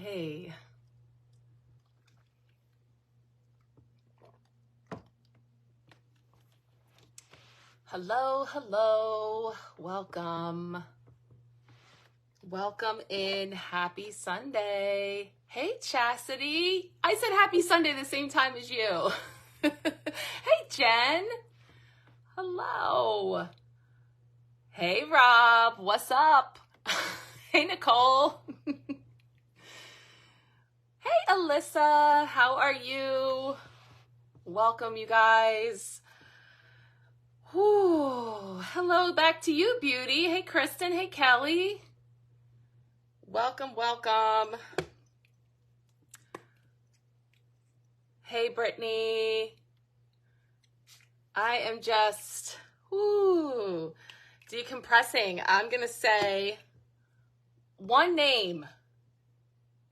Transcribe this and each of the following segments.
Hey. Hello. Welcome. Welcome in. Happy Sunday. Hey, Chastity. I said happy Sunday the same time as you. Hey, Jen. Hello. Hey, Rob. What's up? Hey, Nicole. Hey, Alyssa. How are you? Welcome, you guys. Whew. Hello, back to you, Beauty. Hey, Kristen. Hey, Kelly. Welcome. Hey, Brittany. I am just decompressing. I'm going to say one name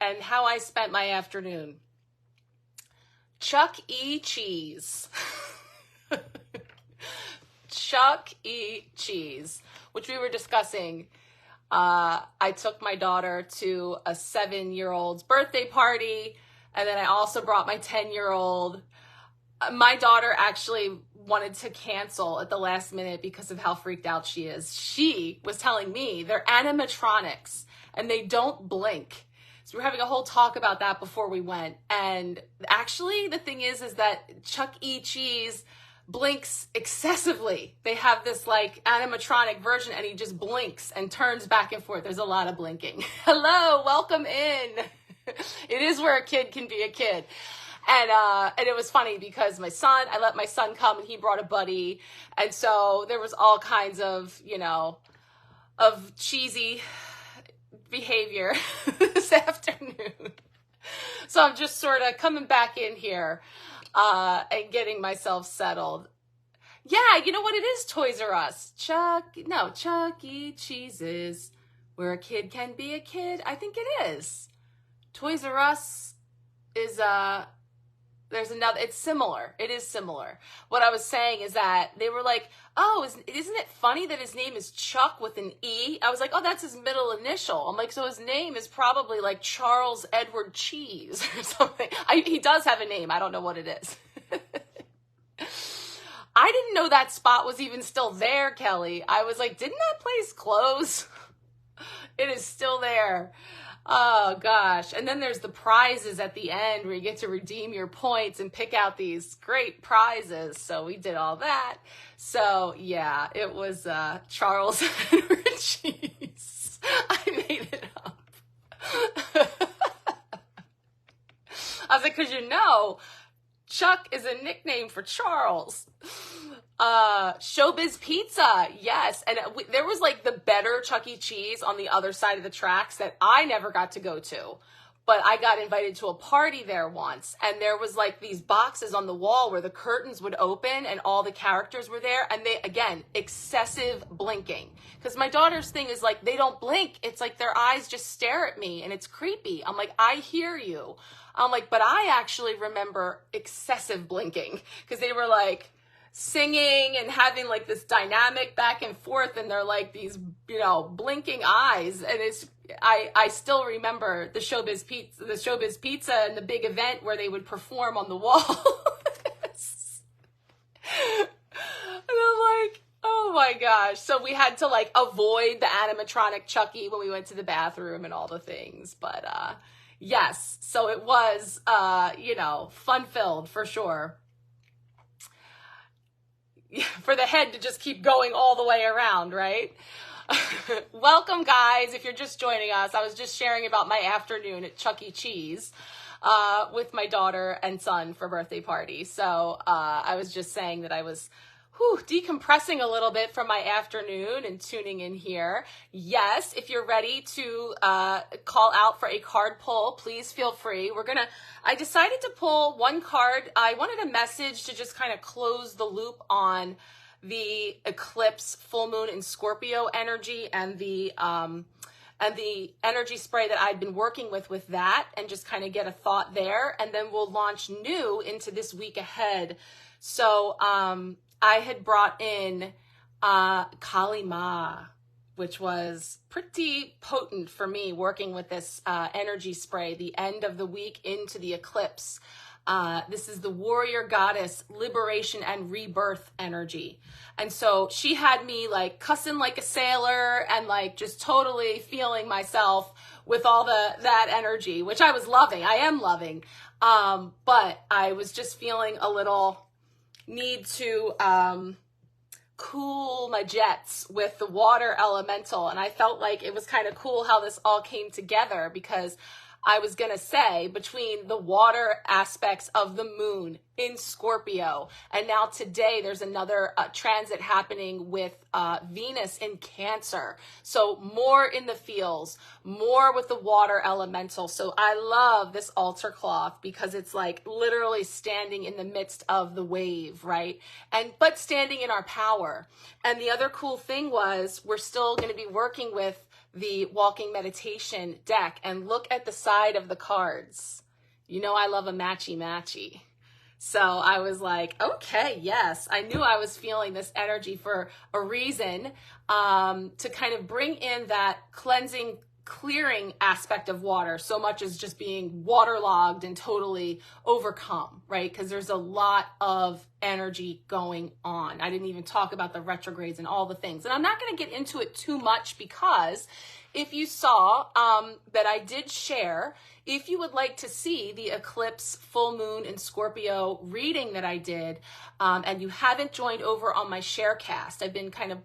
and how I spent my afternoon. Chuck E. Cheese. Chuck E. Cheese, which we were discussing. I took my daughter to a 7-year-old's birthday party, and then I also brought my 10-year-old. My daughter actually wanted to cancel at the last minute because of how freaked out she is. She was telling me they're animatronics and they don't blink. So we're having a whole talk about that before we went. And actually the thing is that Chuck E. Cheese blinks excessively. They have this like animatronic version and he just blinks and turns back and forth. There's a lot of blinking. Hello, welcome in. It is where a kid can be a kid. And it was funny because I let my son come and he brought a buddy. And so there was all kinds of, of cheesy behavior this afternoon. So I'm just sort of coming back in here and getting myself settled. Yeah, you know what it is, Toys R Us. Chuck E. Cheese's, where a kid can be a kid. I think it is. Toys R Us is there's another, it's similar. It is similar. What I was saying is that they were like, oh, isn't it funny that his name is Chuck with an E? I was like, oh, that's his middle initial. I'm like, so his name is probably like Charles Edward Cheese or something. He does have a name. I don't know what it is. I didn't know that spot was even still there, Kelly. I was like, didn't that place close? It is still there. Oh gosh. And then there's the prizes at the end where you get to redeem your points and pick out these great prizes. So we did all that. So yeah, it was Charles Edward Cheese. I made it up. I was like, because Chuck is a nickname for Charles. Showbiz Pizza, yes. And there was like the better Chuck E. Cheese on the other side of the tracks that I never got to go to. But I got invited to a party there once, and there was like these boxes on the wall where the curtains would open and all the characters were there. And they, again, excessive blinking. Because my daughter's thing is like, they don't blink. It's like their eyes just stare at me and it's creepy. I'm like, I hear you. I'm like, but I actually remember excessive blinking because they were like singing and having like this dynamic back and forth, and they're like these, blinking eyes. And I still remember the Showbiz Pizza and the big event where they would perform on the wall. And I'm like, oh my gosh. So we had to like avoid the animatronic Chucky when we went to the bathroom and all the things. But yes, so it was, fun-filled for sure. For the head to just keep going all the way around, right? Welcome, guys. If you're just joining us, I was just sharing about my afternoon at Chuck E. Cheese with my daughter and son for birthday party. So I was just saying that I was decompressing a little bit from my afternoon and tuning in here. Yes, if you're ready to call out for a card pull, please feel free. I decided to pull one card. I wanted a message to just kind of close the loop on the eclipse, full moon, and Scorpio energy, and the energy spray that I've been working with that, and just kind of get a thought there. And then we'll launch new into this week ahead. So I had brought in Kali Ma. which was pretty potent for me working with this energy spray, the end of the week into the eclipse. This is the warrior goddess liberation and rebirth energy. And so she had me like cussing like a sailor and like just totally feeling myself with all that energy, which I was loving. I am loving. But I was just feeling a little need to cool my jets with the water elemental. And I felt like it was kind of cool how this all came together, because I was going to say, between the water aspects of the moon in Scorpio, and now today there's another transit happening with Venus in Cancer. So more in the feels, more with the water elemental. So I love this altar cloth because it's like literally standing in the midst of the wave, right? But standing in our power. And the other cool thing was, we're still going to be working with the walking meditation deck, and look at the side of the cards. You know, I love a matchy. So I was like, okay, yes, I knew I was feeling this energy for a reason, to kind of bring in that cleansing, clearing aspect of water, so much as just being waterlogged and totally overcome, right? Because there's a lot of energy going on. I didn't even talk about the retrogrades and all the things. And I'm not going to get into it too much, because if you saw that I did share, if you would like to see the eclipse full moon in Scorpio reading that I did, and you haven't joined over on my Sharecast, I've been kind of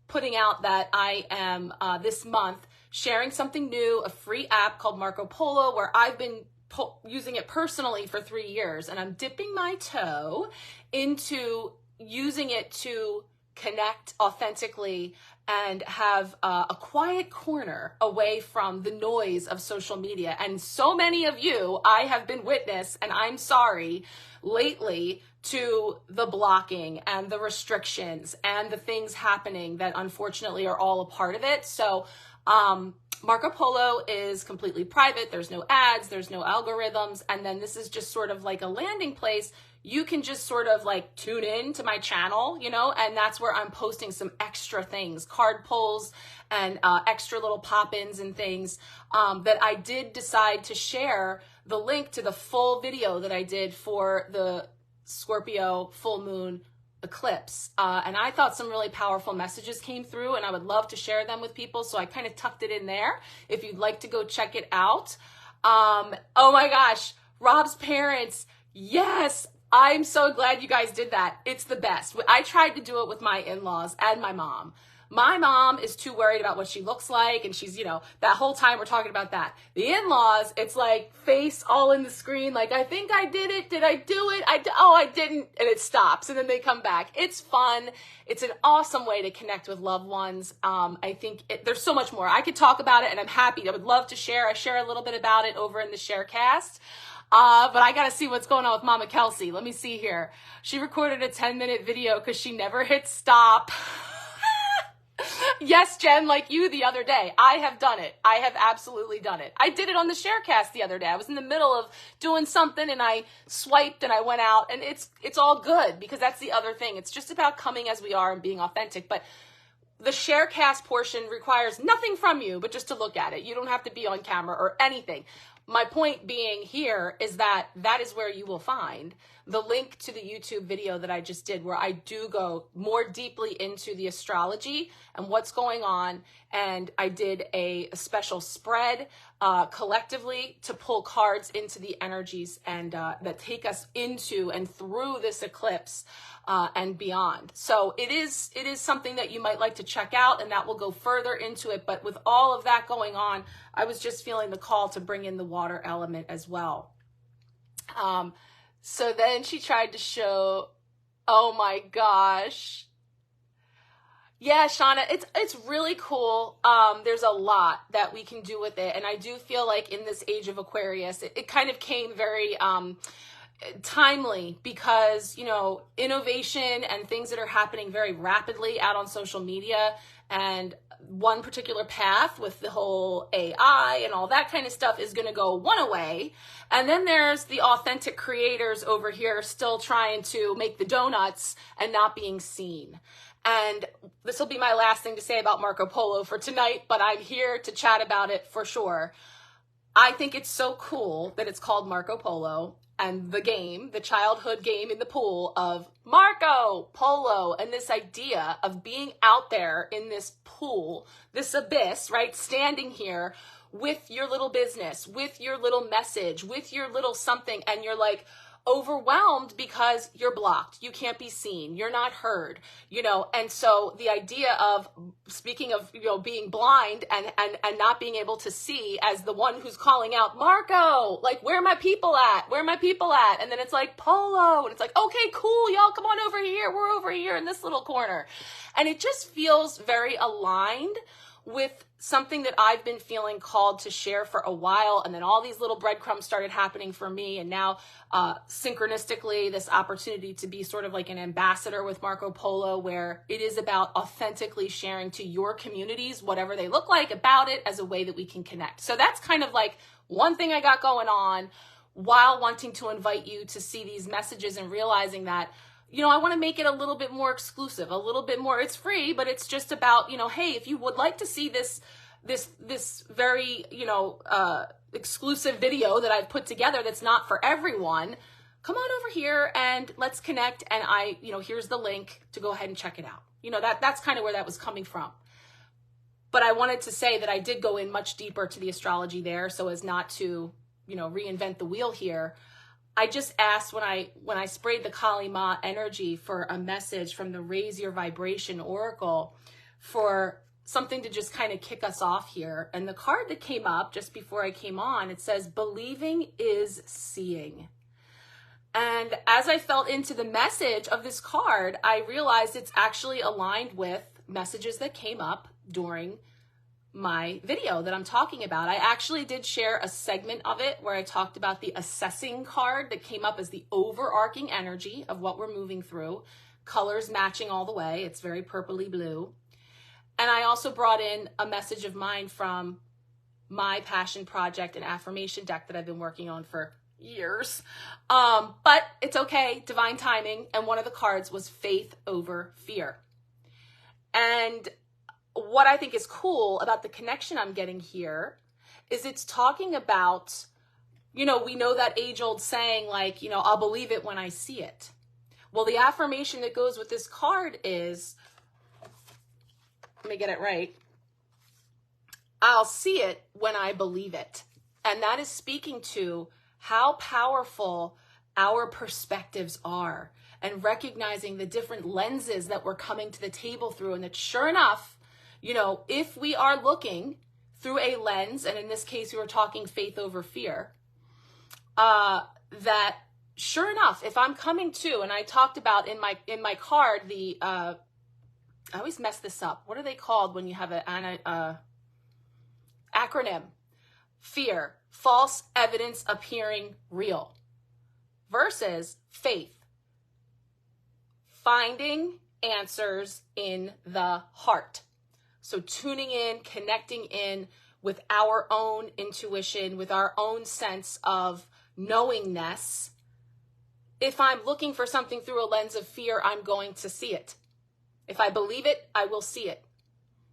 putting out that I am this month sharing something new, a free app called Marco Polo, where I've been using it personally for 3 years, and I'm dipping my toe into using it to connect authentically and have a quiet corner away from the noise of social media. And so many of you, I have been witness, and I'm sorry, lately, to the blocking and the restrictions and the things happening that unfortunately are all a part of it. So Marco Polo is completely private. There's no ads, there's no algorithms. And then this is just sort of like a landing place. You can just sort of like tune in to my channel, you know, and that's where I'm posting some extra things, card pulls and extra little pop-ins and things that I did decide to share the link to the full video that I did for the Scorpio full moon eclipse. And I thought some really powerful messages came through, and I would love to share them with people. So I kind of tucked it in there if you'd like to go check it out. Oh my gosh, Rob's parents. Yes. I'm so glad you guys did that. It's the best. I tried to do it with my in-laws and my mom. My mom is too worried about what she looks like, and she's, you know, that whole time we're talking about that. The in-laws, it's like face all in the screen, like, I think I did it. Did I do it? Oh, I didn't. And it stops, and then they come back. It's fun. It's an awesome way to connect with loved ones. I think there's so much more. I could talk about it, and I'm happy. I would love to share. I share a little bit about it over in the Sharecast. But I got to see what's going on with Mama Kelsey. Let me see here. She recorded a 10-minute video because she never hit stop. Yes, Jen, like you the other day. I have done it. I have absolutely done it. I did it on the Sharecast the other day. I was in the middle of doing something and I swiped and I went out, and it's all good, because that's the other thing. It's just about coming as we are and being authentic. But the Sharecast portion requires nothing from you but just to look at it. You don't have to be on camera or anything. My point being here is that is where you will find the link to the YouTube video that I just did, where I do go more deeply into the astrology and what's going on. And I did a special spread collectively to pull cards into the energies and that take us into and through this eclipse and beyond. So it is something that you might like to check out, and that will go further into it. But with all of that going on, I was just feeling the call to bring in the water element as well. So then she tried to show, oh my gosh. Yeah, Shauna, it's really cool. There's a lot that we can do with it. And I do feel like in this age of Aquarius, it kind of came very timely, because, you know, innovation and things that are happening very rapidly out on social media, and one particular path with the whole AI and all that kind of stuff is going to go one way. And then there's the authentic creators over here still trying to make the donuts and not being seen. And this will be my last thing to say about Marco Polo for tonight, but I'm here to chat about it for sure. I think it's so cool that it's called Marco Polo, and the game, the childhood game in the pool of Marco Polo, and this idea of being out there in this pool, this abyss, right? Standing here with your little business, with your little message, with your little something, and you're like overwhelmed because you're blocked. You can't be seen. You're not heard, and so the idea of, speaking of, being blind and not being able to see, as the one who's calling out, Marco, like, where are my people at? Where are my people at? And then it's like, Polo. And it's like, okay, cool. Y'all come on over here. We're over here in this little corner. And it just feels very aligned with something that I've been feeling called to share for a while. And then all these little breadcrumbs started happening for me. And now synchronistically, this opportunity to be sort of like an ambassador with Marco Polo, where it is about authentically sharing to your communities, whatever they look like, about it, as a way that we can connect. So that's kind of like one thing I got going on, while wanting to invite you to see these messages and realizing that, I want to make it a little bit more exclusive, a little bit more, it's free, but it's just about, hey, if you would like to see this very, exclusive video that I've put together that's not for everyone, come on over here and let's connect. And here's the link to go ahead and check it out. That's kind of where that was coming from. But I wanted to say that I did go in much deeper to the astrology there, so as not to, reinvent the wheel here. I just asked when I sprayed the Kali Ma energy for a message from the Raise Your Vibration Oracle, for something to just kind of kick us off here. And the card that came up just before I came on, it says, believing is seeing. And as I felt into the message of this card, I realized it's actually aligned with messages that came up during my video that I'm talking about. I actually did share a segment of it where I talked about the assessing card that came up as the overarching energy of what we're moving through, colors matching all the way. It's very purpley blue. And I also brought in a message of mine from my passion project and affirmation deck that I've been working on for years. But it's okay, divine timing. And one of the cards was faith over fear. And what I think is cool about the connection I'm getting here is it's talking about, we know that age-old saying, like, I'll believe it when I see it. Well, the affirmation that goes with this card is, let me get it right, I'll see it when I believe it. And that is speaking to how powerful our perspectives are, and recognizing the different lenses that we're coming to the table through. And that sure enough, if we are looking through a lens, and in this case, we were talking faith over fear, that sure enough, if I'm coming to, and I talked about in my card, I always mess this up. What are they called when you have an acronym? Fear, false evidence appearing real, versus faith, finding answers in the heart. So tuning in, connecting in with our own intuition, with our own sense of knowingness. If I'm looking for something through a lens of fear, I'm going to see it. If I believe it, I will see it.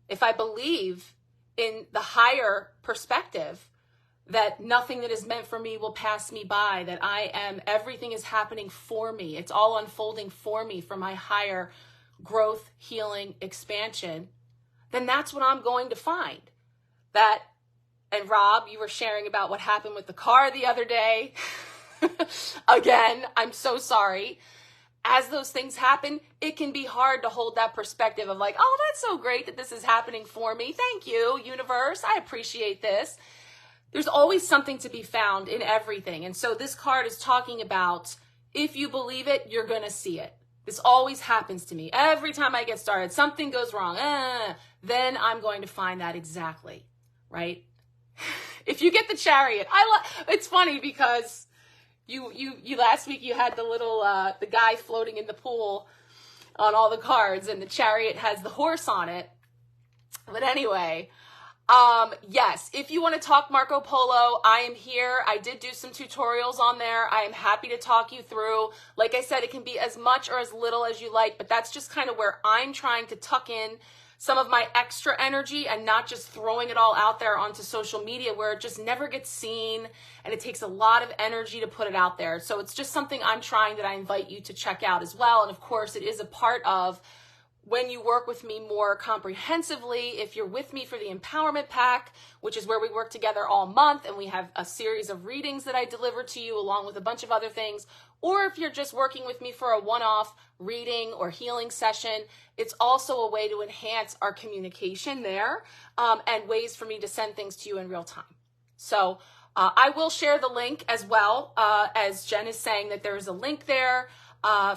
If I believe in the higher perspective, that nothing that is meant for me will pass me by, that everything is happening for me, it's all unfolding for me, for my higher growth, healing, expansion, then that's what I'm going to find. That, and Rob, you were sharing about what happened with the car the other day. Again, I'm so sorry. As those things happen, it can be hard to hold that perspective of like, oh, that's so great that this is happening for me. Thank you, universe. I appreciate this. There's always something to be found in everything. And so this card is talking about, if you believe it, you're going to see it. This always happens to me. Every time I get started, something goes wrong. Then I'm going to find that exactly, right? If you get the Chariot, it's funny because you last week you had the little, the guy floating in the pool on all the cards, and the Chariot has the horse on it. But anyway, Yes, if you want to talk Marco Polo, I am here. I did do some tutorials on there. I am happy to talk you through. Like I said, it can be as much or as little as you like, but that's just kind of where I'm trying to tuck in some of my extra energy and not just throwing it all out there onto social media where it just never gets seen and it takes a lot of energy to put it out there. So it's just something I'm trying that I invite you to check out as well. And of course, it is a part of when you work with me more comprehensively. If you're with me for the empowerment pack, which is where we work together all month and we have a series of readings that I deliver to you along with a bunch of other things, or if you're just working with me for a one-off reading or healing session, it's also a way to enhance our communication there, and ways for me to send things to you in real time. So I will share the link as well, as Jen is saying that there's a link there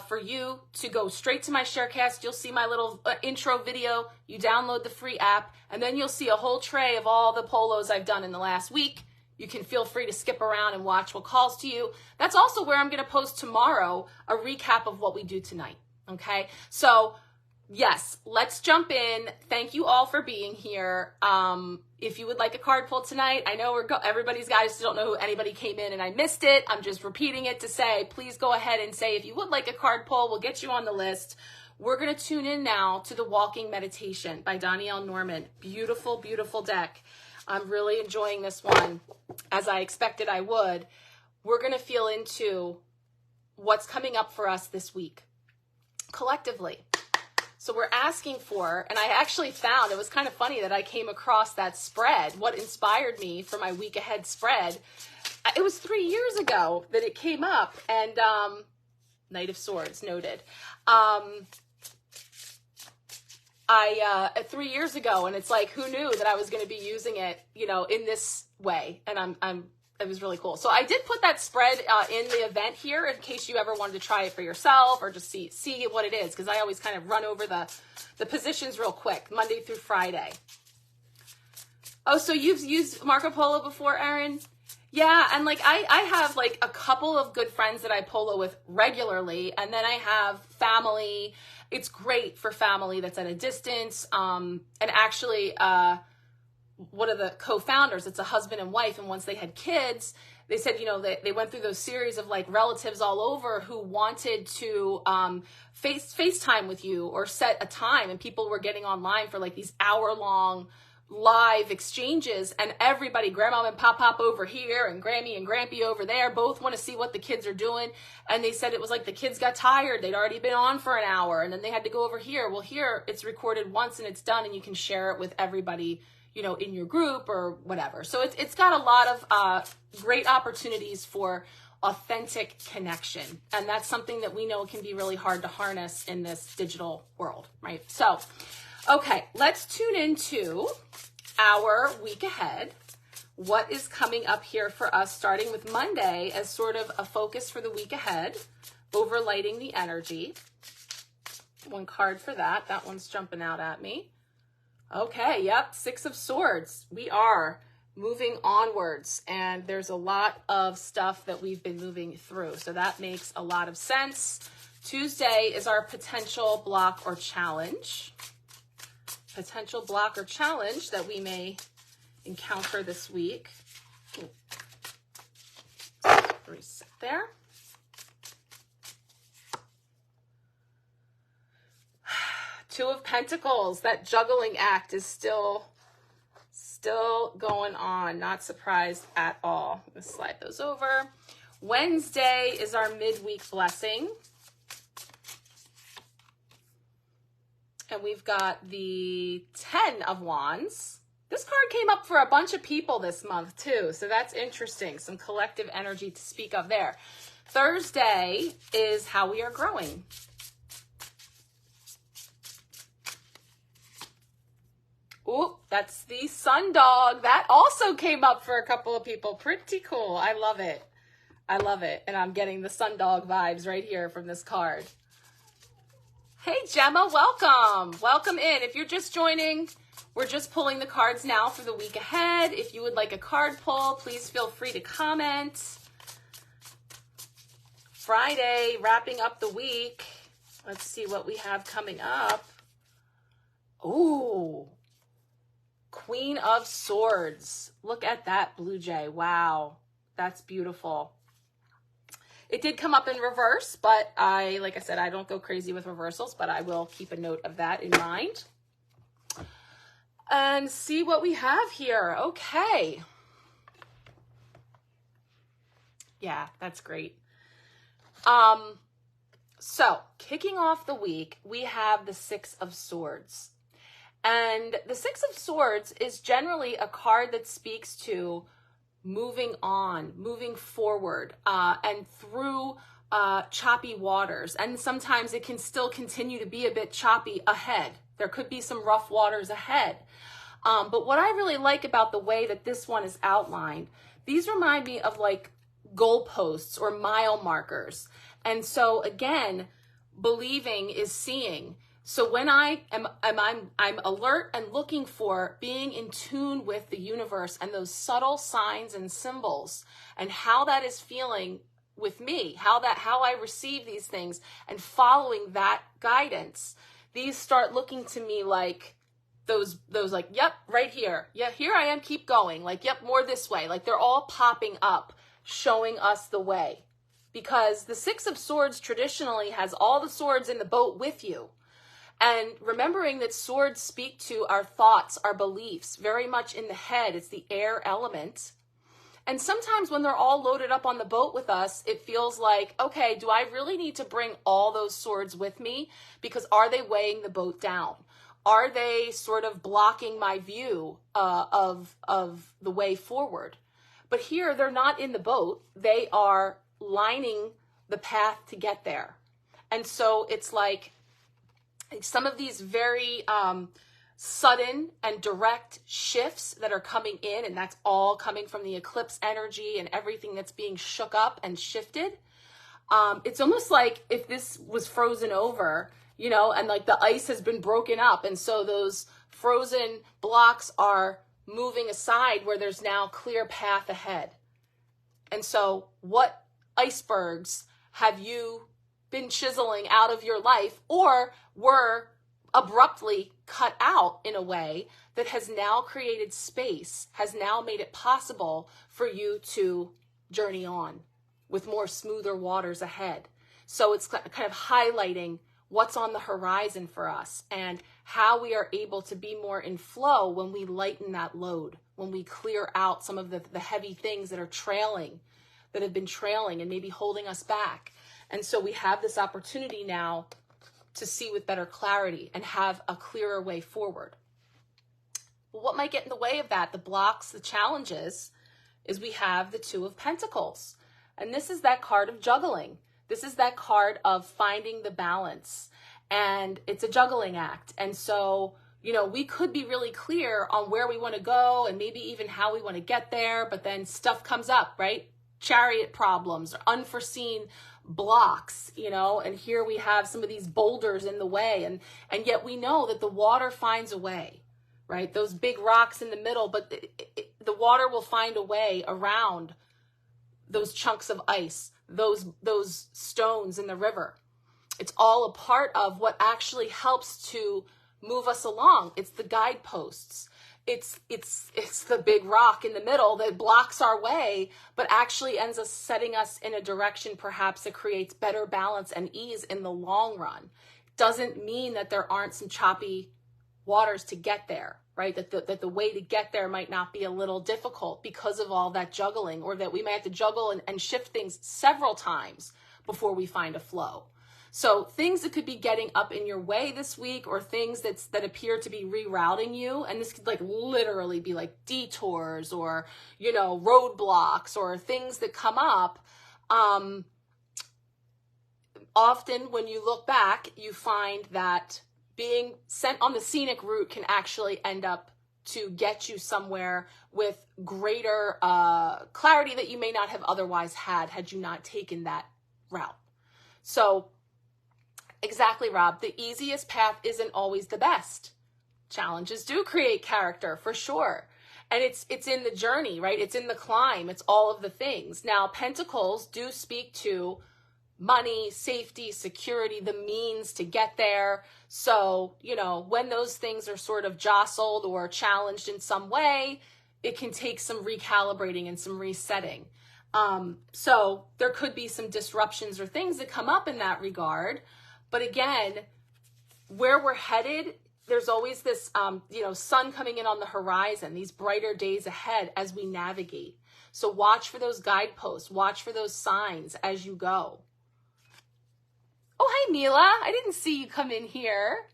for you to go straight to my Sharecast. You'll see my little intro video. You download the free app, and then you'll see a whole tray of all the polos I've done in the last week. You can feel free to skip around and watch what calls to you. That's also where I'm going to post tomorrow a recap of what we do tonight. Okay, so yes, let's jump in. Thank you all for being here. If you would like a card pull tonight, I know everybody's got, I just don't know who anybody came in and I missed it. I'm just repeating it to say, please go ahead and say if you would like a card pull, we'll get you on the list. We're going to tune in now to the Walking Meditation by Dani'el Norman. Beautiful, beautiful deck. I'm really enjoying this one, as I expected I would. We're going to feel into what's coming up for us this week collectively. So we're asking for, and I actually found, it was kind of funny that I came across that spread, what inspired me for my week ahead spread. It was 3 years ago that it came up, and Knight of Swords, noted. 3 years ago, and it's like, who knew that I was going to be using it, in this way? And it was really cool. So I did put that spread in the event here in case you ever wanted to try it for yourself or just see what it is, because I always kind of run over the positions real quick, Monday through Friday. Oh, so you've used Marco Polo before, Erin? Yeah, and like I have like a couple of good friends that I polo with regularly, and then I have family. It's great for family that's at a distance. And actually, one of the co-founders, it's a husband and wife, and once they had kids, they said, they went through those series of like relatives all over who wanted to FaceTime with you or set a time, and people were getting online for like these hour-long live exchanges, and everybody, grandma and pop over here and Grammy and Grampy over there, both want to see what the kids are doing. And they said it was like the kids got tired. They'd already been on for an hour, and then they had to go over here. Well, here it's recorded once and it's done, and you can share it with everybody, in your group or whatever. So it's got a lot of great opportunities for authentic connection. And that's something that we know can be really hard to harness in this digital world, right? So, okay, let's tune into our week ahead. What is coming up here for us, starting with Monday as sort of a focus for the week ahead, overlighting the energy. One card for that. That one's jumping out at me. Okay, yep, Six of Swords. We are moving onwards, and there's a lot of stuff that we've been moving through, so that makes a lot of sense. Tuesday is our potential block or challenge. Potential block or challenge that we may encounter this week. Reset there. Two of Pentacles. That juggling act is still going on. Not surprised at all. I'm going to slide those over. Wednesday is our midweek blessing. And we've got the 10 of Wands. This card came up for a bunch of people this month too, so that's interesting. Some collective energy to speak of there. Thursday is how we are growing. Ooh, that's the Sun Dog. That also came up for a couple of people. Pretty cool. I love it. I love it. And I'm getting the Sun Dog vibes right here from this card. Hey, Gemma, welcome. Welcome in. If you're just joining, we're just pulling the cards now for the week ahead. If you would like a card pull, please feel free to comment. Friday, wrapping up the week. Let's see what we have coming up. Ooh. Queen of Swords. Look at that blue jay. Wow, that's beautiful. It did come up in reverse, but like I said, I don't go crazy with reversals, but I will keep a note of that in mind. And see what we have here. Okay. Yeah, that's great. So kicking off the week, we have the Six of Swords. And the Six of Swords is generally a card that speaks to moving on, moving forward, and through choppy waters. And sometimes it can still continue to be a bit choppy ahead. There could be some rough waters ahead. But what I really like about the way that this one is outlined, these remind me of like goalposts or mile markers. And so again, believing is seeing. So when I'm alert and looking for being in tune with the universe and those subtle signs and symbols and how that is feeling with me, how I receive these things and following that guidance, these start looking to me like those like, yep, right here. Yeah, here I am, keep going. Like, yep, more this way. Like they're all popping up, showing us the way. Because the Six of Swords traditionally has all the swords in the boat with you. And remembering that swords speak to our thoughts, our beliefs, very much in the head. It's the air element. And sometimes when they're all loaded up on the boat with us, it feels like, okay, do I really need to bring all those swords with me? Because are they weighing the boat down? Are they sort of blocking my view of the way forward? But here, they're not in the boat. They are lining the path to get there. And so it's like some of these very sudden and direct shifts that are coming in, and that's all coming from the eclipse energy and everything that's being shook up and shifted. It's almost like if this was frozen over, you know, and like the ice has been broken up. And so those frozen blocks are moving aside where there's now clear path ahead. And so what icebergs have you been chiseling out of your life or were abruptly cut out in a way that has now created space, has now made it possible for you to journey on with more smoother waters ahead? So it's kind of highlighting what's on the horizon for us and how we are able to be more in flow when we lighten that load, when we clear out some of the heavy things that are trailing, that have been trailing and maybe holding us back. And so we have this opportunity now to see with better clarity and have a clearer way forward. But what might get in the way of that, the blocks, the challenges, is we have the Two of Pentacles. And this is that card of juggling. This is that card of finding the balance. And it's a juggling act. And so, you know, we could be really clear on where we want to go and maybe even how we want to get there, but then stuff comes up, right? Chariot problems or unforeseen blocks, you know, and here we have some of these boulders in the way, and yet we know that the water finds a way, right? Those big rocks in the middle, but the water will find a way around those chunks of ice, those stones in the river. It's all a part of what actually helps to move us along. It's the guideposts. It's the big rock in the middle that blocks our way, but actually ends up setting us in a direction perhaps that creates better balance and ease in the long run. Doesn't mean that there aren't some choppy waters to get there, right? That the way to get there might not be a little difficult because of all that juggling, or that we might have to juggle and shift things several times before we find a flow. So things that could be getting up in your way this week, or things that appear to be rerouting you, and this could like literally be like detours or, you know, roadblocks or things that come up. Often when you look back, you find that being sent on the scenic route can actually end up to get you somewhere with greater clarity that you may not have otherwise had you not taken that route. So exactly, Rob. The easiest path isn't always the best. Challenges do create character, for sure. And it's in the journey, right? It's in the climb. It's all of the things. Now, pentacles do speak to money, safety, security, the means to get there. So, when those things are sort of jostled or challenged in some way, it can take some recalibrating and some resetting. So there could be some disruptions or things that come up in that regard. But again, where we're headed, there's always this, sun coming in on the horizon, these brighter days ahead as we navigate. So watch for those guideposts, watch for those signs as you go. Oh, hi, Mila. I didn't see you come in here.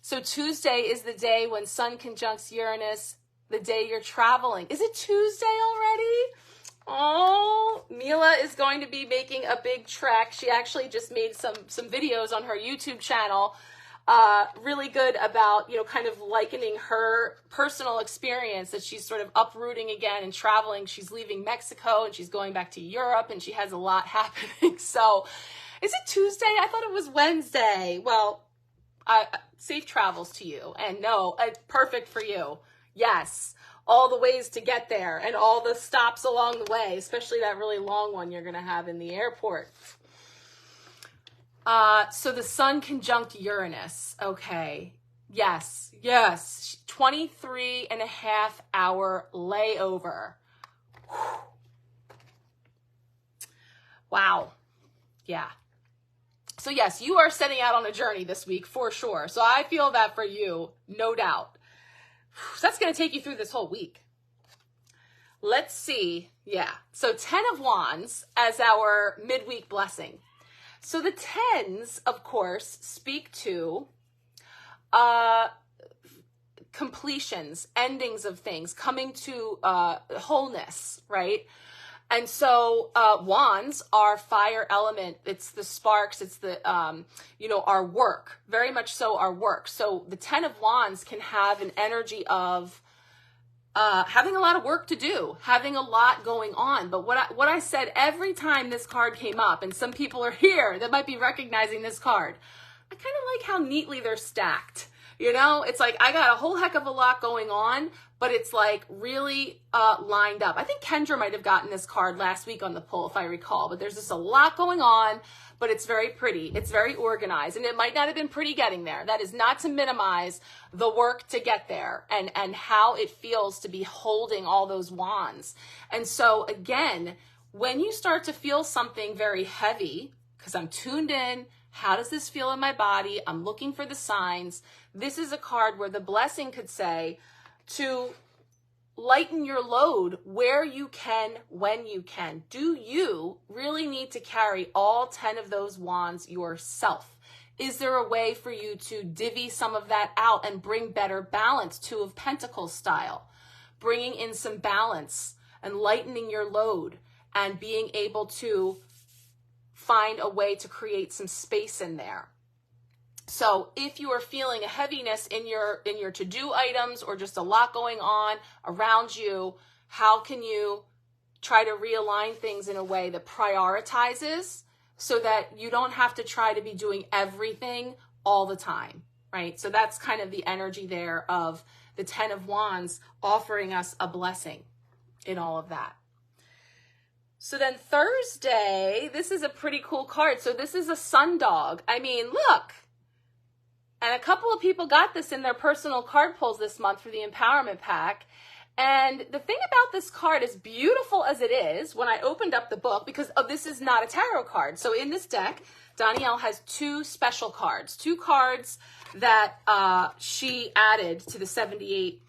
So Tuesday is the day when Sun conjuncts Uranus, the day you're traveling. Is it Tuesday already? Oh, Mila is going to be making a big trek. She actually just made some videos on her YouTube channel, really good about, kind of likening her personal experience that she's sort of uprooting again and traveling. She's leaving Mexico and she's going back to Europe and she has a lot happening. So is it Tuesday? I thought it was Wednesday. Well, safe travels to you. And no, perfect for you. Yes, all the ways to get there and all the stops along the way, especially that really long one you're going to have in the airport. So the Sun conjunct Uranus. Okay. Yes. 23 and a half hour layover. Whew. Wow. Yeah. So yes, you are setting out on a journey this week for sure. So I feel that for you, no doubt. So that's going to take you through this whole week. Let's see. Yeah. So 10 of Wands as our midweek blessing. So the 10s, of course, speak to completions, endings of things, coming to wholeness, right? And so wands are fire element. It's the sparks. It's the, our work, very much so our work. So the 10 of Wands can have an energy of having a lot of work to do, having a lot going on. But what I said every time this card came up, and some people are here that might be recognizing this card, I kind of like how neatly they're stacked. It's like I got a whole heck of a lot going on, but it's like really lined up. I think Kendra might have gotten this card last week on the pull, if I recall, but there's just a lot going on, but it's very pretty. It's very organized, and it might not have been pretty getting there. That is not to minimize the work to get there and how it feels to be holding all those wands. And so again, when you start to feel something very heavy, because I'm tuned in, how does this feel in my body? I'm looking for the signs. This is a card where the blessing could say to lighten your load where you can, when you can. Do you really need to carry all 10 of those wands yourself? Is there a way for you to divvy some of that out and bring better balance, Two of Pentacles style? Bringing in some balance and lightening your load and being able to find a way to create some space in there. So if you are feeling a heaviness in your to-do items or just a lot going on around you, how can you try to realign things in a way that prioritizes so that you don't have to try to be doing everything all the time, right? So that's kind of the energy there of the 10 of Wands offering us a blessing in all of that. So then Thursday, this is a pretty cool card. So this is a sun dog. I mean, look. And a couple of people got this in their personal card pulls this month for the Empowerment Pack. And the thing about this card, as beautiful as it is, when I opened up the book, because this is not a tarot card. So in this deck, Dani'el has two special cards, two cards that she added to the 78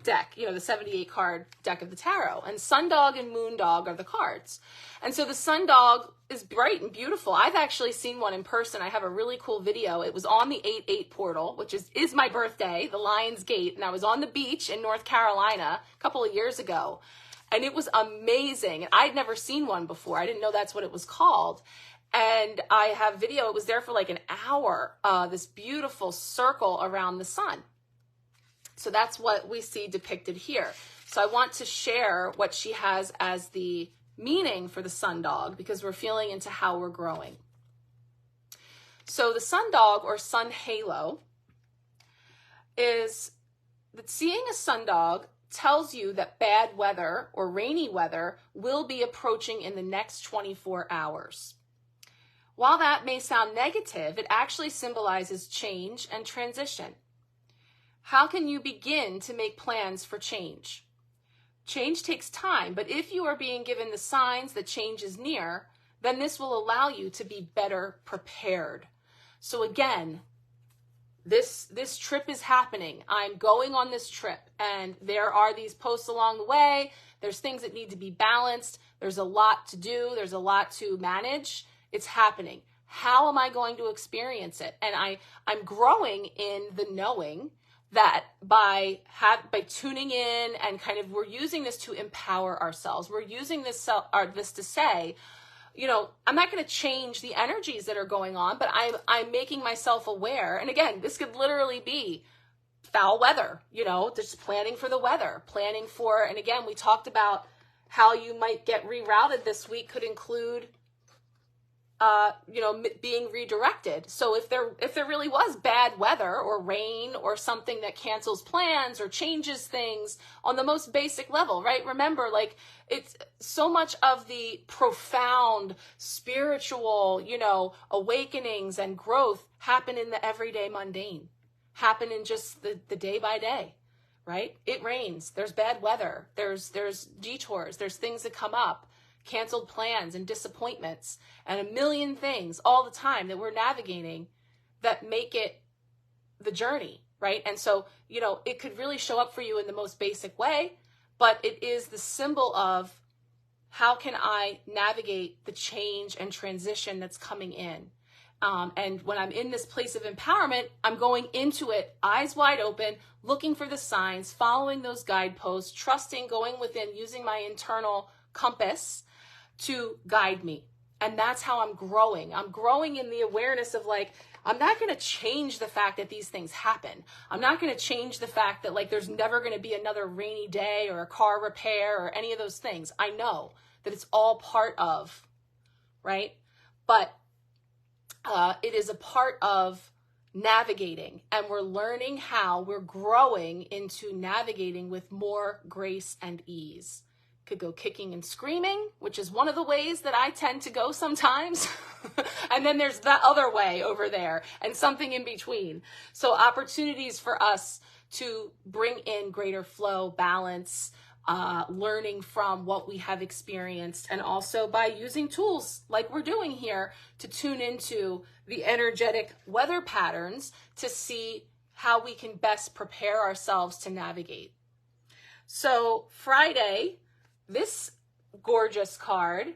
deck, the 78 card deck of the tarot, and Sun Dog and Moon Dog are the cards. And so the Sun Dog is bright and beautiful. I've actually seen one in person. I have a really cool video. It was on the 8/8 portal, which is my birthday, the Lion's Gate, and I was on the beach in North Carolina a couple of years ago, and it was amazing. I'd never seen one before. I didn't know that's what it was called. And I have video. It was there for like an hour, this beautiful circle around the sun. So that's what we see depicted here. So I want to share what she has as the meaning for the sun dog because we're feeling into how we're growing. So the sun dog or sun halo is that seeing a sun dog tells you that bad weather or rainy weather will be approaching in the next 24 hours. While that may sound negative, it actually symbolizes change and transition. How can you begin to make plans for change? Change takes time, but if you are being given the signs that change is near, then this will allow you to be better prepared. So again, this trip is happening. I'm going on this trip, and there are these posts along the way. There's things that need to be balanced. There's a lot to do. There's a lot to manage. It's happening. How am I going to experience it? And I'm growing in the knowing that by tuning in and kind of, we're using this to empower ourselves. We're using this to say, you know, I'm not going to change the energies that are going on, but I'm making myself aware. And again, this could literally be foul weather, you know, just planning for the weather, planning for, and again, we talked about how you might get rerouted this week could include being redirected. So if there really was bad weather or rain or something that cancels plans or changes things on the most basic level, right? Remember, like, it's so much of the profound spiritual, awakenings and growth happen in the everyday mundane, happen in just the day by day, right? It rains, there's bad weather, there's detours, there's things that come up, canceled plans and disappointments and a million things all the time that we're navigating that make it the journey, right? And so, it could really show up for you in the most basic way, but it is the symbol of how can I navigate the change and transition that's coming in. And when I'm in this place of empowerment, I'm going into it eyes wide open, looking for the signs, following those guideposts, trusting, going within, using my internal compass to guide me. And that's how I'm growing. I'm growing in the awareness of, like, I'm not going to change the fact that these things happen. I'm not going to change the fact that, like, there's never going to be another rainy day or a car repair or any of those things. I know that it's all part of, right? But it is a part of navigating, and we're learning how we're growing into navigating with more grace and ease. Could go kicking and screaming, which is one of the ways that I tend to go sometimes. And then there's that other way over there and something in between. So opportunities for us to bring in greater flow, balance, learning from what we have experienced, and also by using tools like we're doing here to tune into the energetic weather patterns to see how we can best prepare ourselves to navigate. So Friday, this gorgeous card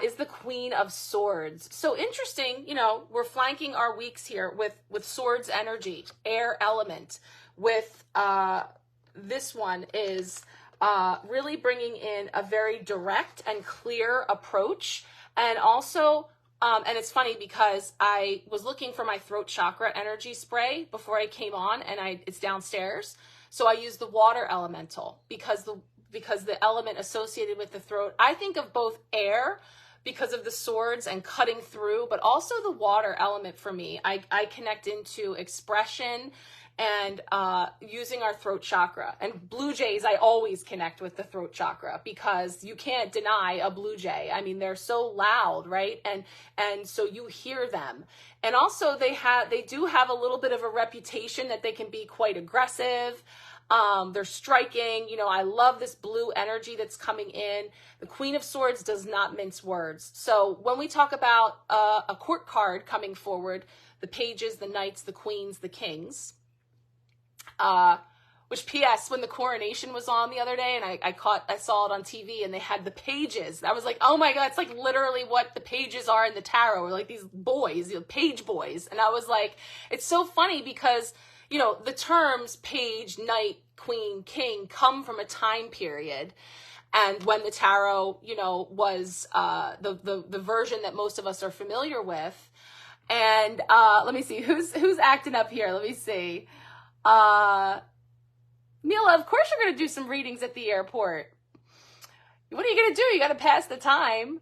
is the Queen of Swords. So interesting, we're flanking our weeks here with Swords energy, air element. With this one is really bringing in a very direct and clear approach. And also, and it's funny because I was looking for my throat chakra energy spray before I came on, and it's downstairs. So I used the water elemental because the element associated with the throat, I think of both air because of the swords and cutting through, but also the water element for me. I connect into expression and using our throat chakra. And blue jays, I always connect with the throat chakra because you can't deny a blue jay. I mean, they're so loud, right? And so you hear them. And also they do have a little bit of a reputation that they can be quite aggressive. They're striking. I love this blue energy that's coming in. The Queen of Swords does not mince words. So when we talk about a court card coming forward, the pages, the knights, the queens, the kings, which P.S. when the coronation was on the other day, and I saw it on TV, and they had the pages. I was like, oh my God, it's like literally what the pages are in the tarot, or like these boys, page boys. And I was like, it's so funny because the terms page, knight, queen, king come from a time period. And when the tarot, was the version that most of us are familiar with. And let me see, who's acting up here? Let me see. Mila, of course you're going to do some readings at the airport. What are you going to do? You got to pass the time.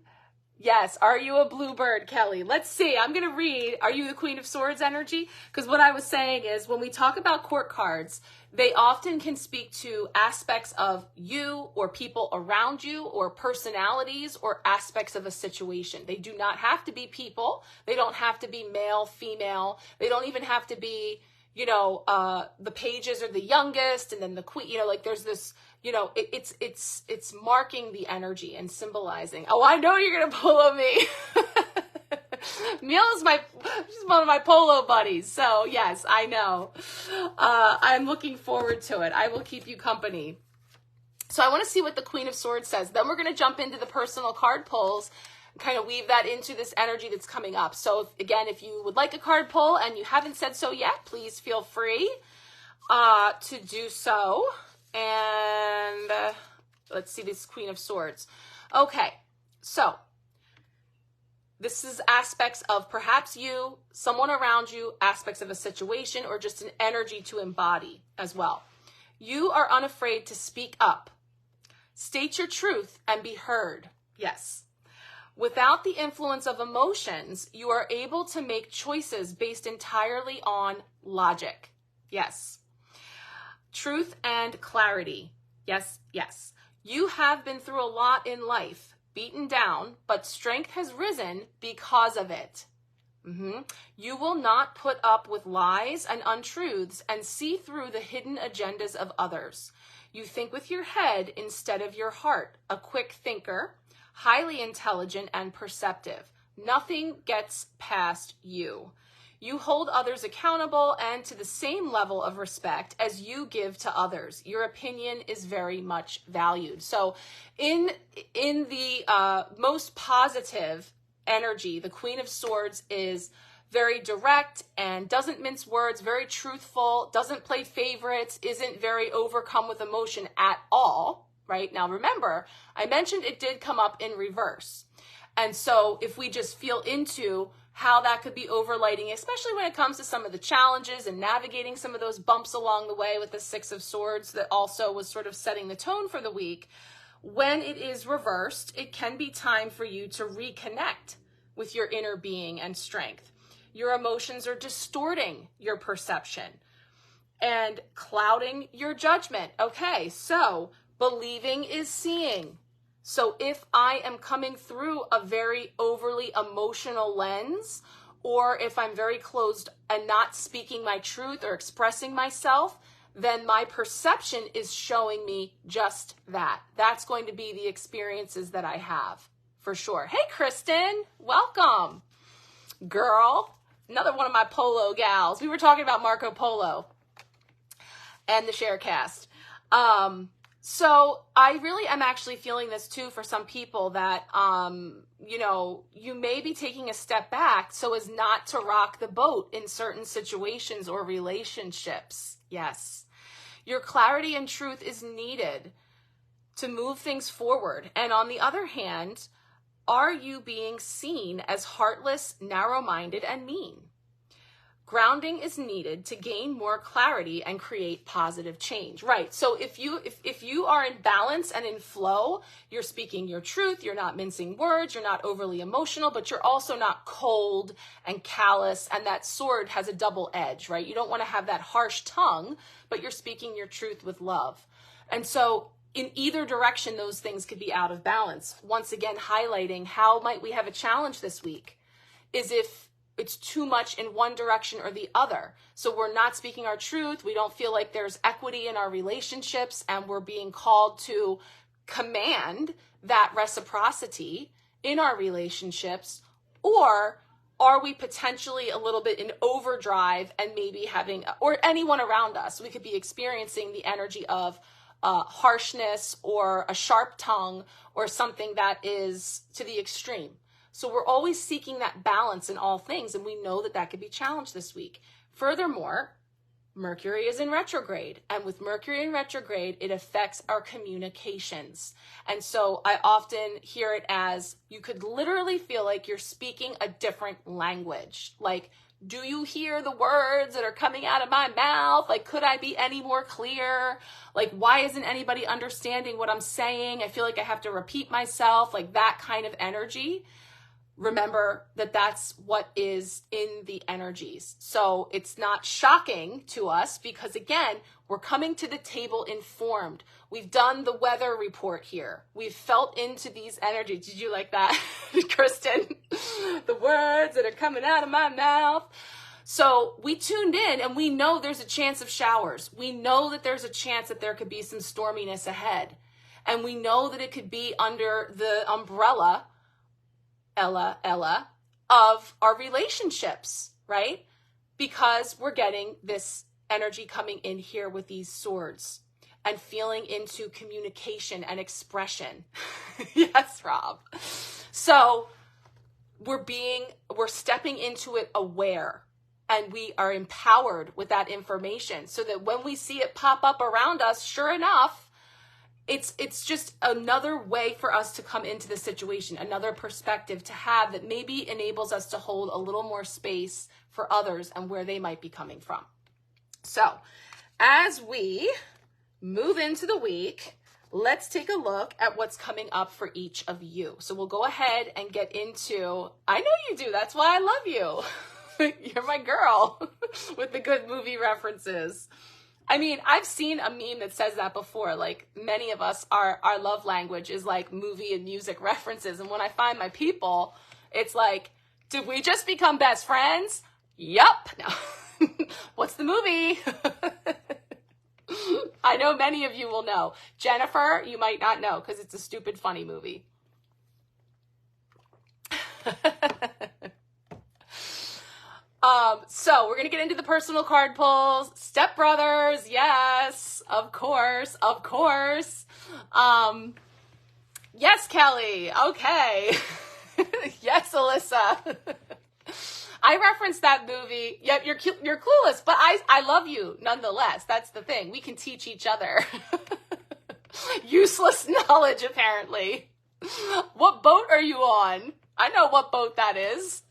Yes. Are you a bluebird, Kelly? Let's see. I'm going to read. Are you the Queen of Swords energy? Because what I was saying is when we talk about court cards, they often can speak to aspects of you or people around you or personalities or aspects of a situation. They do not have to be people. They don't have to be male, female. They don't even have to be, the pages are the youngest and then the queen, like there's this, it's marking the energy and symbolizing. Oh, I know you're going to polo me. She's one of my polo buddies. So yes, I know. I'm looking forward to it. I will keep you company. So I want to see what the Queen of Swords says. Then we're going to jump into the personal card pulls, kind of weave that into this energy that's coming up. So if you would like a card pull and you haven't said so yet, please feel free to do so. And let's see this Queen of Swords. Okay, so this is aspects of perhaps you, someone around you, aspects of a situation, or just an energy to embody as well. You are unafraid to speak up. State your truth and be heard. Yes. Without the influence of emotions, you are able to make choices based entirely on logic. Yes. Truth and clarity. Yes, yes. You have been through a lot in life, beaten down, but strength has risen because of it. You will not put up with lies and untruths and see through the hidden agendas of others. You think with your head instead of your heart, a quick thinker, highly intelligent and perceptive. Nothing gets past you. You hold others accountable and to the same level of respect as you give to others. Your opinion is very much valued. So in the most positive energy, the Queen of Swords is very direct and doesn't mince words, very truthful, doesn't play favorites, isn't very overcome with emotion at all, right? Now remember, I mentioned it did come up in reverse. And so if we just feel into how that could be overlighting, especially when it comes to some of the challenges and navigating some of those bumps along the way with the Six of Swords that also was sort of setting the tone for the week. When it is reversed, it can be time for you to reconnect with your inner being and strength. Your emotions are distorting your perception and clouding your judgment. Okay, so believing is seeing. So if I am coming through a very overly emotional lens, or if I'm very closed and not speaking my truth or expressing myself, then my perception is showing me just that. That's going to be the experiences that I have, for sure. Hey, Kristen, welcome. Girl, another one of my polo gals. We were talking about Marco Polo and the Sharecast. So I really am actually feeling this too for some people that, you may be taking a step back so as not to rock the boat in certain situations or relationships. Yes. Your clarity and truth is needed to move things forward. And on the other hand, are you being seen as heartless, narrow-minded, and mean? Grounding is needed to gain more clarity and create positive change. Right. So if you are in balance and in flow, you're speaking your truth, you're not mincing words, you're not overly emotional, but you're also not cold and callous. And that sword has a double edge, right? You don't want to have that harsh tongue, but you're speaking your truth with love. And so in either direction, those things could be out of balance. Once again, highlighting how might we have a challenge this week is if it's too much in one direction or the other. So we're not speaking our truth. We don't feel like there's equity in our relationships and we're being called to command that reciprocity in our relationships. Or are we potentially a little bit in overdrive and maybe having, or anyone around us, we could be experiencing the energy of harshness or a sharp tongue or something that is to the extreme. So we're always seeking that balance in all things, and we know that that could be challenged this week. Furthermore, Mercury is in retrograde, and with Mercury in retrograde, it affects our communications. And so I often hear it as you could literally feel like you're speaking a different language. Like, do you hear the words that are coming out of my mouth? Like, could I be any more clear? Like, why isn't anybody understanding what I'm saying? I feel like I have to repeat myself, like that kind of energy. remember that that's what is in the energies. So it's not shocking to us because, again, we're coming to the table informed. We've done the weather report here. We've felt into these energies. Did you like that, Kristen? The words that are coming out of my mouth. So we tuned in and we know there's a chance of showers. We know that there's a chance that there could be some storminess ahead. And we know that it could be under the umbrella Ella, of our relationships, right? Because we're getting this energy coming in here with these swords and feeling into communication and expression. Yes, Rob. So we're stepping into it aware, and we are empowered with that information so that when we see it pop up around us, sure enough, it's just another way for us to come into the situation, another perspective to have that maybe enables us to hold a little more space for others and where they might be coming from. So as we move into the week, let's take a look at what's coming up for each of you. So we'll go ahead and get into, I know you do, that's why I love you. You're my girl with the good movie references. I mean, I've seen a meme that says that before. Like, many of us, our love language is like movie and music references. And when I find my people, it's like, did we just become best friends? Yup. No. What's the movie? I know many of you will know. Jennifer, you might not know because it's a stupid, funny movie. So we're going to get into the personal card pulls. Step Brothers. Yes, of course. Of course. Yes, Kelly. Okay. Yes, Alyssa. I referenced that movie. Yep, you're clueless, but I love you nonetheless. That's the thing. We can teach each other. Useless knowledge, apparently. What boat are you on? I know what boat that is.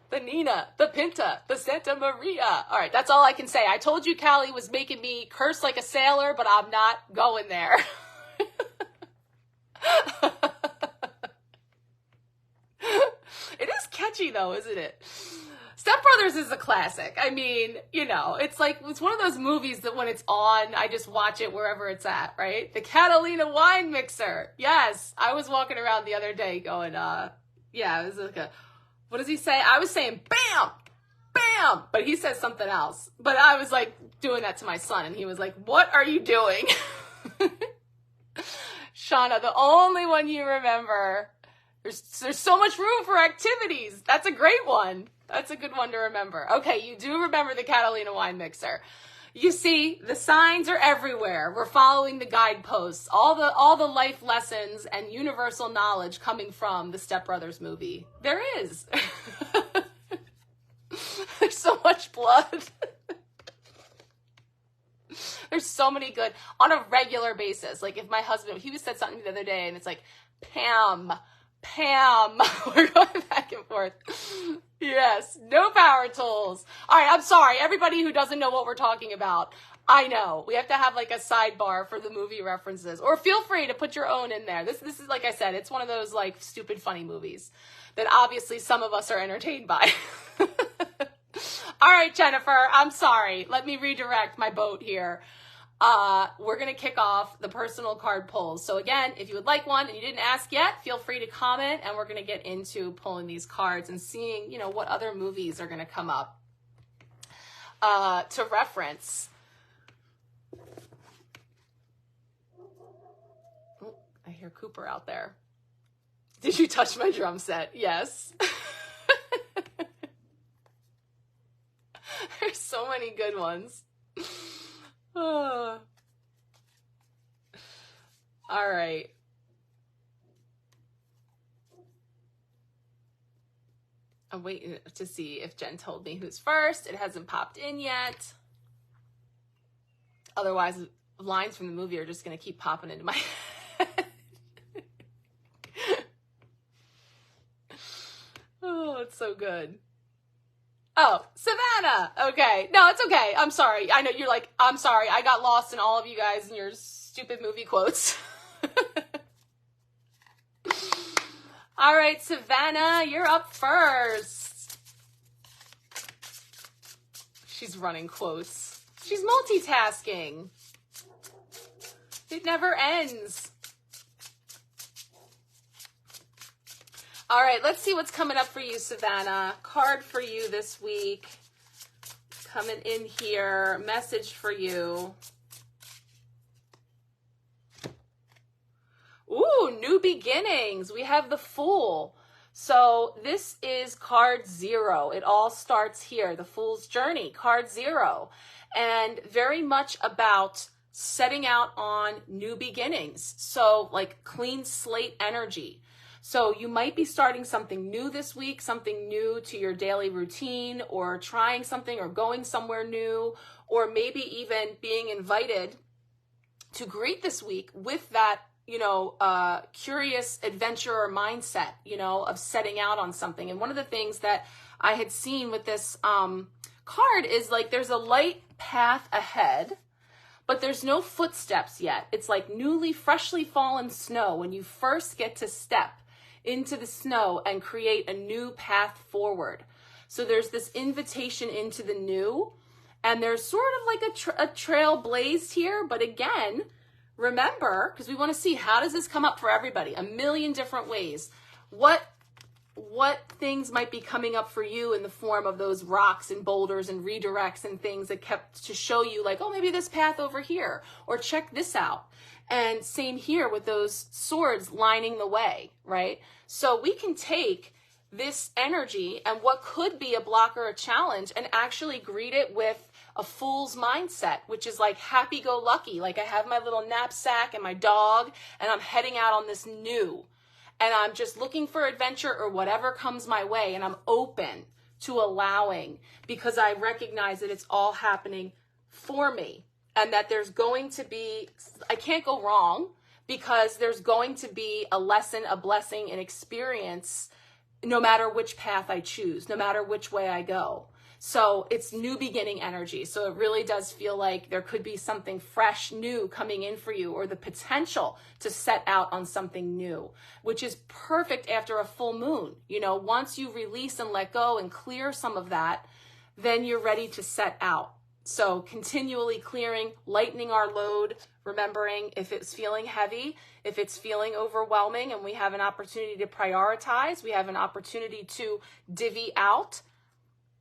The Nina, the Pinta, the Santa Maria. All right, that's all I can say. I told you Callie was making me curse like a sailor, but I'm not going there. It is catchy though, isn't it? Step Brothers is a classic. I mean, it's one of those movies that when it's on, I just watch it wherever it's at, right? The Catalina wine mixer. Yes, I was walking around the other day going, it was like what does he say? I was saying, bam, bam, but he says something else. But I was like doing that to my son, and he was like, what are you doing? Shauna, the only one you remember. There's so much room for activities. That's a great one. That's a good one to remember. Okay, you do remember the Catalina wine mixer. You see, the signs are everywhere. We're following the guideposts, all the life lessons and universal knowledge coming from the Step Brothers movie. There is. There's so much blood. There's so many good, on a regular basis. Like if my husband, he said something the other day and it's like, Pam, we're going back and forth. Yes, no power tools. All right, I'm sorry. Everybody who doesn't know what we're talking about, I know. We have to have like a sidebar for the movie references. Or feel free to put your own in there. This is, like I said, it's one of those like stupid funny movies that obviously some of us are entertained by. All right, Jennifer, I'm sorry. Let me redirect my boat here. We're going to kick off the personal card pulls. So again, if you would like one and you didn't ask yet, feel free to comment, and we're going to get into pulling these cards and seeing, what other movies are going to come up to reference. Oh, I hear Cooper out there. Did you touch my drum set? Yes. There's so many good ones. All right. I'm waiting to see if Jen told me who's first. It hasn't popped in yet. Otherwise, lines from the movie are just going to keep popping into my head. Oh, it's so good. Oh, Savannah. Okay. No, it's okay. I'm sorry. I know you're like, I'm sorry. I got lost in all of you guys and your stupid movie quotes. All right, Savannah, you're up first. She's running quotes. She's multitasking. It never ends. All right, let's see what's coming up for you, Savannah. Card for you this week. Coming in here. Message for you. Ooh, new beginnings. We have the Fool. So this is card 0. It all starts here. The Fool's Journey, card 0. And very much about setting out on new beginnings. So like clean slate energy. So you might be starting something new this week, something new to your daily routine, or trying something or going somewhere new, or maybe even being invited to greet this week with that, curious adventurer mindset, of setting out on something. And one of the things that I had seen with this card is like there's a light path ahead, but there's no footsteps yet. It's like freshly fallen snow when you first get to step into the snow and create a new path forward. So there's this invitation into the new, and there's sort of like a trail blazed here. But again, remember, because we want to see how does this come up for everybody, a million different ways. What things might be coming up for you in the form of those rocks and boulders and redirects and things that kept to show you like, oh, maybe this path over here, or check this out. And same here with those swords lining the way, right? So we can take this energy and what could be a block or a challenge and actually greet it with a fool's mindset, which is like happy-go-lucky. Like I have my little knapsack and my dog, and I'm heading out on this new. And I'm just looking for adventure or whatever comes my way, and I'm open to allowing because I recognize that it's all happening for me. And that there's going to be, I can't go wrong because there's going to be a lesson, a blessing, an experience, no matter which path I choose, no matter which way I go. So it's new beginning energy. So it really does feel like there could be something fresh, new coming in for you, or the potential to set out on something new, which is perfect after a full moon. Once you release and let go and clear some of that, then you're ready to set out. So continually clearing, lightening our load, remembering if it's feeling heavy, if it's feeling overwhelming, and we have an opportunity to prioritize, we have an opportunity to divvy out,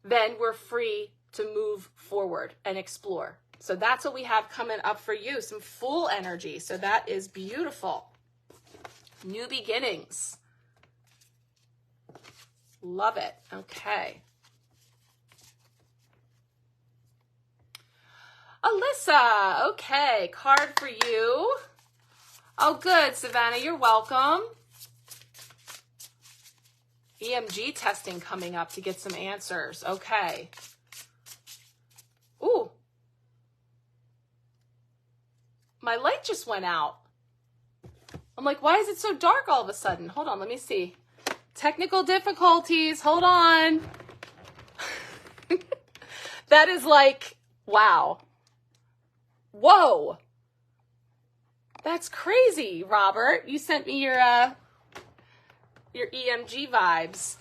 then we're free to move forward and explore. So that's what we have coming up for you, some Fool energy. So that is beautiful. New beginnings. Love it. Okay. Alyssa, okay, card for you. Oh, good, Savannah, you're welcome. EMG testing coming up to get some answers. Okay. Ooh. My light just went out. I'm like, why is it so dark all of a sudden? Hold on, let me see. Technical difficulties, hold on. That is like, wow. Whoa. That's crazy, Robert. You sent me your EMG vibes.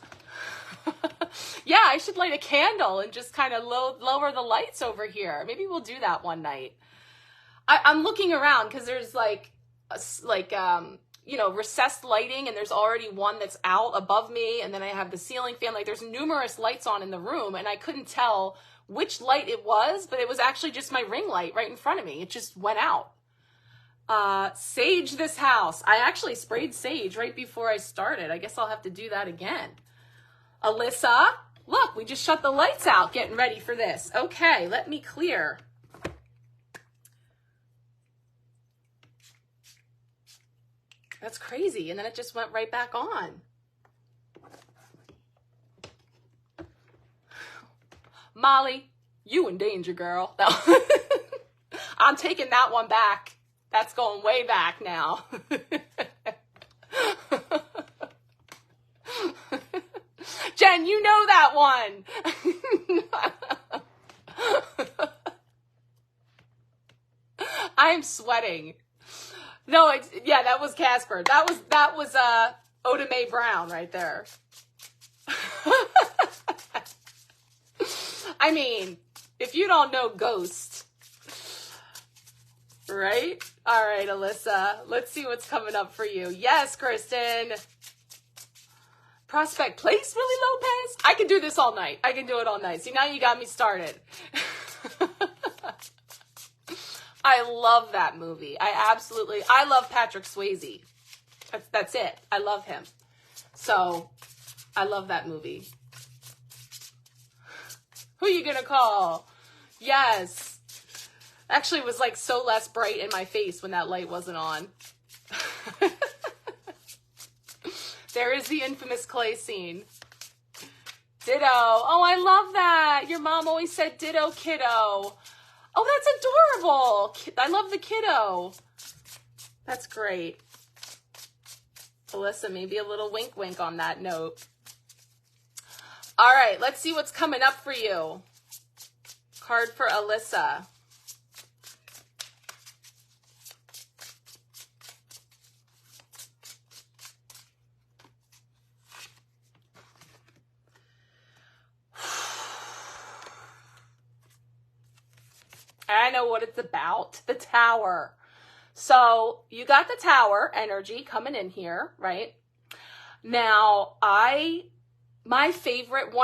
Yeah, I should light a candle and just kind of lower the lights over here. Maybe we'll do that one night. I'm looking around because there's recessed lighting, and there's already one that's out above me, and then I have the ceiling fan. Like there's numerous lights on in the room, and I couldn't tell which light it was, but it was actually just my ring light right in front of me. It just went out. Sage this house. I actually sprayed sage right before I started. I guess I'll have to do that again. Alyssa, look, we just shut the lights out getting ready for this. Okay, let me clear. That's crazy. And then it just went right back on. Molly, you in danger, girl. No. I'm taking that one back. That's going way back now. Jen, you know that one. I'm sweating. No, yeah, that was Casper. That was Oda Mae Brown right there. I mean, if you don't know Ghost, right? All right, Alyssa, let's see what's coming up for you. Yes, Kristen. Prospect Place, Willie Lopez? I can do this all night. I can do it all night. See, now you got me started. I love that movie. I love Patrick Swayze. That's it. I love him. So, I love that movie. Who are you gonna call? Yes. Actually, it was like so less bright in my face when that light wasn't on. There is the infamous Clay scene. Ditto. Oh, I love that. Your mom always said ditto, kiddo. Oh, that's adorable. I love the kiddo. That's great. Alyssa, maybe a little wink wink on that note. All right, let's see what's coming up for you. Card for Alyssa. I know what it's about. The Tower. So you got the Tower energy coming in here, right? Now, one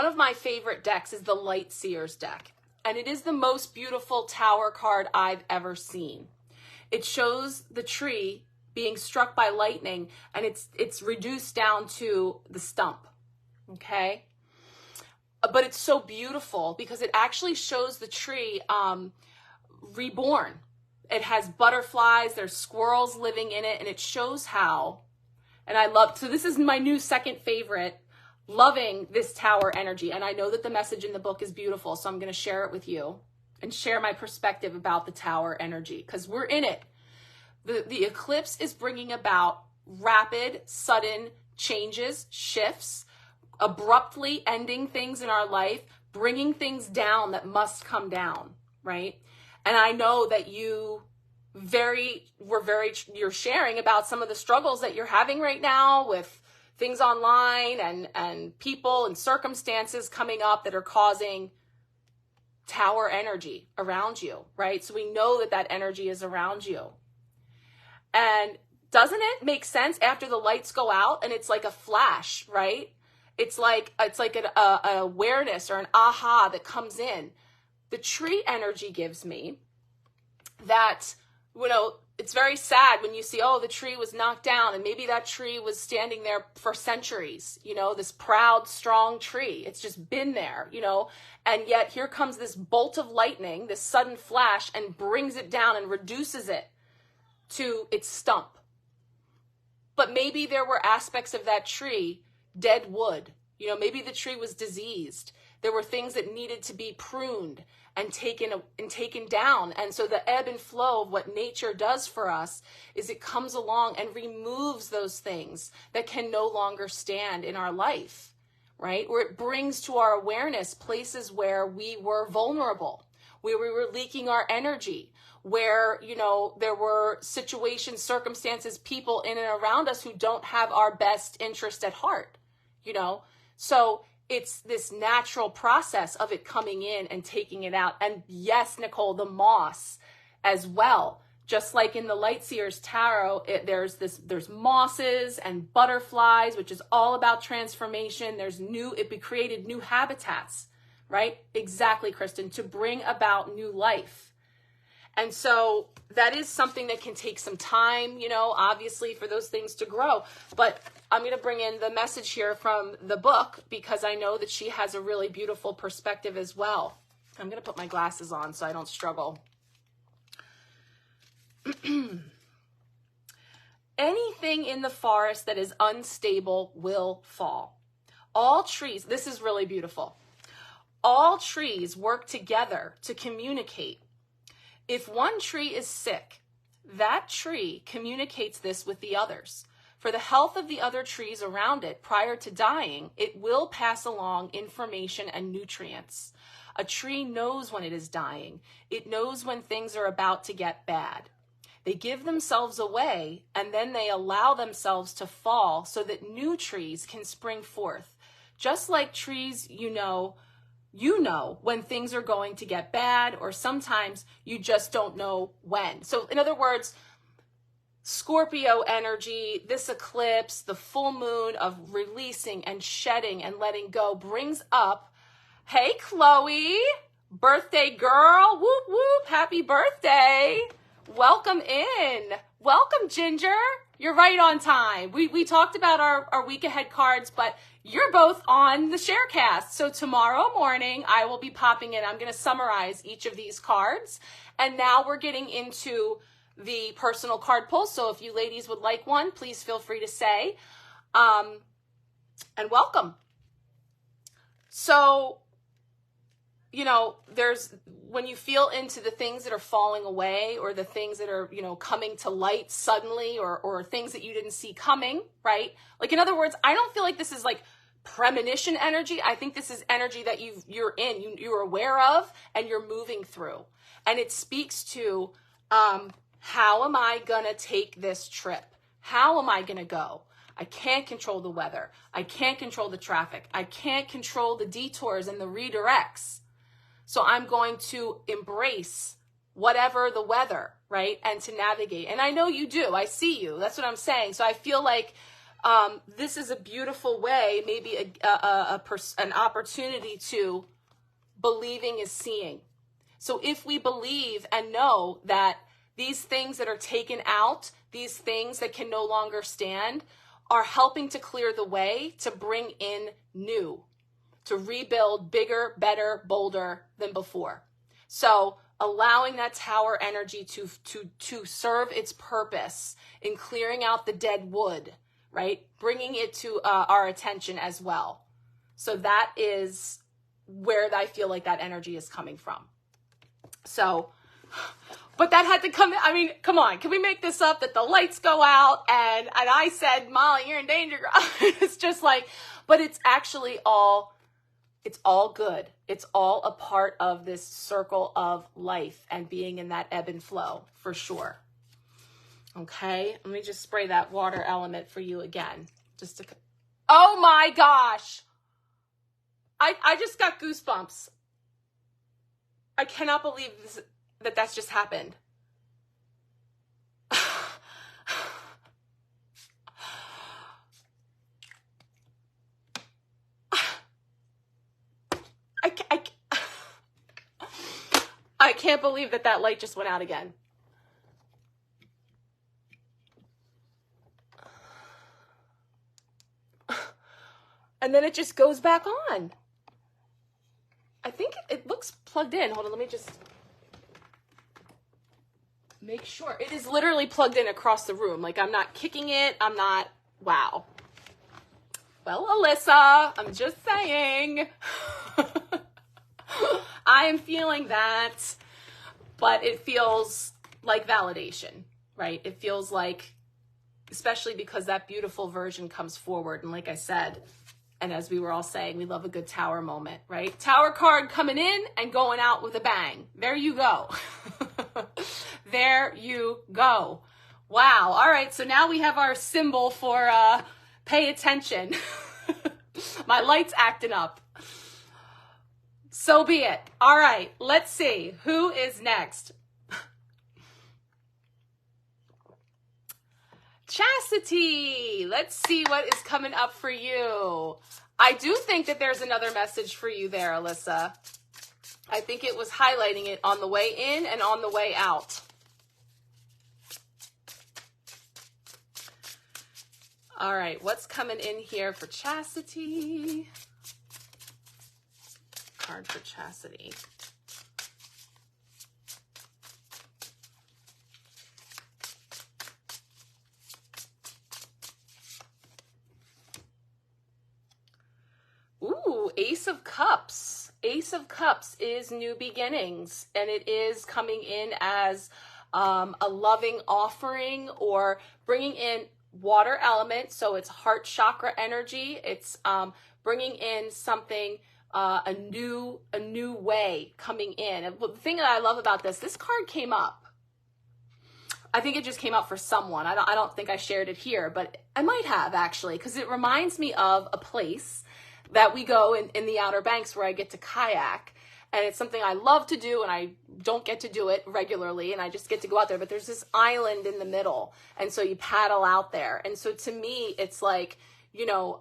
of my favorite decks is the Light Seers deck. And it is the most beautiful Tower card I've ever seen. It shows the tree being struck by lightning, and it's reduced down to the stump. Okay? But it's so beautiful because it actually shows the tree reborn. It has butterflies, there's squirrels living in it, and it shows how. And so this is my new second favorite, loving this Tower energy. And I know that the message in the book is beautiful, so I'm going to share it with you and share my perspective about the Tower energy because we're in it. The eclipse is bringing about rapid, sudden changes, shifts, abruptly ending things in our life, bringing things down that must come down, right? And I know that you're sharing about some of the struggles that you're having right now with things online and people and circumstances coming up that are causing Tower energy around you, right? So we know that energy is around you. And doesn't it make sense after the lights go out and it's like a flash, right? It's like an awareness or an aha that comes in. The tree energy gives me that, it's very sad when you see, the tree was knocked down and maybe that tree was standing there for centuries, this proud, strong tree. It's just been there, and yet here comes this bolt of lightning, this sudden flash, and brings it down and reduces it to its stump. But maybe there were aspects of that tree, dead wood, maybe the tree was diseased. There were things that needed to be pruned and taken down. And so the ebb and flow of what nature does for us is it comes along and removes those things that can no longer stand in our life, right? Or it brings to our awareness places where we were vulnerable, where we were leaking our energy, where, there were situations, circumstances, people in and around us who don't have our best interest at heart, So it's this natural process of it coming in and taking it out. And yes, Nicole, the moss as well. Just like in the Light Seers Tarot, there's mosses and butterflies, which is all about transformation. It created new habitats, right? Exactly, Kristen, to bring about new life. And so that is something that can take some time, obviously for those things to grow. But I'm going to bring in the message here from the book because I know that she has a really beautiful perspective as well. I'm going to put my glasses on so I don't struggle. Anything in the forest that is unstable will fall. All trees, this is really beautiful. All trees work together to communicate. If one tree is sick, that tree communicates this with the others. For the health of the other trees around it prior to dying, it will pass along information and nutrients. A tree knows when it is dying. It knows when things are about to get bad. They give themselves away, and then they allow themselves to fall so that new trees can spring forth. Just like trees, you know when things are going to get bad, or sometimes you just don't know when. So in other words, Scorpio energy, this eclipse, the full moon of releasing and shedding and letting go brings up, hey, Chloe, birthday girl, whoop, whoop, happy birthday. Welcome in. Welcome, Ginger. You're right on time. We talked about our week ahead cards, but you're both on the Sharecast. So tomorrow morning, I will be popping in. I'm going to summarize each of these cards. And now we're getting into the personal card pull. So if you ladies would like one, please feel free to say. And welcome. So, you know, when you feel into the things that are falling away, or the things that are, you know, coming to light suddenly, or things that you didn't see coming, right? Like, in other words, I don't feel like this is like premonition energy. I think this is energy that you're you're aware of, and you're moving through. And it speaks to, how am I going to take this trip? How am I going to go? I can't control the weather. I can't control the traffic. I can't control the detours and the redirects. So I'm going to embrace whatever the weather, right? And to navigate. And I know you do. I see you. That's what I'm saying. So I feel like this is a beautiful way, maybe an opportunity to believing is seeing. So if we believe and know that these things that are taken out, these things that can no longer stand, are helping to clear the way to bring in new, to rebuild bigger, better, bolder than before. So allowing that tower energy to serve its purpose in clearing out the dead wood, right? Bringing it to our attention as well. So that is where I feel like that energy is coming from. So, but that had to come, I mean, come on, can we make this up that the lights go out and I said, Molly, you're in danger, girl. It's just like, but it's actually it's all good. It's all a part of this circle of life and being in that ebb and flow for sure. Okay, let me just spray that water element for you again. Oh my gosh. I just got goosebumps. I cannot believe that's just happened. I can't believe that light just went out again. And then it just goes back on. I think it looks plugged in. Hold on, let me just make sure. It is literally plugged in across the room. Like, I'm not kicking it. I'm not, wow. Well, Alyssa, I'm just saying. I am feeling that, but it feels like validation, right? It feels like, especially because that beautiful version comes forward. And like I said, and as we were all saying, we love a good tower moment, right? Tower card coming in and going out with a bang. There you go. There you go. Wow. All right. So now we have our symbol for pay attention. My light's acting up. So be it. All right. Let's see. Who is next? Chastity, let's see what is coming up for you. I do think that there's another message for you there, Alyssa. I think it was highlighting it on the way in and on the way out. All right, what's coming in here for Chastity? Card for Chastity. Ooh, Ace of Cups. Ace of Cups is new beginnings, and it is coming in as a loving offering, or bringing in water element. So it's heart chakra energy. It's bringing in something, a new way coming in. And the thing that I love about this card came up I think it just came out for someone. I don't think I shared it here, but I might have actually, because it reminds me of a place that we go in the Outer Banks where I get to kayak. And it's something I love to do, and I don't get to do it regularly, and I just get to go out there. But there's this island in the middle, and so you paddle out there. And so to me, it's like, you know,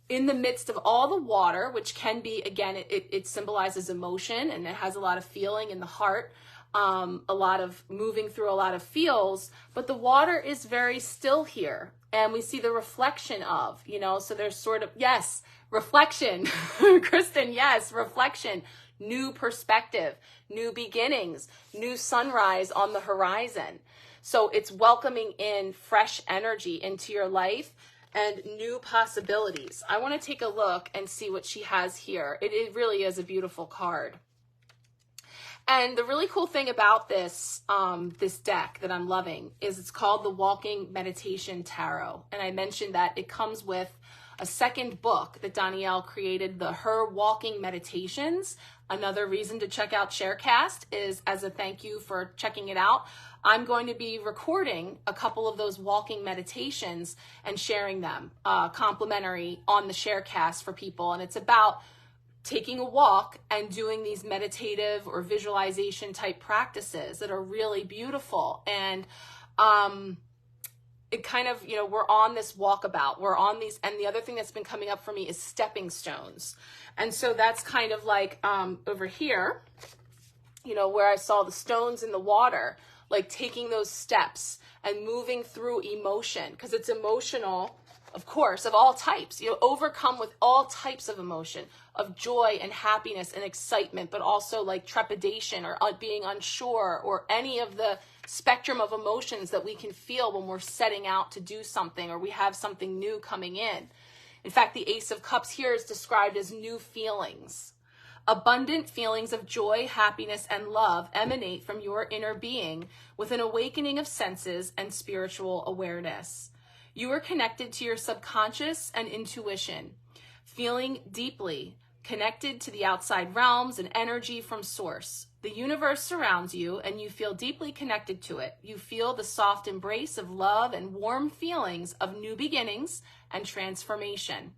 in the midst of all the water, which can be, again, it symbolizes emotion, and it has a lot of feeling in the heart, a lot of moving through a lot of feels, but the water is very still here. And we see the reflection of, you know, so there's sort of, yes, reflection. Kristen, yes, reflection. New perspective, new beginnings, new sunrise on the horizon. So it's welcoming in fresh energy into your life and new possibilities. I want to take a look and see what she has here. It really is a beautiful card. And the really cool thing about this, this deck that I'm loving is it's called the Walking Meditation Tarot. And I mentioned that it comes with a second book that Dani'el created, her Walking Meditations. Another reason to check out Sharecast is as a thank you for checking it out. I'm going to be recording a couple of those walking meditations and sharing them complimentary on the Sharecast for people. And it's about taking a walk and doing these meditative or visualization type practices that are really beautiful. And it kind of, you know, we're on this walkabout, we're on these, and the other thing that's been coming up for me is stepping stones. And so that's kind of like over here, you know, where I saw the stones in the water, like taking those steps and moving through emotion, because it's emotional, of course, of all types, you know, overcome with all types of emotion, of joy and happiness and excitement, but also like trepidation or being unsure, or any of the spectrum of emotions that we can feel when we're setting out to do something or we have something new coming in. In fact, the Ace of Cups here is described as new feelings. Abundant feelings of joy, happiness, and love emanate from your inner being with an awakening of senses and spiritual awareness. You are connected to your subconscious and intuition, feeling deeply connected to the outside realms and energy from source. The universe surrounds you and you feel deeply connected to it. You feel the soft embrace of love and warm feelings of new beginnings and transformation.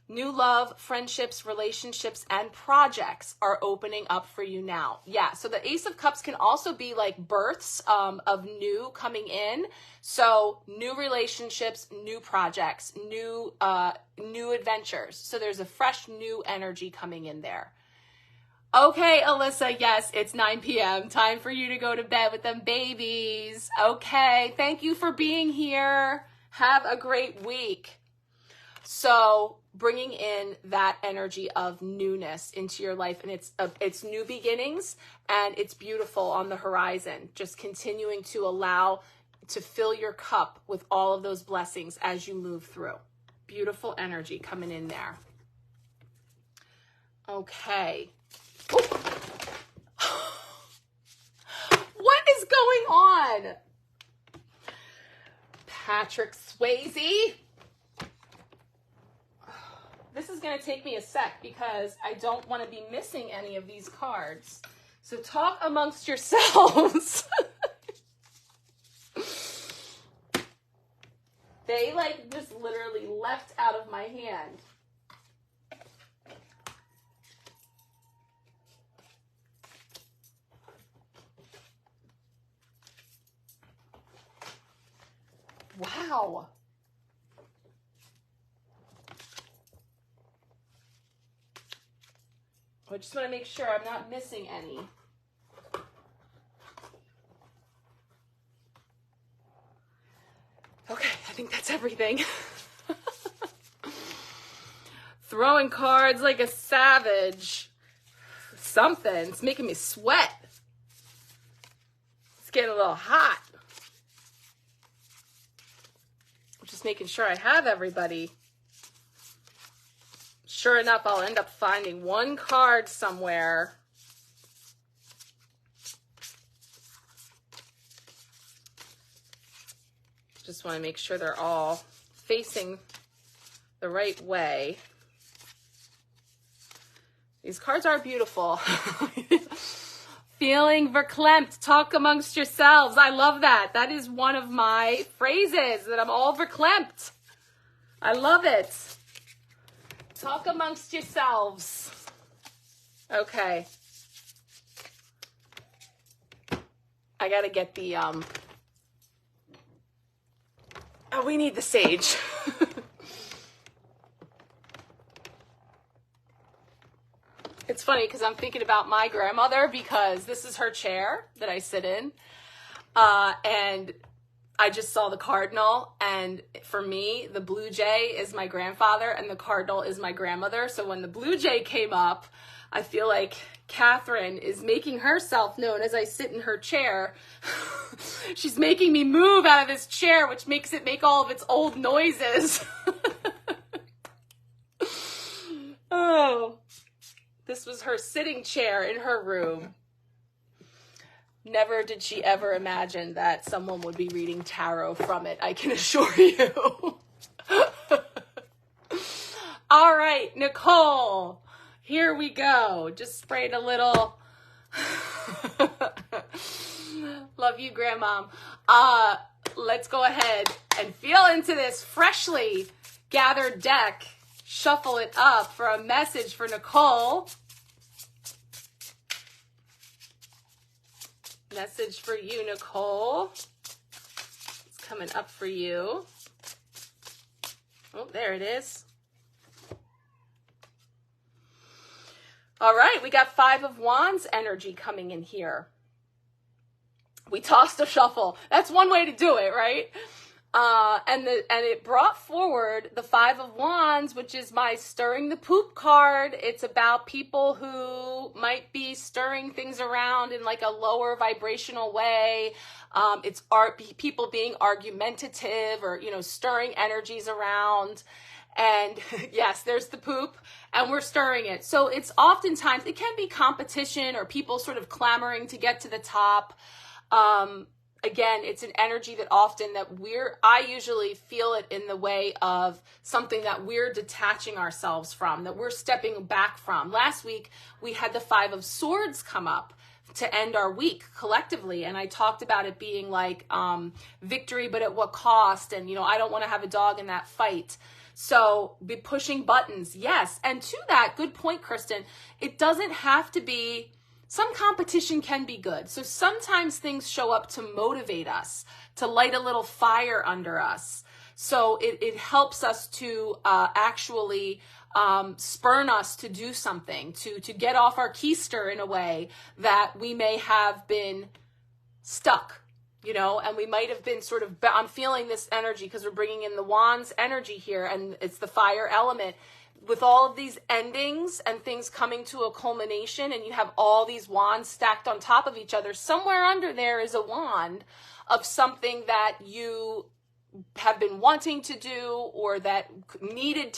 New love, friendships, relationships, and projects are opening up for you now. Yeah, so the Ace of Cups can also be like births of new coming in. So new relationships, new projects, new adventures. So there's a fresh new energy coming in there. Okay, Alyssa, yes, it's 9 p.m. Time for you to go to bed with them babies. Okay, thank you for being here. Have a great week. So bringing in that energy of newness into your life, and it's new beginnings, and it's beautiful on the horizon. Just continuing to allow to fill your cup with all of those blessings as you move through. Beautiful energy coming in there. Okay. What is going on? Patrick Swayze. This is going to take me a sec because I don't want to be missing any of these cards. So talk amongst yourselves. They like just literally leapt out of my hand. Wow. I just want to make sure I'm not missing any. Okay, I think that's everything. Throwing cards like a savage. Something. It's making me sweat. It's getting a little hot. I'm just making sure I have everybody. Sure enough, I'll end up finding one card somewhere. Just want to make sure they're all facing the right way. These cards are beautiful. Feeling verklempt. Talk amongst yourselves. I love that. That is one of my phrases, that I'm all verklempt. I love it. Talk amongst yourselves. Okay. I gotta get the, oh, we need the sage. It's funny because I'm thinking about my grandmother, because this is her chair that I sit in. And I just saw the cardinal, and for me, the blue jay is my grandfather and the cardinal is my grandmother. So when the blue jay came up, I feel like Catherine is making herself known as I sit in her chair. She's making me move out of this chair, which makes it make all of its old noises. Oh, this was her sitting chair in her room. Never did she ever imagine that someone would be reading tarot from it, I can assure you. All right, Nicole, here we go. Just sprayed a little. Love you, Grandmom. Let's go ahead and feel into this freshly gathered deck. Shuffle it up for a message for Nicole. Message for you, Nicole. It's coming up for you. Oh, there it is. All right, we got 5 of Wands energy coming in here. We tossed a shuffle. That's one way to do it, right? And it brought forward the 5 of Wands, which is my stirring the poop card. It's about people who might be stirring things around in like a lower vibrational way. It's people being argumentative, or, you know, stirring energies around. And yes, there's the poop, and we're stirring it. So it's oftentimes, it can be competition or people sort of clamoring to get to the top. Again, it's an energy that often I usually feel it in the way of something that we're detaching ourselves from, that we're stepping back from. Last week, we had the 5 of Swords come up to end our week collectively. And I talked about it being like victory, but at what cost? And, you know, I don't want to have a dog in that fight. So be pushing buttons. Yes. And to that, good point, Kristen, it doesn't have to be. Some competition can be good. So sometimes things show up to motivate us, to light a little fire under us. So it helps us to actually spurn us to do something, to get off our keister in a way that we may have been stuck, you know, and we might have been sort of, I'm feeling this energy because we're bringing in the Wands energy here, and it's the fire element. With all of these endings and things coming to a culmination, and you have all these wands stacked on top of each other, somewhere under there is a wand of something that you have been wanting to do, or that needs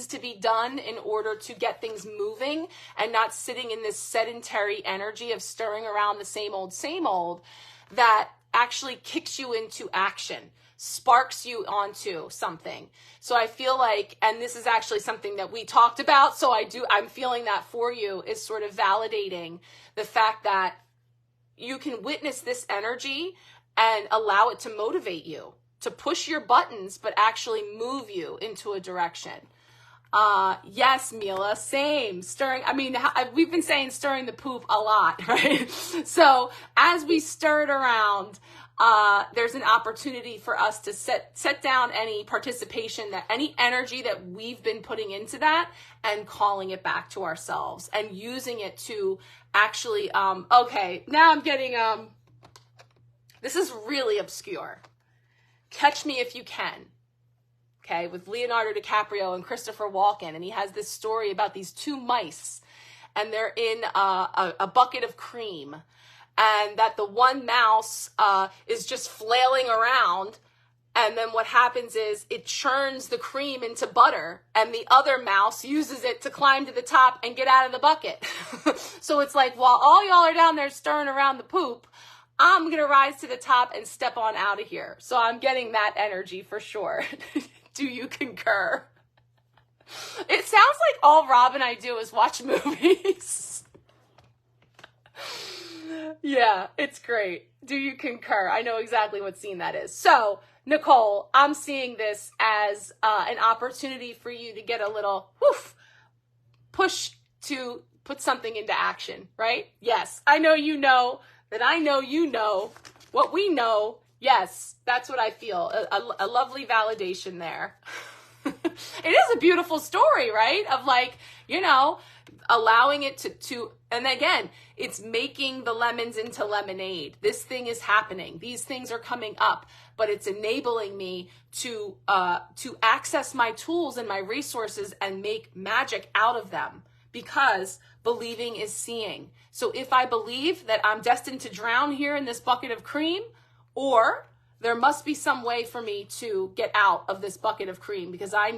to be done in order to get things moving, and not sitting in this sedentary energy of stirring around the same old, that actually kicks you into action, sparks you onto something. So I feel like, and this is actually something that we talked about, so I'm feeling that for you, is sort of validating the fact that you can witness this energy and allow it to motivate you, to push your buttons, but actually move you into a direction. Yes, Mila, same. Stirring, I mean, we've been saying stirring the poop a lot, right? So as we stir it around, there's an opportunity for us to set down any participation, that any energy that we've been putting into that, and calling it back to ourselves and using it to actually, okay, now I'm getting, this is really obscure. Catch Me If You Can. Okay, with Leonardo DiCaprio and Christopher Walken, and he has this story about these 2 mice, and they're in a bucket of cream, and that the one mouse is just flailing around, and then what happens is it churns the cream into butter, and the other mouse uses it to climb to the top and get out of the bucket. So it's like, while all y'all are down there stirring around the poop, I'm gonna rise to the top and step on out of here. So I'm getting that energy for sure. Do you concur? It sounds like all Rob and I do is watch movies. Yeah, it's great. Do you concur? I know exactly what scene that is. So, Nicole, I'm seeing this as an opportunity for you to get a little push to put something into action, right? Yes, I know you know that I know you know what we know. Yes, that's what I feel. A lovely validation there. It is a beautiful story, right? Of like, you know, allowing it to, and again, it's making the lemons into lemonade. This thing is happening. These things are coming up, but it's enabling me to access my tools and my resources and make magic out of them, because believing is seeing. So if I believe that I'm destined to drown here in this bucket of cream, or there must be some way for me to get out of this bucket of cream, because I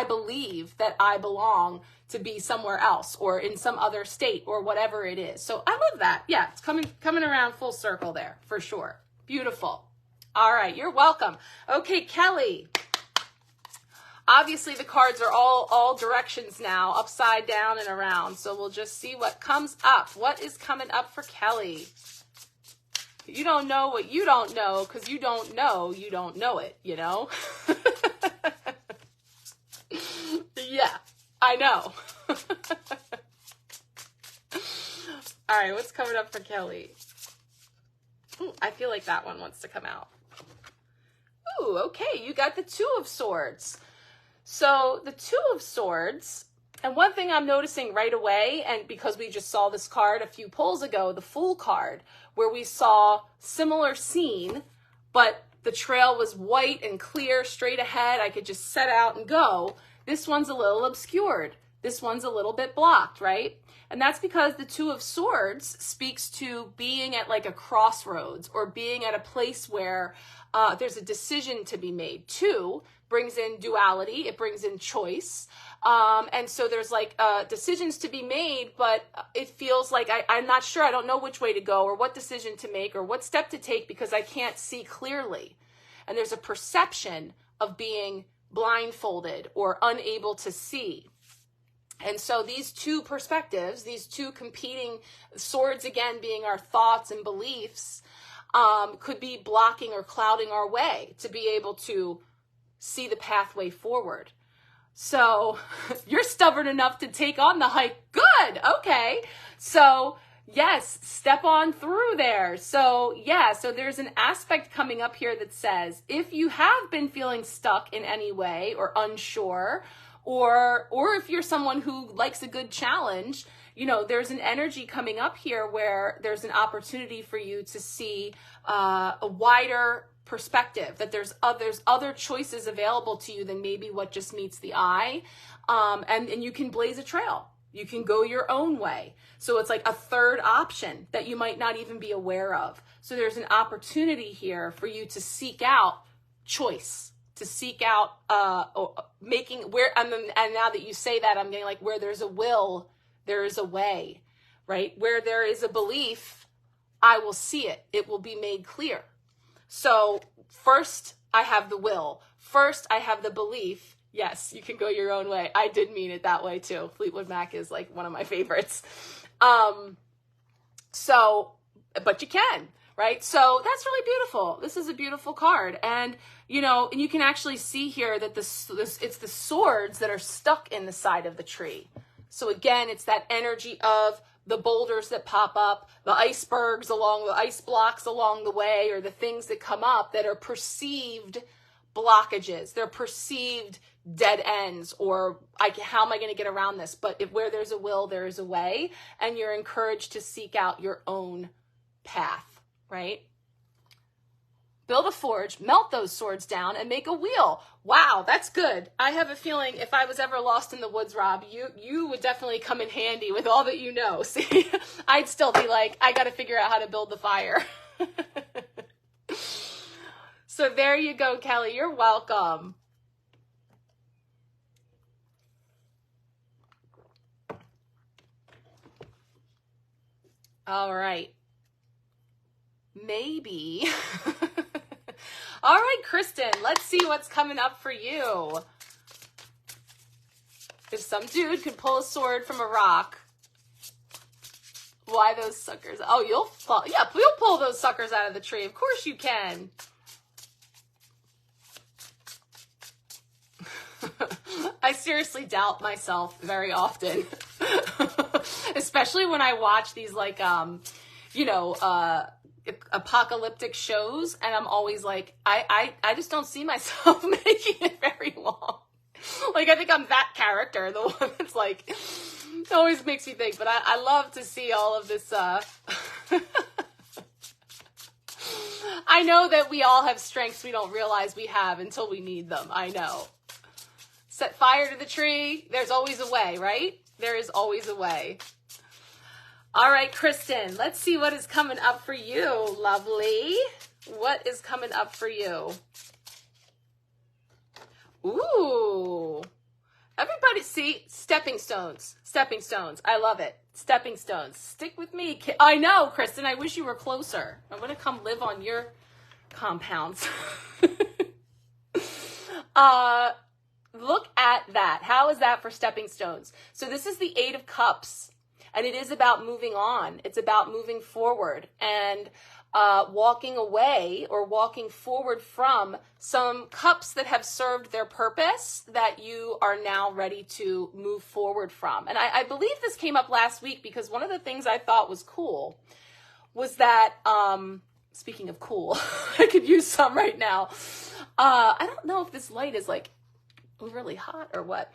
believe that I belong to be somewhere else or in some other state or whatever it is. So I love that. Yeah, it's coming around full circle there for sure. Beautiful. All right, you're welcome. Okay, Kelly. Obviously the cards are all directions now, upside down and around. So we'll just see what comes up. What is coming up for Kelly? You don't know what you don't know, because you don't know it, you know? Yeah, I know. All right, what's coming up for Kelly? Ooh, I feel like that one wants to come out. Ooh, okay, you got the Two of Swords. So the Two of Swords, and one thing I'm noticing right away, and because we just saw this card a few pulls ago, the Fool card, where we saw similar scene, but the trail was white and clear, straight ahead. I could just set out and go. This one's a little obscured. This one's a little bit blocked, right? And that's because the Two of Swords speaks to being at like a crossroads, or being at a place where there's a decision to be made. Two brings in duality. It brings in choice. And so there's like decisions to be made, but it feels like I'm not sure. I don't know which way to go, or what decision to make, or what step to take, because I can't see clearly. And there's a perception of being blindfolded or unable to see. And so these two perspectives, these two competing swords, again, being our thoughts and beliefs, could be blocking or clouding our way to be able to see the pathway forward. So you're stubborn enough to take on the hike. Good. Okay. So yes, step on through there. So yeah, so there's an aspect coming up here that says, if you have been feeling stuck in any way or unsure, or if you're someone who likes a good challenge, you know, there's an energy coming up here where there's an opportunity for you to see a wider perspective, that there's other choices available to you than maybe what just meets the eye, and you can blaze a trail. You can go your own way. So it's like a third option that you might not even be aware of. So there's an opportunity here for you to seek out choice, to seek out making where, and now that you say that, I'm getting like, where there's a will, there is a way, right? Where there is a belief, I will see it. It will be made clear. So first I have the will. First I have the belief. Yes, you can go your own way. I did mean it that way too. Fleetwood Mac is like one of my favorites. But you can, right? So that's really beautiful. This is a beautiful card. And, you know, and you can actually see here that it's the swords that are stuck in the side of the tree. So again, it's that energy of the boulders that pop up, the icebergs along the ice blocks along the way, or the things that come up that are perceived blockages. They're perceived dead ends, or how am I going to get around this? But where there's a will, there is a way, and you're encouraged to seek out your own path, right? Build a forge, melt those swords down, and make a wheel. Wow, that's good. I have a feeling if I was ever lost in the woods, Rob, you would definitely come in handy with all that you know. See, I'd still be like, I got to figure out how to build the fire. So there you go, Kelly. You're welcome. All right. Maybe. All right, Kristen, let's see what's coming up for you. If some dude could pull a sword from a rock, Why those suckers? Oh, you'll pull those suckers out of the tree. Of course you can. I seriously doubt myself very often. Especially when I watch these like apocalyptic shows, and I'm always like, I just don't see myself making it very long. Like, I think I'm that character, the one that's like, it always makes me think, but I love to see all of this, I know that we all have strengths we don't realize we have until we need them. I know. Set fire to the tree. There's always a way, right? There is always a way. All right, Kristen, let's see what is coming up for you, lovely. What is coming up for you? Ooh. Everybody see stepping stones. Stepping stones. I love it. Stepping stones. Stick with me. I know, Kristen. I wish you were closer. I'm going to come live on your compounds. Look at that. How is that for stepping stones? So this is the Eight of Cups, and it is about moving on. It's about moving forward and walking away or walking forward from some cups that have served their purpose that you are now ready to move forward from. And I believe this came up last week because one of the things I thought was cool was that, speaking of cool, I could use some right now. I don't know if this light is like really hot or what.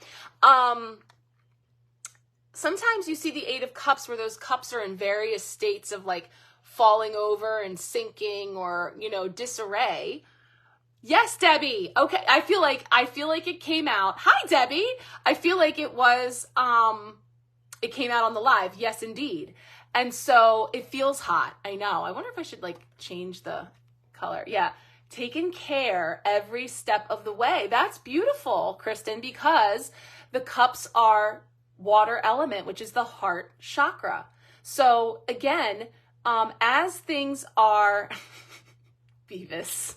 Sometimes you see the Eight of Cups where those cups are in various states of like falling over and sinking or, disarray. Yes, Debbie. Okay. I feel like it came out. Hi, Debbie. I feel like it was, it came out on the live. Yes, indeed. And so it feels hot. I know. I wonder if I should like change the color. Yeah. Taking care every step of the way. That's beautiful, Kristen, because the cups are water element, which is the heart chakra. So again, as things are, Beavis,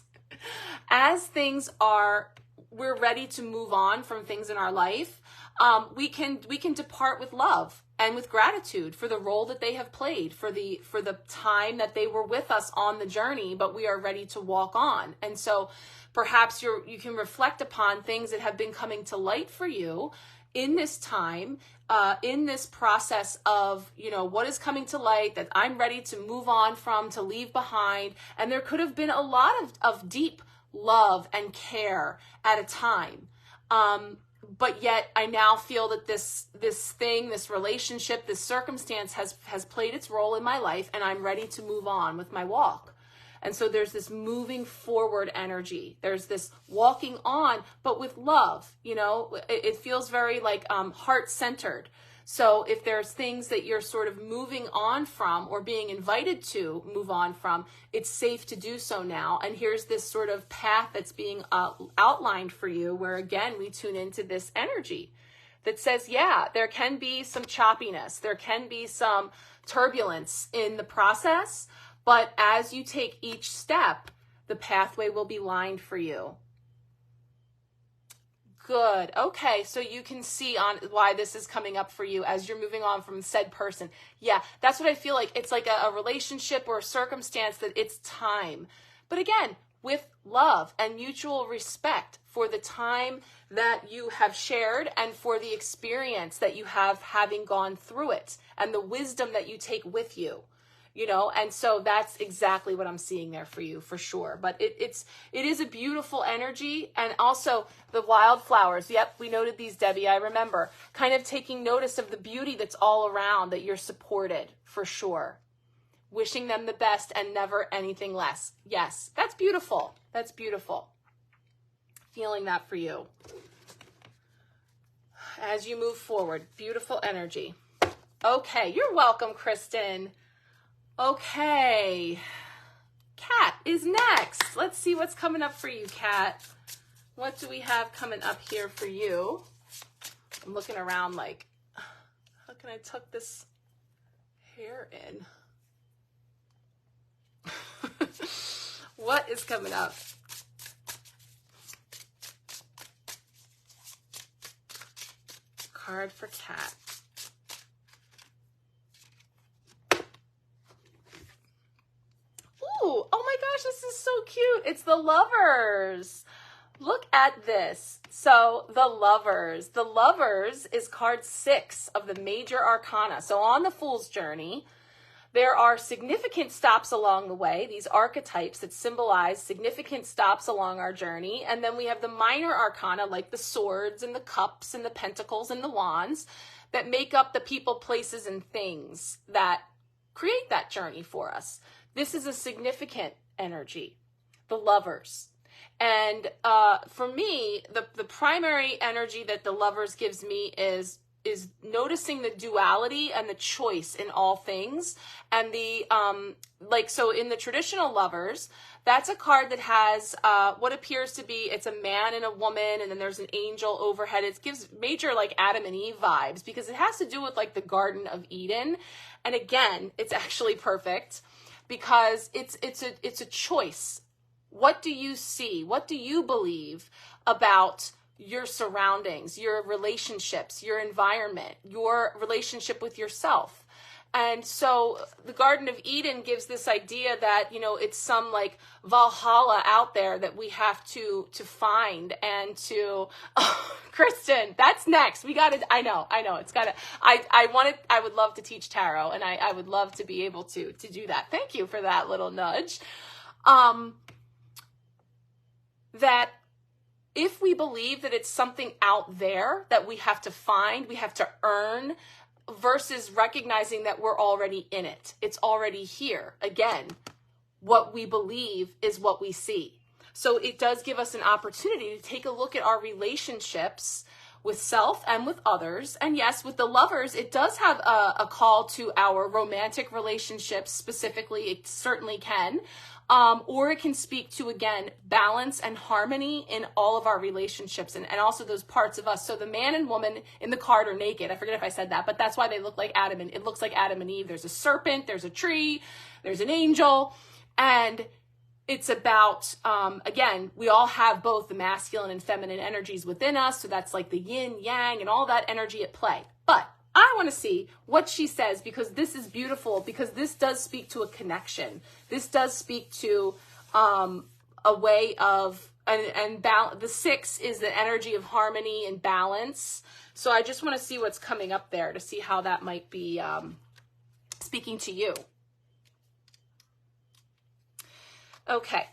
we're ready to move on from things in our life. We can depart with love and with gratitude for the role that they have played, for the time that they were with us on the journey, but we are ready to walk on. And so perhaps you can reflect upon things that have been coming to light for you in this time, in this process of, what is coming to light that I'm ready to move on from, to leave behind. And there could have been a lot of deep love and care at a time. But yet I now feel that this relationship, this circumstance has played its role in my life, and I'm ready to move on with my walk. And so there's this moving forward energy. There's this walking on, but with love. It feels very like heart-centered. So if there's things that you're sort of moving on from or being invited to move on from, it's safe to do so now. And here's this sort of path that's being outlined for you, where again, we tune into this energy that says, yeah, there can be some choppiness. There can be some turbulence in the process. But as you take each step, the pathway will be lined for you. Good. Okay, so you can see on why this is coming up for you as you're moving on from said person. Yeah, that's what I feel like. It's like a relationship or a circumstance that it's time. But again, with love and mutual respect for the time that you have shared and for the experience that you have having gone through it and the wisdom that you take with you. And so that's exactly what I'm seeing there for you, for sure. But it is a beautiful energy. And also the wildflowers. Yep, we noted these, Debbie. I remember kind of taking notice of the beauty that's all around, that you're supported, for sure. Wishing them the best and never anything less. Yes, that's beautiful. That's beautiful. Feeling that for you. As you move forward, beautiful energy. Okay, you're welcome, Kristen. Okay, Kat is next. Let's see what's coming up for you, Kat. What do we have coming up here for you? I'm looking around like, how can I tuck this hair in? What is coming up? Card for Kat. gosh, this is so cute. It's the Lovers. Look at this. So the Lovers. The Lovers is card 6 of the major arcana. So on the Fool's Journey, there are significant stops along the way, these archetypes that symbolize significant stops along our journey. And then we have the minor arcana, like the swords and the cups and the pentacles and the wands, that make up the people, places, and things that create that journey for us. This is a significant energy, the Lovers. And for me, the primary energy that the Lovers gives me is noticing the duality and the choice in all things. And the, so in the traditional Lovers, that's a card that has what appears to be, it's a man and a woman, and then there's an angel overhead. It gives major like Adam and Eve vibes because it has to do with like the Garden of Eden. And again, it's actually perfect because it's a choice. What do you see? What do you believe about your surroundings, your relationships, your environment, your relationship with yourself? And so the Garden of Eden gives this idea that, you know, it's some like Valhalla out there that we have to find and to, oh, Kristen, that's next. We got to, I know, it's got to, I would love to teach tarot, and I would love to be able to do that. Thank you for that little nudge. That if we believe that it's something out there that we have to find, we have to earn, versus recognizing that we're already in it. It's already here. Again, what we believe is what we see. So it does give us an opportunity to take a look at our relationships with self and with others. And yes, with the Lovers, it does have a call to our romantic relationships specifically. It certainly can. Or it can speak to, again, balance and harmony in all of our relationships and also those parts of us. So the man and woman in the card are naked. I forget if I said that, but that's why they look like it looks like Adam and Eve. There's a serpent, there's a tree, there's an angel. And it's about, again, we all have both the masculine and feminine energies within us. So that's like the yin, yang, and all that energy at play. But I want to see what she says, because this is beautiful, because this does speak to a connection. This does speak to a way of, and the 6 is the energy of harmony and balance. So I just want to see what's coming up there to see how that might be speaking to you. Okay.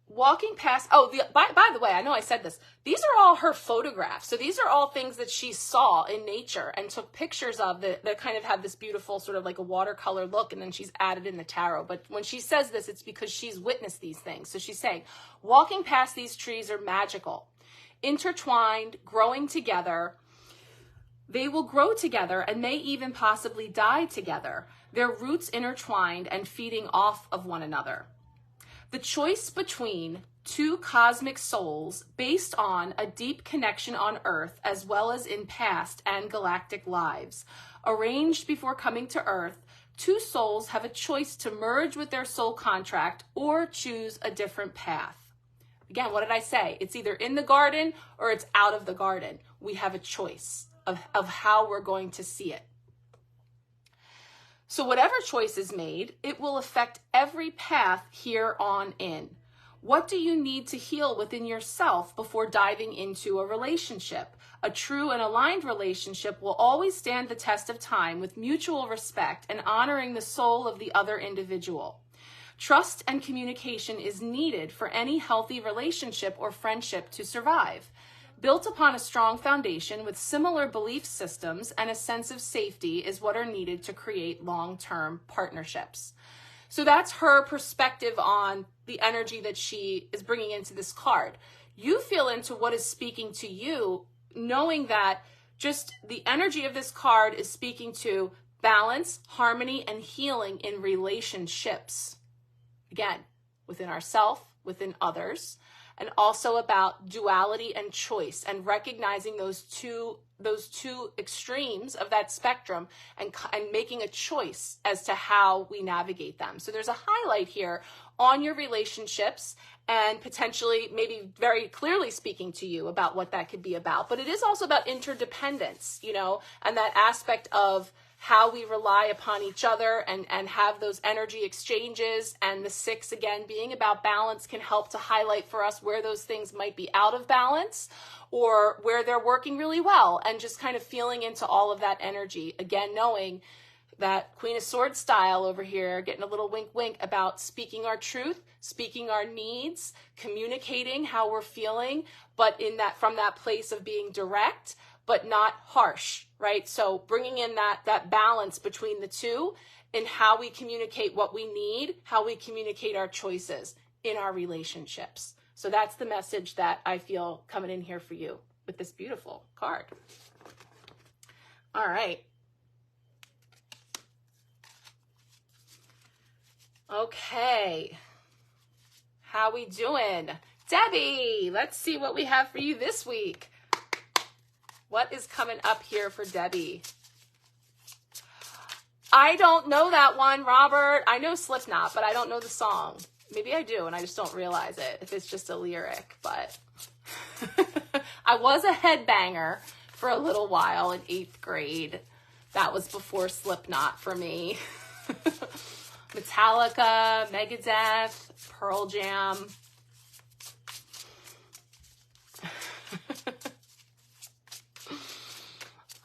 Walking past, by the way, I know I said this. These are all her photographs. So these are all things that she saw in nature and took pictures of that kind of have this beautiful sort of like a watercolor look, and then she's added in the tarot. But when she says this, it's because she's witnessed these things. So she's saying, walking past these trees are magical, intertwined, growing together. They will grow together and may even possibly die together, their roots intertwined and feeding off of one another. The choice between two cosmic souls based on a deep connection on Earth as well as in past and galactic lives. Arranged before coming to Earth, two souls have a choice to merge with their soul contract or choose a different path. Again, what did I say? It's either in the garden or it's out of the garden. We have a choice of how we're going to see it. So whatever choice is made, it will affect every path here on in. What do you need to heal within yourself before diving into a relationship? A true and aligned relationship will always stand the test of time with mutual respect and honoring the soul of the other individual. Trust and communication is needed for any healthy relationship or friendship to survive. Built upon a strong foundation with similar belief systems and a sense of safety is what are needed to create long-term partnerships. So that's her perspective on the energy that she is bringing into this card. You feel into what is speaking to you, knowing that just the energy of this card is speaking to balance, harmony, and healing in relationships. Again, within ourselves, within others, and also about duality and choice and recognizing those two extremes of that spectrum and making a choice as to how we navigate them. So there's a highlight here on your relationships and potentially maybe very clearly speaking to you about what that could be about. But it is also about interdependence, you know, and that aspect of how we rely upon each other and have those energy exchanges. And the 6, again, being about balance, can help to highlight for us where those things might be out of balance or where they're working really well, and just kind of feeling into all of that energy. Again, knowing that Queen of Swords style over here, getting a little wink wink about speaking our truth, speaking our needs, communicating how we're feeling, but in that, from that place of being direct but not harsh, right? So bringing in that balance between the two in how we communicate what we need, how we communicate our choices in our relationships. So that's the message that I feel coming in here for you with this beautiful card. All right. Okay. How we doing? Debbie, let's see what we have for you this week. What is coming up here for Debbie? I don't know that one, Robert. I know Slipknot, but I don't know the song. Maybe I do, and I just don't realize it if it's just a lyric. But I was a headbanger for a little while in 8th grade. That was before Slipknot for me. Metallica, Megadeth, Pearl Jam.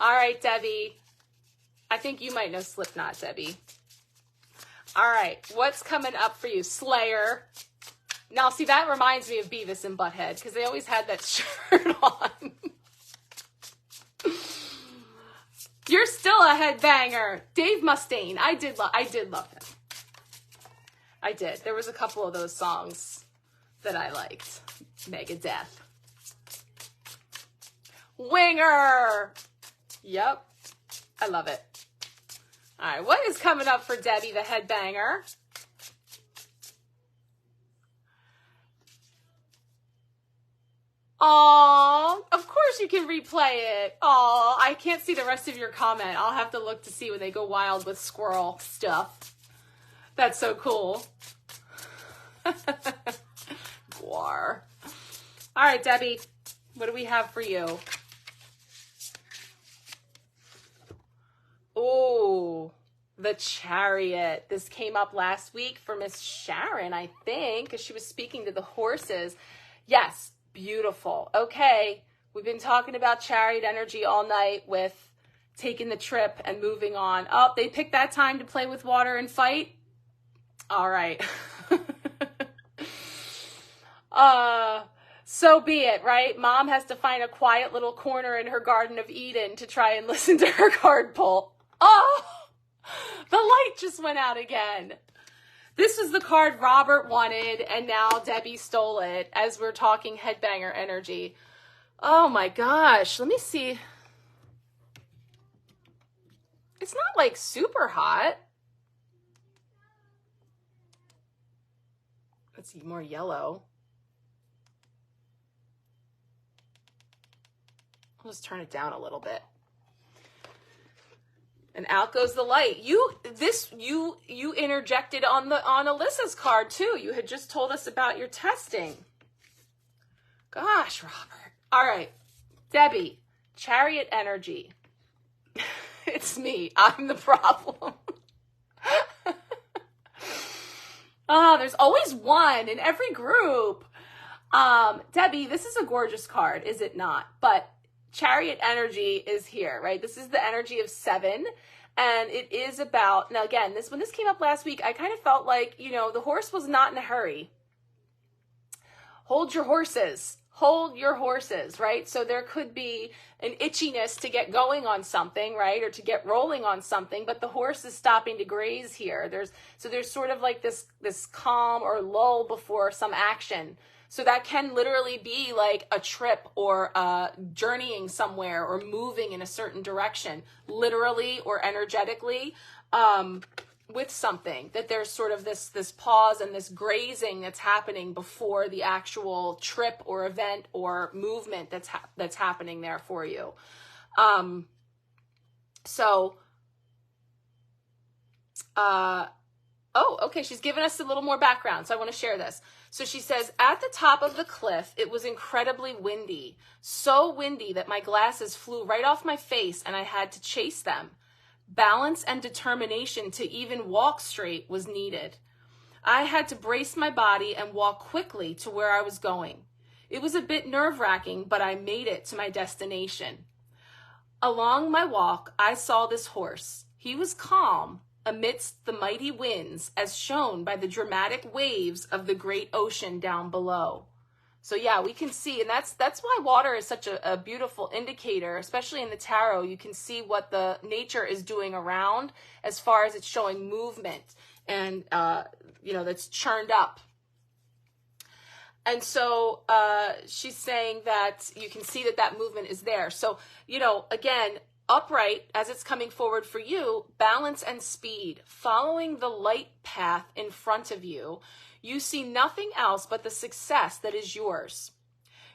All right, Debbie. I think you might know Slipknot, Debbie. All right, what's coming up for you? Slayer. Now, see, that reminds me of Beavis and Butthead, because they always had that shirt on. You're still a headbanger. Dave Mustaine. I did love him. I did. There was a couple of those songs that I liked. Megadeth. Winger. Yep. I love it. All right. What is coming up for Debbie, the headbanger? Oh, of course you can replay it. Oh, I can't see the rest of your comment. I'll have to look to see when they go wild with squirrel stuff. That's so cool. Guar. All right, Debbie, what do we have for you? Oh, the Chariot. This came up last week for Miss Sharon, I think, because she was speaking to the horses. Yes, beautiful. Okay, we've been talking about Chariot energy all night with taking the trip and moving on. Oh, they picked that time to play with water and fight? All right. So be it, right? Mom has to find a quiet little corner in her Garden of Eden to try and listen to her card pull. Oh, the light just went out again. This is the card Robert wanted, and now Debbie stole it as we're talking headbanger energy. Oh my gosh, let me see. It's not like super hot. Let's see, more yellow. I'll just turn it down a little bit. And out goes the light. You interjected on Alyssa's card too. You had just told us about your testing. Gosh, Robert. All right, Debbie, Chariot energy. It's me. I'm the problem. Oh, there's always one in every group. Debbie, this is a gorgeous card, is it not? But Chariot energy is here, right? This is the energy of 7. And it is about, now again, when this came up last week, I kind of felt like, the horse was not in a hurry. Hold your horses. Hold your horses, right? So there could be an itchiness to get going on something, right? Or to get rolling on something, but the horse is stopping to graze here. There's sort of like this calm or lull before some action. So that can literally be like a trip or journeying somewhere or moving in a certain direction, literally or energetically, with something, that there's sort of this pause and this grazing that's happening before the actual trip or event or movement that's happening there for you. Oh, okay, she's given us a little more background, so I want to share this. So she says, at the top of the cliff, it was incredibly windy. So windy that my glasses flew right off my face and I had to chase them. Balance and determination to even walk straight was needed. I had to brace my body and walk quickly to where I was going. It was a bit nerve-wracking, but I made it to my destination. Along my walk, I saw this horse. He was calm amidst the mighty winds, as shown by the dramatic waves of the great ocean down below. So yeah, we can see, and that's why water is such a beautiful indicator, especially in the tarot. You can see what the nature is doing around as far as it's showing movement and, that's churned up. And so she's saying that you can see that movement is there. So, again, upright as it's coming forward for you, balance and speed, following the light path in front of you. You see nothing else but the success that is yours.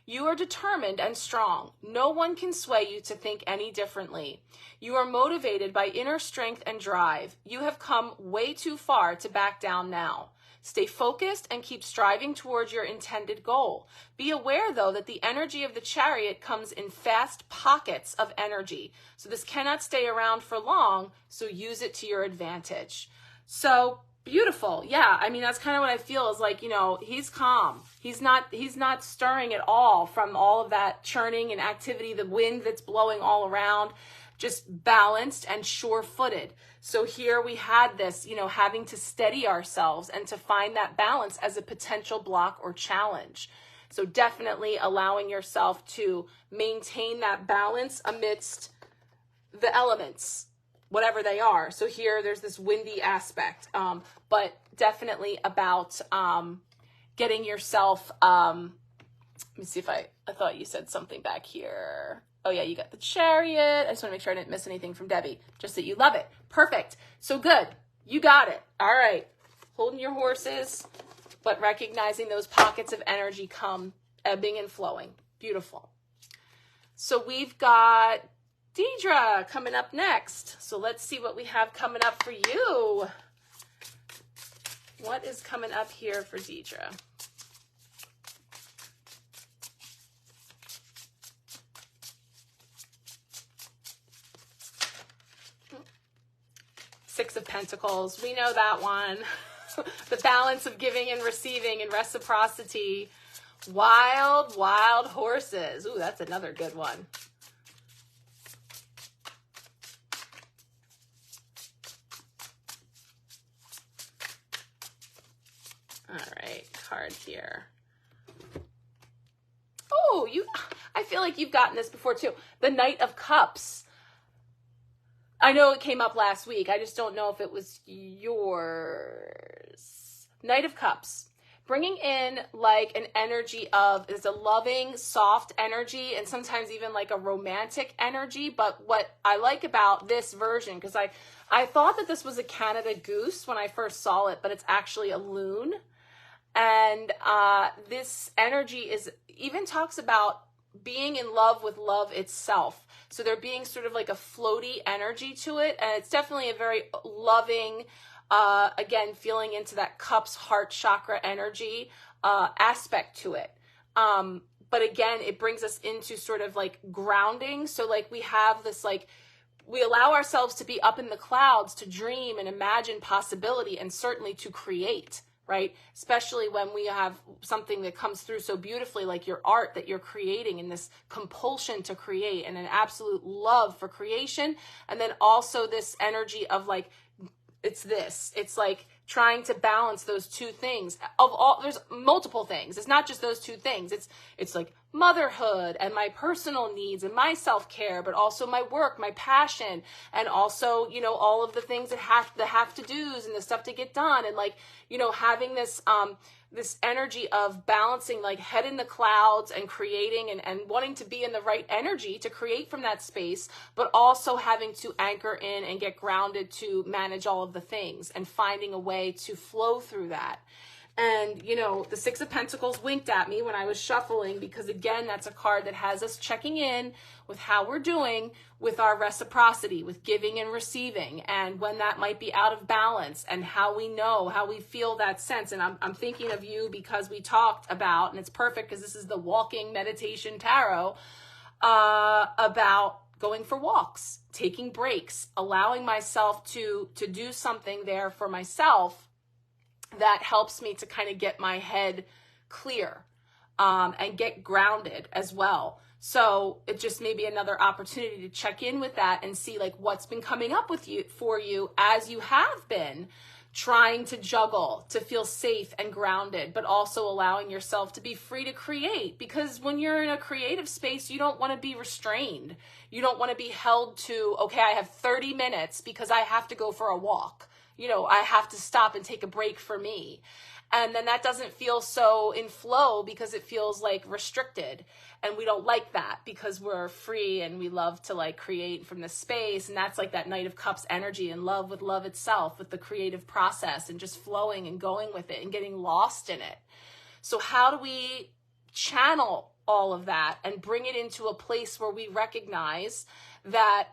You are determined and strong. No one can sway you to think any differently. You are motivated by inner strength and drive. You have come way too far to back down now. Stay focused and keep striving towards your intended goal. Be aware, though, that the energy of the Chariot comes in fast pockets of energy. So this cannot stay around for long, so use it to your advantage. So beautiful. Yeah, I mean, that's kind of what I feel is like, he's calm. He's not stirring at all from all of that churning and activity, the wind that's blowing all around, just balanced and sure-footed. So here we had this, having to steady ourselves and to find that balance as a potential block or challenge. So definitely allowing yourself to maintain that balance amidst the elements, whatever they are. So here there's this windy aspect, but definitely about getting yourself, let me see if I thought you said something back here. Oh yeah, you got the Chariot. I just want to make sure I didn't miss anything from Debbie. Just that you love it. Perfect. So good. You got it. All right. Holding your horses, but recognizing those pockets of energy come ebbing and flowing. Beautiful. So we've got Deidre coming up next. So let's see what we have coming up for you. What is coming up here for Deidre? Six of Pentacles. We know that one. The balance of giving and receiving and reciprocity. Wild, wild horses. Ooh, that's another good one. All right, card here. Oh, I feel like you've gotten this before too. The Knight of Cups. I know it came up last week. I just don't know if it was yours. Knight of Cups. Bringing in like an energy of, it's a loving, soft energy, and sometimes even like a romantic energy. But what I like about this version, because I thought that this was a Canada goose when I first saw it, but it's actually a loon. And this energy even talks about being in love with love itself. So there being sort of like a floaty energy to it. And it's definitely a very loving, again, feeling into that cups, heart chakra energy aspect to it. But again, it brings us into sort of like grounding. So like we have this like, we allow ourselves to be up in the clouds, to dream and imagine possibility, and certainly to create. Right? Especially when we have something that comes through so beautifully, like your art that you're creating, and this compulsion to create and an absolute love for creation. And then also this energy of like, it's like trying to balance those two things. There's multiple things. It's not just those two things. It's like motherhood and my personal needs and my self-care, but also my work, my passion, and also, all of the things that have to do's and the stuff to get done. And like, having this, this energy of balancing, like head in the clouds and creating and wanting to be in the right energy to create from that space, but also having to anchor in and get grounded to manage all of the things and finding a way to flow through that. And, the Six of Pentacles winked at me when I was shuffling, because again, that's a card that has us checking in with how we're doing with our reciprocity, with giving and receiving, and when that might be out of balance, and how we know, how we feel that sense. And I'm thinking of you because we talked about, and it's perfect because this is the walking meditation tarot, about going for walks, taking breaks, allowing myself to do something there for myself that helps me to kind of get my head clear, and get grounded as well. So it just may be another opportunity to check in with that and see like what's been coming up with you for you as you have been trying to juggle, to feel safe and grounded, but also allowing yourself to be free to create. Because when you're in a creative space, you don't want to be restrained. You don't want to be held to, okay, I have 30 minutes because I have to go for a walk. You know, I have to stop and take a break for me. And then that doesn't feel so in flow because it feels like restricted. And we don't like that because we're free and we love to like create from the space. And that's like that Knight of Cups energy, and love with love itself, with the creative process and just flowing and going with it and getting lost in it. So how do we channel all of that and bring it into a place where we recognize that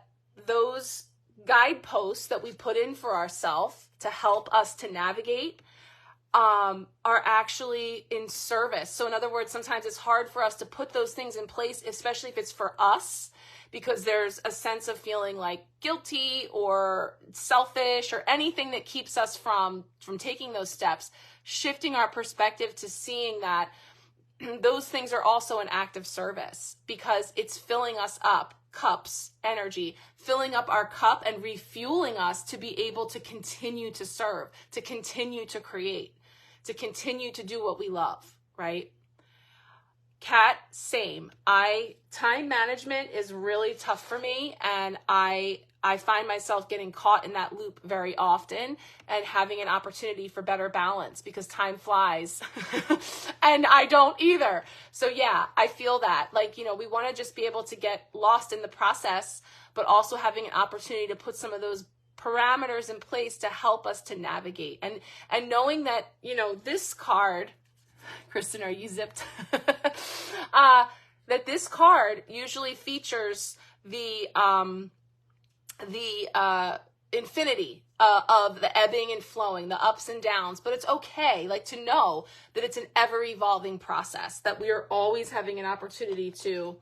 those guideposts that we put in for ourselves to help us to navigate are actually in service. So in other words, sometimes it's hard for us to put those things in place, especially if it's for us, because there's a sense of feeling like guilty or selfish or anything that keeps us from taking those steps. Shifting our perspective to seeing that those things are also an act of service, because it's filling us up, cups, energy, filling up our cup and refueling us to be able to continue to serve, to continue to create, to continue to do what we love, right? Kat, same. Time management is really tough for me, and I find myself getting caught in that loop very often and having an opportunity for better balance because time flies and I don't either. So yeah, I feel that. Like, you know, we want to just be able to get lost in the process, but also having an opportunity to put some of those parameters in place to help us to navigate. And knowing that, you know, this card, Kristen, are you zipped? That this card usually features the infinity of the ebbing and flowing, the ups and downs, but it's okay, like, to know that it's an ever-evolving process that we are always having an opportunity to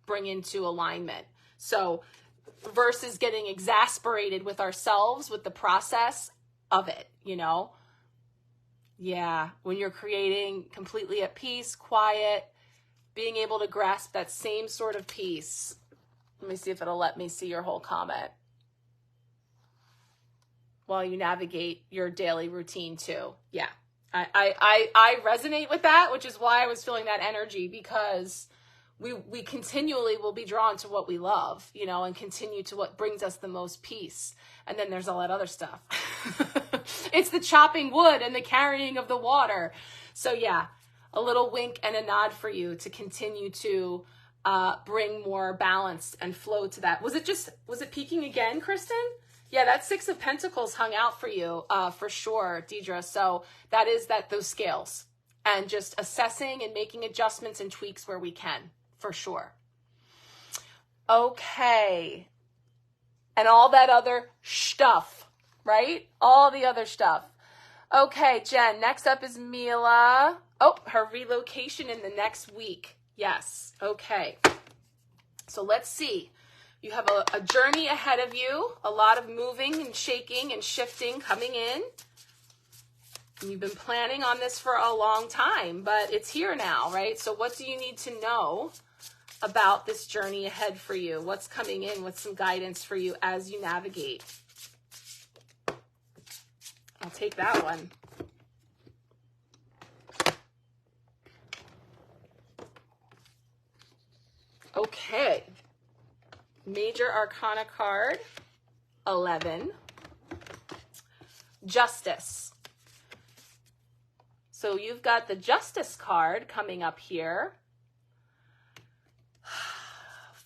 bring into alignment. So versus getting exasperated with ourselves with the process of it, you know? Yeah, when you're creating completely at peace, quiet, being able to grasp that same sort of peace. Let me see if it'll let me see your whole comment while you navigate your daily routine too. Yeah, I resonate with that, which is why I was feeling that energy, because we continually will be drawn to what we love, you know, and continue to what brings us the most peace. And then there's all that other stuff. It's the chopping wood and the carrying of the water. So yeah, a little wink and a nod for you to continue to bring more balance and flow to that. Was it peaking again, Kristen? Yeah, that Six of Pentacles hung out for you, for sure, Deidre. So that is those scales, and just assessing and making adjustments and tweaks where we can, for sure. Okay. And all that other stuff, right? All the other stuff. Okay, Jen, next up is Mila. Oh, her relocation in the next week. Yes. Okay. So let's see. You have a journey ahead of you, a lot of moving and shaking and shifting coming in. And you've been planning on this for a long time, but it's here now, right? So what do you need to know about this journey ahead for you? What's coming in with some guidance for you as you navigate? I'll take that one. Okay. Major Arcana card, 11. Justice. So you've got the Justice card coming up here.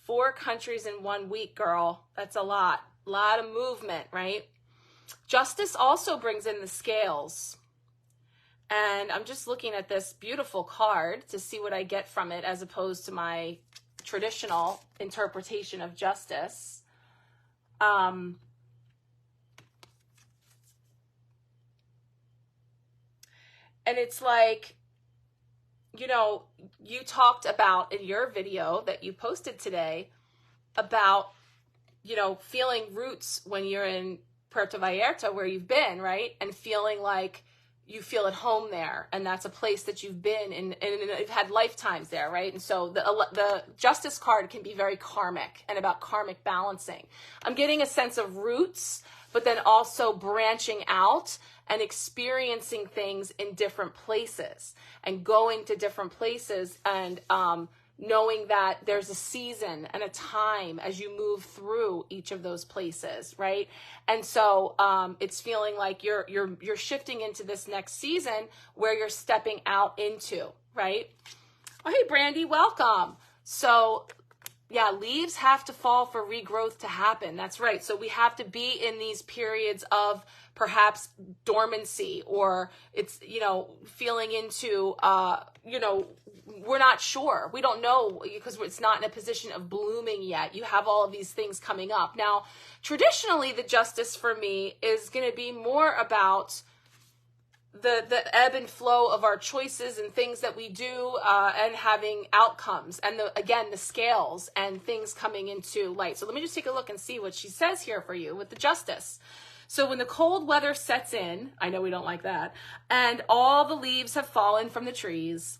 4 countries in 1 week, girl. That's a lot of movement, right? Justice also brings in the scales. And I'm just looking at this beautiful card to see what I get from it as opposed to my traditional interpretation of justice. And it's like, you know, you talked about in your video that you posted today about feeling roots when you're in Puerto Vallarta, where you've been, right? And feeling like you feel at home there, and that's a place that you've been and you've had lifetimes there, right? And so the Justice card can be very karmic and about karmic balancing. I'm getting a sense of roots, but then also branching out and experiencing things in different places and going to different places and knowing that there's a season and a time as you move through each of those places, right? And so it's feeling like you're shifting into this next season where you're stepping out into, right? Oh, hey, Brandy, welcome. So yeah, leaves have to fall for regrowth to happen. That's right. So we have to be in these periods of perhaps dormancy, or it's, feeling into, we're not sure. We don't know because it's not in a position of blooming yet. You have all of these things coming up. Now, traditionally, the Justice for me is going to be more about the ebb and flow of our choices and things that we do and having outcomes, and the scales and things coming into light. So let me just take a look and see what she says here for you with the Justice. So when the cold weather sets in, I know we don't like that, and all the leaves have fallen from the trees,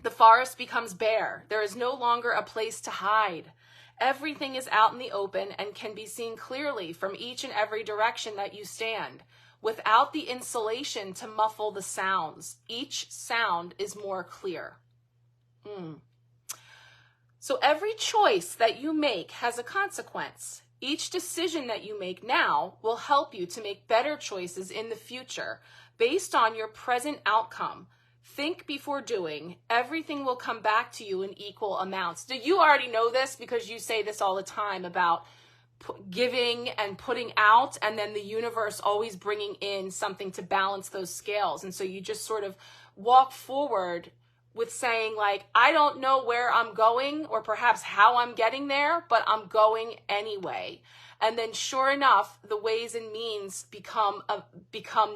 the forest becomes bare. There is no longer a place to hide. Everything is out in the open and can be seen clearly from each and every direction that you stand, without the insulation to muffle the sounds. Each sound is more clear. So every choice that you make has a consequence. Each decision that you make now will help you to make better choices in the future based on your present outcome. Think before doing. Everything will come back to you in equal amounts. Do you already know this because you say this all the time about giving and putting out, and then the universe always bringing in something to balance those scales? And so you just sort of walk forward with saying, like, I don't know where I'm going or perhaps how I'm getting there, but I'm going anyway. And then sure enough, the ways and means become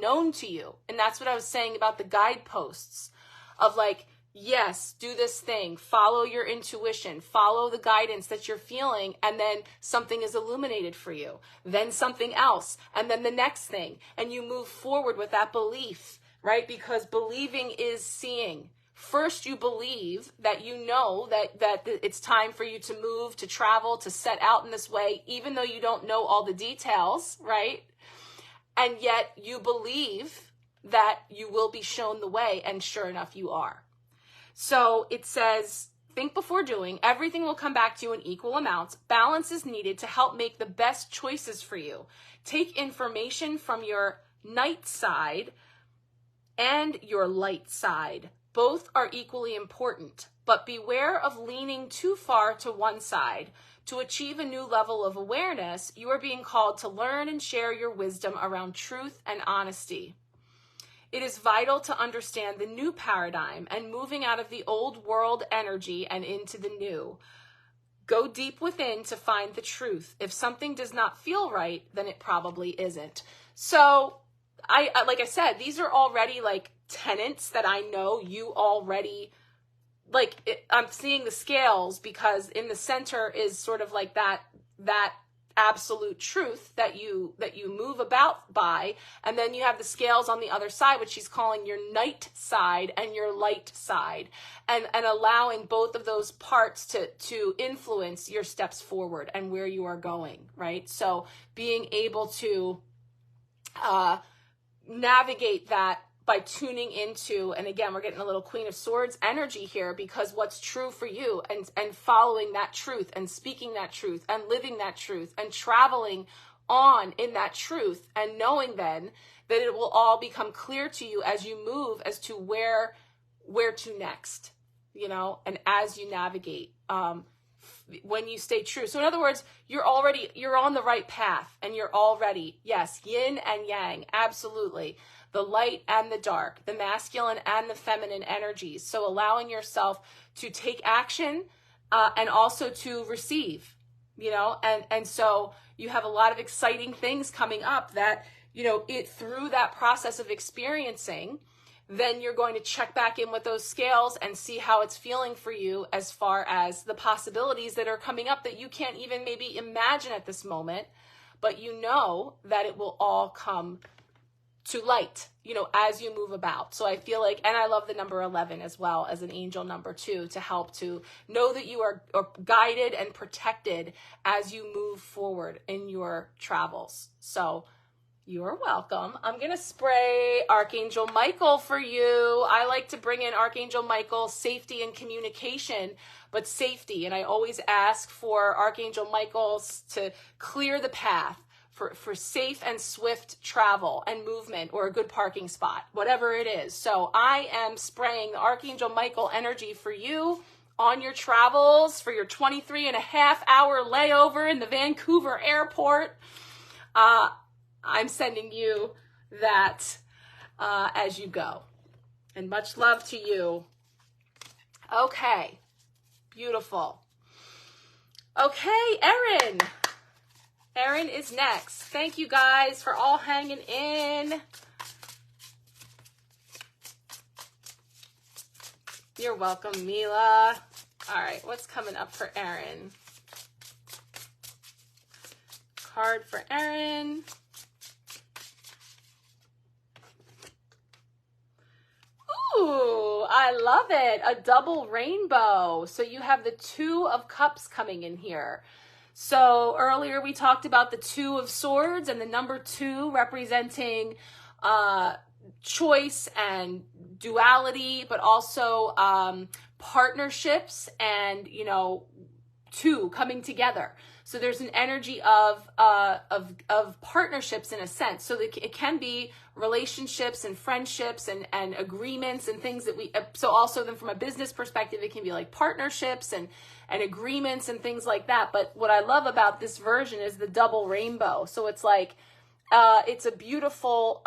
known to you. And that's what I was saying about the guideposts of, like, yes, do this thing, follow your intuition, follow the guidance that you're feeling, and then something is illuminated for you, then something else, and then the next thing, and you move forward with that belief, right? Because believing is seeing. First, you believe that you know that it's time for you to move, to travel, to set out in this way, even though you don't know all the details, right? And yet you believe that you will be shown the way, and sure enough, you are. So it says, think before doing. Everything will come back to you in equal amounts. Balance is needed to help make the best choices for you. Take information from your night side and your light side. Both are equally important, but beware of leaning too far to one side. To achieve a new level of awareness, you are being called to learn and share your wisdom around truth and honesty. It is vital to understand the new paradigm and moving out of the old world energy and into the new. Go deep within to find the truth. If something does not feel right, then it probably isn't. So, like I said, these are already like tenets that I know you already, I'm seeing the scales, because in the center is sort of like that absolute truth that you move about by, and then you have the scales on the other side, which she's calling your night side and your light side, and allowing both of those parts to influence your steps forward and where you are going, right? So being able to navigate that by tuning into, and again, we're getting a little Queen of Swords energy here, because what's true for you, and following that truth and speaking that truth and living that truth and traveling on in that truth, and knowing then that it will all become clear to you as you move as to where to next, and as you navigate, when you stay true. So in other words, you're on the right path, and you're already, yes, yin and yang, absolutely. The light and the dark, the masculine and the feminine energies. So allowing yourself to take action and also to receive, and so you have a lot of exciting things coming up that, through that process of experiencing, then you're going to check back in with those scales and see how it's feeling for you as far as the possibilities that are coming up that you can't even maybe imagine at this moment, but you know that it will all come to light, as you move about. So I feel like, and I love the number 11 as well as an angel number 2 to help to know that you are guided and protected as you move forward in your travels. So you're welcome. I'm going to spray Archangel Michael for you. I like to bring in Archangel Michael, safety and communication, but safety. And I always ask for Archangel Michaels to clear the path for safe and swift travel and movement, or a good parking spot, whatever it is. So I am spraying the Archangel Michael energy for you on your travels, for your 23.5-hour layover in the Vancouver airport. I'm sending you that as you go. And much love to you. Okay. Beautiful. Okay, Erin. Erin is next. Thank you guys for all hanging in. You're welcome, Mila. All right, what's coming up for Erin? Card for Erin. Ooh, I love it. A double rainbow. So you have the 2 of Cups coming in here. So earlier we talked about the 2 of Swords and the number 2 representing choice and duality, but also partnerships and, 2 coming together. So there's an energy of partnerships in a sense. So that it can be relationships and friendships and agreements and things that so also then from a business perspective, it can be like partnerships and agreements and things like that. But what I love about this version is the double rainbow. So it's like, it's a beautiful,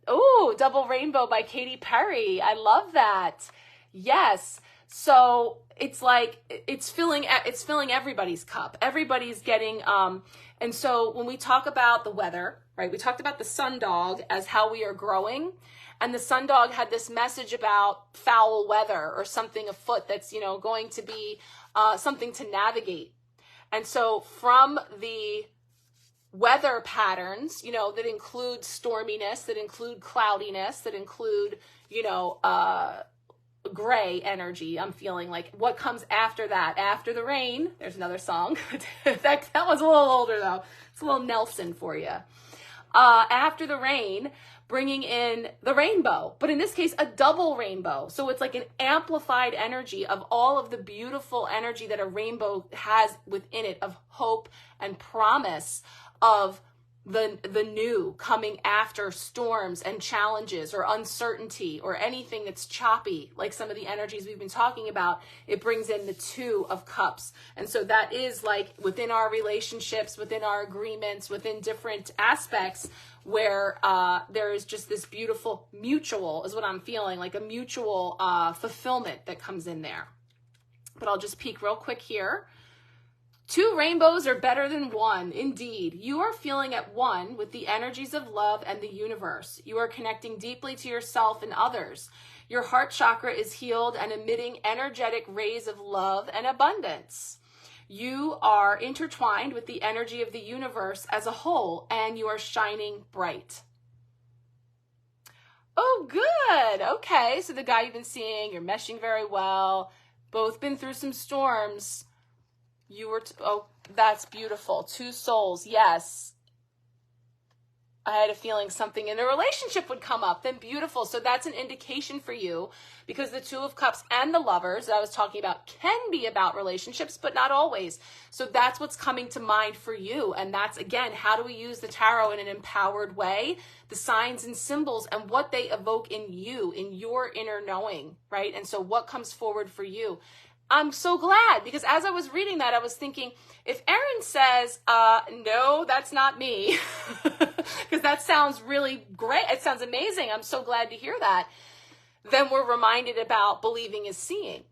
double rainbow by Katy Perry. I love that. Yes. So it's like, it's filling everybody's cup. Everybody's getting, and so when we talk about the weather, right, we talked about the sundog as how we are growing. And the sundog had this message about foul weather or something afoot that's, going to be something to navigate. And so from the weather patterns, that include storminess, that include cloudiness, that include, gray energy. I'm feeling like what comes after that, after the rain. There's another song. that one's a little older though. It's a little Nelson for you. After the rain, bringing in the rainbow, but in this case, a double rainbow. So it's like an amplified energy of all of the beautiful energy that a rainbow has within it, of hope and promise, of the new coming after storms and challenges or uncertainty or anything that's choppy, like some of the energies we've been talking about. It brings in the 2 of Cups. And so that is like within our relationships, within our agreements, within different aspects where there is just this beautiful mutual, is what I'm feeling, like a mutual fulfillment that comes in there. But I'll just peek real quick here. 2 rainbows are better than 1. Indeed, you are feeling at one with the energies of love and the universe. You are connecting deeply to yourself and others. Your heart chakra is healed and emitting energetic rays of love and abundance. You are intertwined with the energy of the universe as a whole, and you are shining bright. Oh, good. Okay, so the guy you've been seeing, you're meshing very well. Both been through some storms. You were, oh, that's beautiful. 2 souls, yes. I had a feeling something in a relationship would come up. Then beautiful. So that's an indication for you, because the 2 of Cups and the Lovers that I was talking about can be about relationships, but not always. So that's what's coming to mind for you. And that's, again, how do we use the tarot in an empowered way? The signs and symbols and what they evoke in you, in your inner knowing, right? And so what comes forward for you? I'm so glad, because as I was reading that, I was thinking, if Erin says, no, that's not me, because that sounds really great. It sounds amazing. I'm so glad to hear that. Then we're reminded about believing is seeing.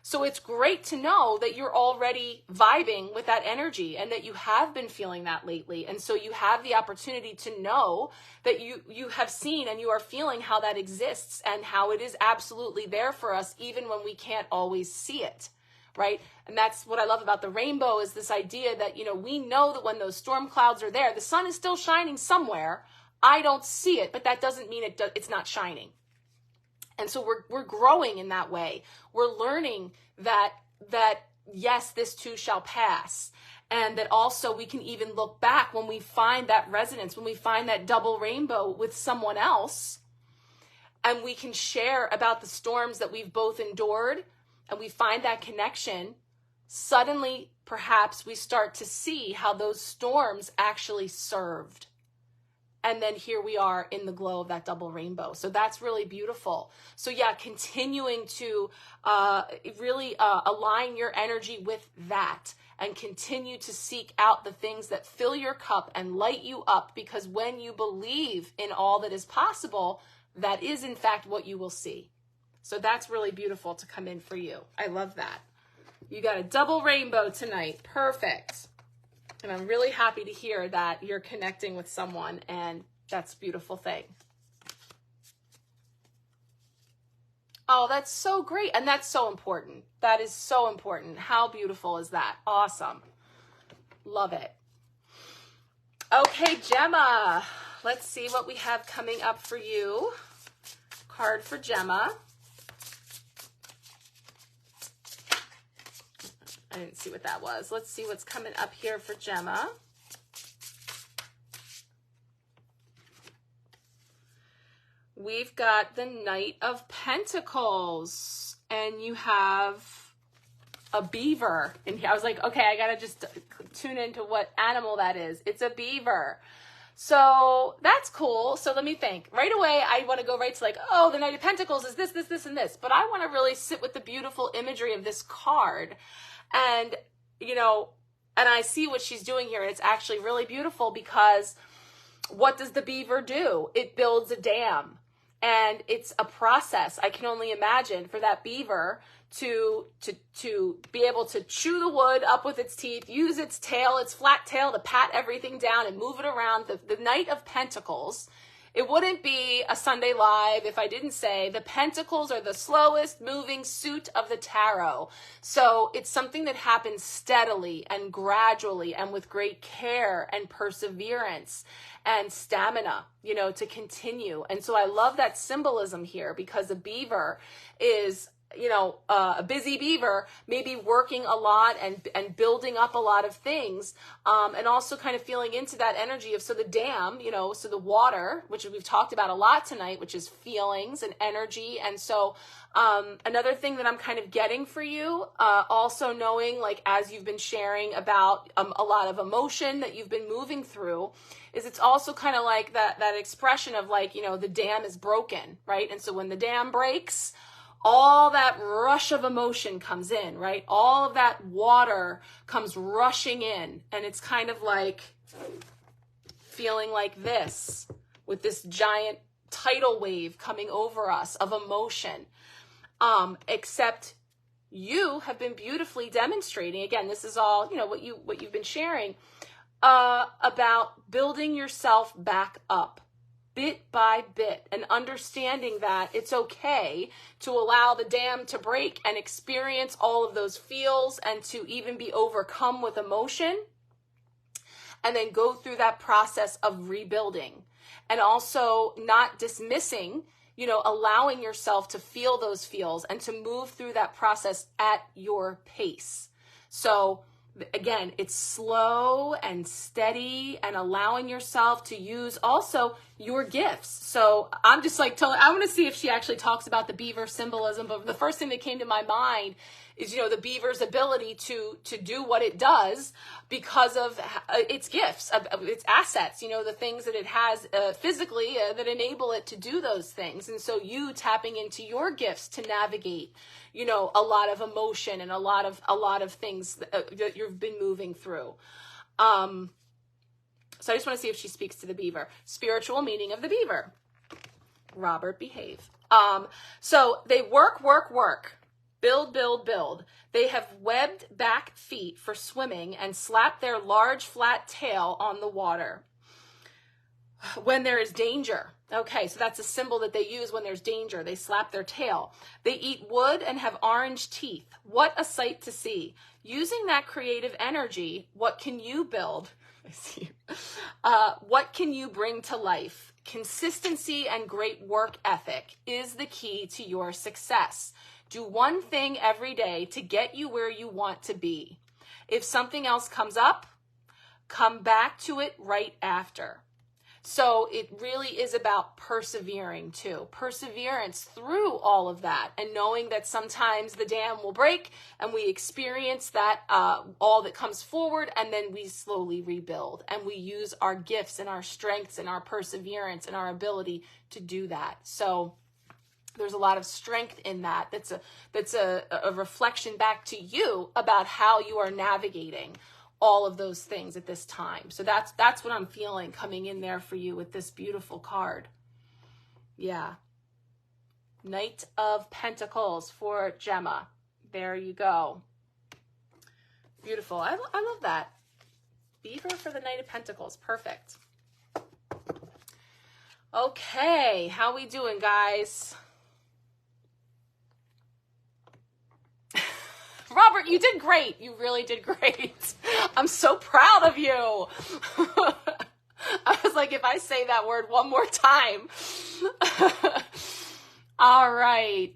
So it's great to know that you're already vibing with that energy and that you have been feeling that lately. And so you have the opportunity to know that you have seen and you are feeling how that exists and how it is absolutely there for us, even when we can't always see it, right? And that's what I love about the rainbow, is this idea that, we know that when those storm clouds are there, the sun is still shining somewhere. I don't see it, but that doesn't mean it's not shining. And so we're growing in that way. We're learning that yes, this too shall pass. And that also we can even look back when we find that resonance, when we find that double rainbow with someone else, and we can share about the storms that we've both endured, and we find that connection. Suddenly, perhaps we start to see how those storms actually served. And then here we are in the glow of that double rainbow. So that's really beautiful. So yeah, continuing to really align your energy with that, and continue to seek out the things that fill your cup and light you up, because when you believe in all that is possible, that is in fact what you will see. So that's really beautiful to come in for you. I love that. You got a double rainbow tonight. Perfect. And I'm really happy to hear that you're connecting with someone, and that's a beautiful thing. Oh, that's so great. And that's so important. That is so important. How beautiful is that? Awesome. Love it. Okay, Gemma, let's see what we have coming up for you. Card for Gemma. I didn't see what that was. Let's see what's coming up here for Gemma. We've got the Knight of Pentacles, and you have a beaver in here. I was like, okay, I got to just tune into what animal that is. It's a beaver. So that's cool. So let me think. Right away, I want to go right to like, oh, the Knight of Pentacles is this, and this. But I want to really sit with the beautiful imagery of this card. And, and I see what she's doing here. And it's actually really beautiful, because what does the beaver do? It builds a dam. And it's a process. I can only imagine for that beaver to be able to chew the wood up with its teeth, use its tail, its flat tail, to pat everything down and move it around. The Knight of Pentacles, it wouldn't be a Sunday Live if I didn't say the pentacles are the slowest moving suit of the tarot. So it's something that happens steadily and gradually and with great care and perseverance and stamina, to continue. And so I love that symbolism here, because a beaver is, a busy beaver, maybe working a lot and building up a lot of things, and also kind of feeling into that energy of, so the dam, so the water, which we've talked about a lot tonight, which is feelings and energy. And so another thing that I'm kind of getting for you, also knowing, like, as you've been sharing about a lot of emotion that you've been moving through, is it's also kind of like that expression of, like, the dam is broken, right? And so when the dam breaks, all that rush of emotion comes in, right? All of that water comes rushing in, and it's kind of like feeling like this, with this giant tidal wave coming over us of emotion. Except you have been beautifully demonstrating, again, this is all, what you've been sharing, about building yourself back up bit by bit, and understanding that it's okay to allow the dam to break and experience all of those feels, and to even be overcome with emotion, and then go through that process of rebuilding, and also not dismissing, allowing yourself to feel those feels and to move through that process at your pace. So again, it's slow and steady, and allowing yourself to use also your gifts. So I'm just like, I want to see if she actually talks about the beaver symbolism. But the first thing that came to my mind is, the beaver's ability to do what it does because of its gifts, of its assets, the things that it has physically that enable it to do those things. And so you tapping into your gifts to navigate, a lot of emotion and a lot of things that you've been moving through. So I just want to see if she speaks to the beaver. Spiritual meaning of the beaver. Robert, behave. So they work. Build, build, build. They have webbed back feet for swimming and slap their large flat tail on the water when there is danger. Okay, so that's a symbol that they use when there's danger. They slap their tail. They eat wood and have orange teeth. What a sight to see. Using that creative energy, what can you build? I see. What can you bring to life? Consistency and great work ethic is the key to your success. Do one thing every day to get you where you want to be. If something else comes up, come back to it right after. So it really is about persevering too. Perseverance through all of that, and knowing that sometimes the dam will break and we experience that all that comes forward, and then we slowly rebuild, and we use our gifts and our strengths and our perseverance and our ability to do that. So there's a lot of strength in that. That's a reflection back to you about how you are navigating all of those things at this time. So that's what I'm feeling coming in there for you with this beautiful card. Yeah. Knight of Pentacles for Gemma. There you go. Beautiful. I love that. Beaver for the Knight of Pentacles. Perfect. Okay. How we doing, guys? Robert, you did great. You really did great. I'm so proud of you. I was like, if I say that word one more time. All right.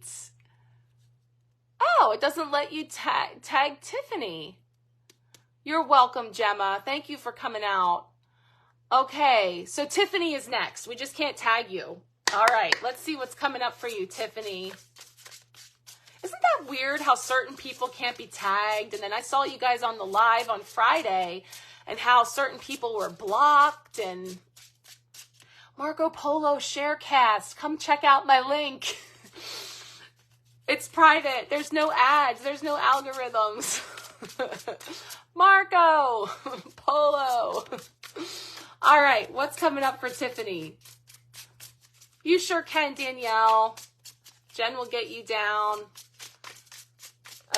Oh, it doesn't let you tag Tiffany. You're welcome, Gemma. Thank you for coming out. Okay, so Tiffany is next. We just can't tag you. All right, let's see what's coming up for you, Tiffany. Isn't that weird how certain people can't be tagged? And then I saw you guys on the live on Friday and how certain people were blocked. And Marco Polo Sharecast, come check out my link. It's private. There's no ads. There's no algorithms. Marco Polo. All right, what's coming up for Tiffany? You sure can, Danielle. Jen will get you down.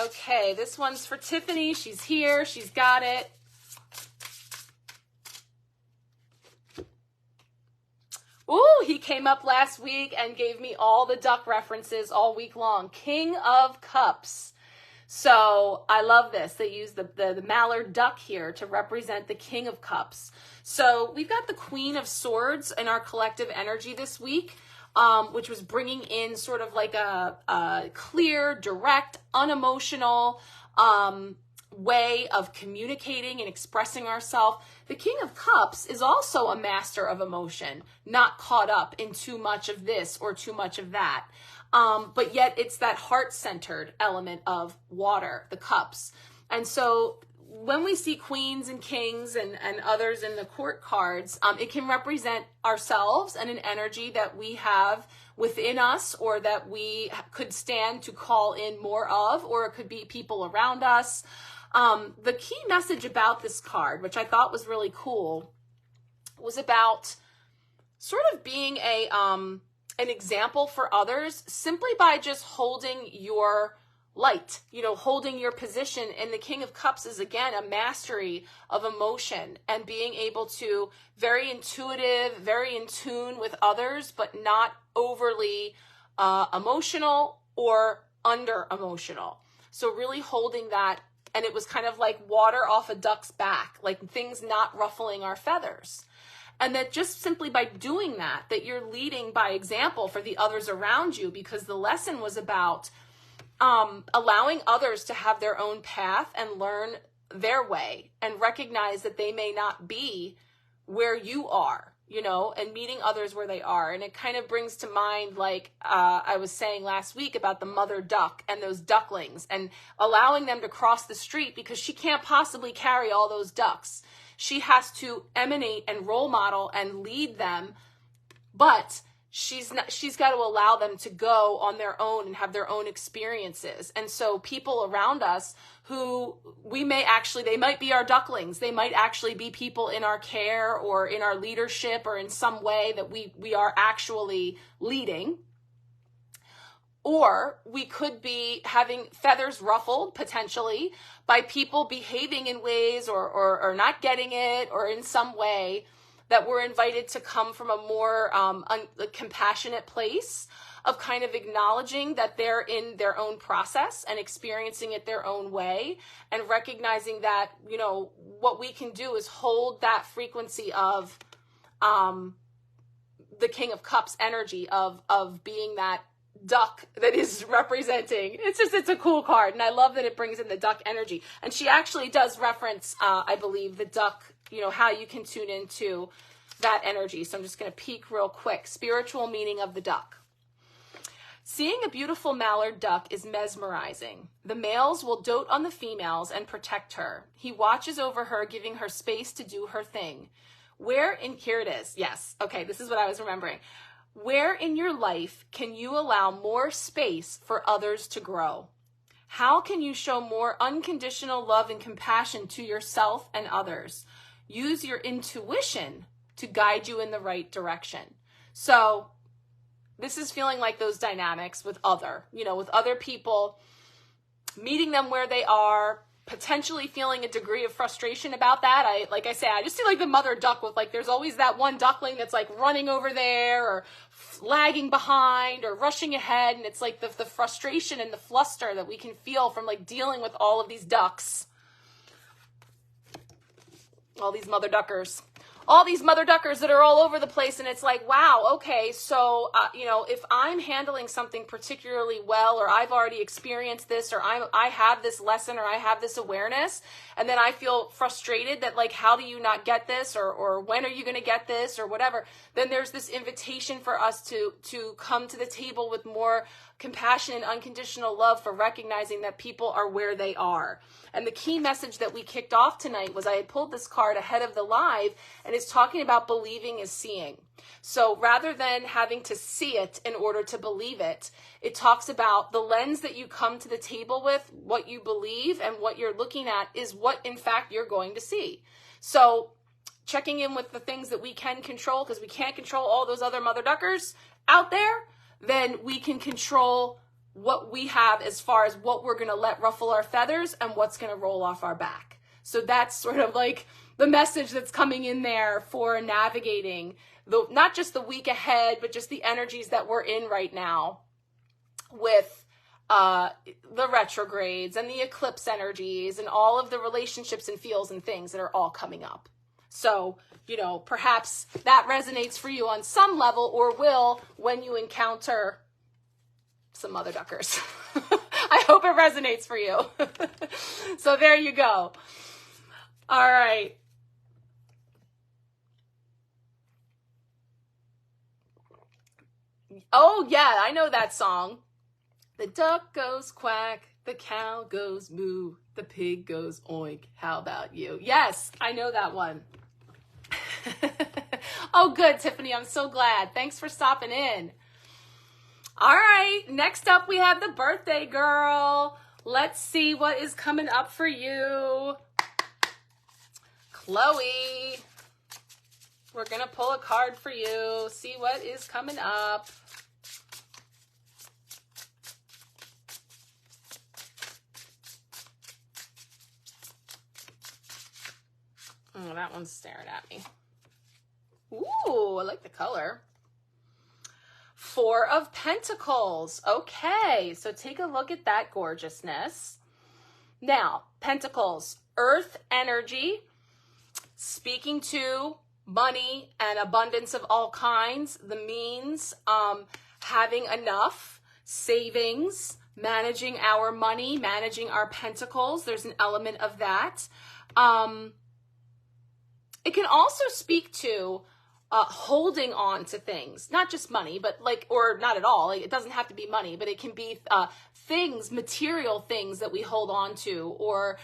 Okay, this one's for Tiffany. She's here. She's got it. Ooh, he came up last week and gave me all the duck references all week long. King of Cups. So I love this. They use the mallard duck here to represent the King of Cups. So we've got the Queen of Swords in our collective energy this week. Which was bringing in sort of like a clear, direct, unemotional way of communicating and expressing ourselves. The King of Cups is also a master of emotion, not caught up in too much of this or too much of that. But yet it's that heart-centered element of water, the cups. And so when we see queens and kings and others in the court cards, it can represent ourselves and an energy that we have within us, or that we could stand to call in more of, or it could be people around us. The key message about this card, which I thought was really cool, was about sort of being an example for others simply by just holding your light, holding your position. And the King of Cups is, again, a mastery of emotion and being able to very intuitive, very in tune with others, but not overly emotional or under emotional. So really holding that, and it was kind of like water off a duck's back, like things not ruffling our feathers. And that just simply by doing that you're leading by example for the others around you, because the lesson was about allowing others to have their own path and learn their way and recognize that they may not be where you are, and meeting others where they are. And it kind of brings to mind, like I was saying last week about the mother duck and those ducklings, and allowing them to cross the street because she can't possibly carry all those ducks. She has to emanate and role model and lead them, but she's got to allow them to go on their own and have their own experiences. And so people around us who they might be our ducklings. They might actually be people in our care or in our leadership or in some way that we are actually leading. Or we could be having feathers ruffled, potentially, by people behaving in ways or not getting it, or in some way that we're invited to come from a more compassionate place of kind of acknowledging that they're in their own process and experiencing it their own way, and recognizing that, you know, what we can do is hold that frequency of the King of Cups energy of being that duck that is representing. It's a cool card, and I love that it brings in the duck energy. And she actually does reference, I believe, the duck, you know, how you can tune into that energy. So I'm just going to peek real quick. Spiritual meaning of the duck. Seeing a beautiful mallard duck is mesmerizing. The males will dote on the females and protect her. He watches over her, giving her space to do her thing. Here it is. Yes. Okay. This is what I was remembering. Where in your life can you allow more space for others to grow? How can you show more unconditional love and compassion to yourself and others? Use your intuition to guide you in the right direction. So this is feeling like those dynamics with other people, meeting them where they are, potentially feeling a degree of frustration about that. I just see like the mother duck with like, there's always that one duckling that's like running over there or lagging behind or rushing ahead. And it's like the frustration and the fluster that we can feel from like dealing with all of these ducks. All these mother duckers that are all over the place. And it's like, wow, okay, so, if I'm handling something particularly well, or I've already experienced this, or I have this lesson, or I have this awareness, and then I feel frustrated that like, how do you not get this? Or when are you going to get this, or whatever? Then there's this invitation for us to come to the table with more compassion and unconditional love for recognizing that people are where they are. And the key message that we kicked off tonight was I had pulled this card ahead of the live, and it's talking about believing is seeing. So rather than having to see it in order to believe it, it talks about the lens that you come to the table with, what you believe and what you're looking at is what in fact you're going to see. So checking in with the things that we can control, because we can't control all those other mother duckers out there, then we can control what we have as far as what we're going to let ruffle our feathers and what's going to roll off our back. So that's sort of like the message that's coming in there for navigating not just the week ahead, but just the energies that we're in right now with the retrogrades and the eclipse energies and all of the relationships and feels and things that are all coming up. So, perhaps that resonates for you on some level, or will when you encounter some mother duckers. I hope it resonates for you. So there you go. All right. Oh yeah, I know that song. The duck goes quack, the cow goes moo, the pig goes oink. How about you? Yes, I know that one. Oh, good, Tiffany. I'm so glad. Thanks for stopping in. All right, next up we have the birthday girl. Let's see what is coming up for you. Chloe, we're going to pull a card for you, see what is coming up. Oh, that one's staring at me. Ooh, I like the color. 4 of Pentacles. Okay, so take a look at that gorgeousness. Now, Pentacles, earth energy, speaking to money and abundance of all kinds, the means, having enough, savings, managing our money, managing our pentacles. There's an element of that. It can also speak to holding on to things, not just money, but or not at all. It doesn't have to be money, but it can be things, material things that we hold on to, or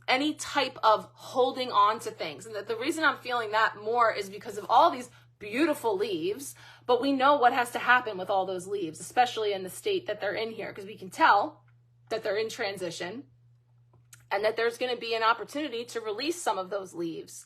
any type of holding on to things. And the reason I'm feeling that more is because of all these beautiful leaves, but we know what has to happen with all those leaves, especially in the state that they're in here, because we can tell that they're in transition and that there's going to be an opportunity to release some of those leaves.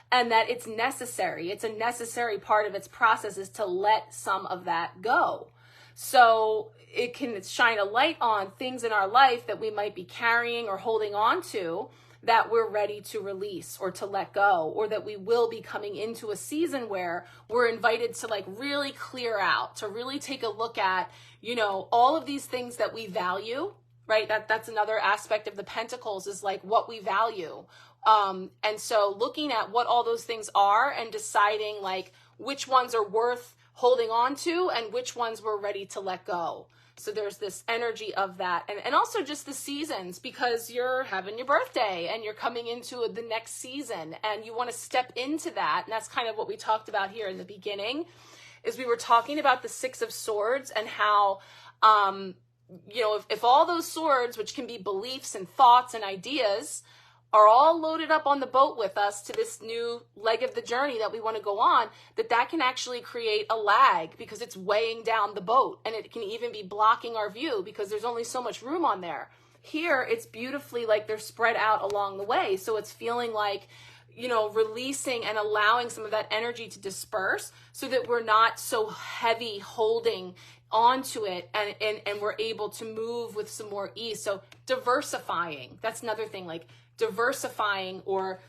And that it's necessary. It's a necessary part of its process is to let some of that go. So it can shine a light on things in our life that we might be carrying or holding on to that we're ready to release or to let go, or that we will be coming into a season where we're invited to like really clear out, to really take a look at, you know, all of these things that we value, right? That's another aspect of the Pentacles, is like what we value. And so looking at what all those things are and deciding like which ones are worth holding on to and which ones we're ready to let go. So there's this energy of that. And also just the seasons, because you're having your birthday and you're coming into the next season and you want to step into that. And that's kind of what we talked about here in the beginning, is we were talking about the Six of Swords and how, you know, if all those swords, which can be beliefs and thoughts and ideas, are all loaded up on the boat with us to this new leg of the journey that we want to go on, that can actually create a lag because it's weighing down the boat, and it can even be blocking our view because there's only so much room on there. Here, it's beautifully like they're spread out along the way. So it's feeling like, you know, releasing and allowing some of that energy to disperse so that we're not so heavy holding onto it, and we're able to move with some more ease. So diversifying, that's another thing, like diversifying or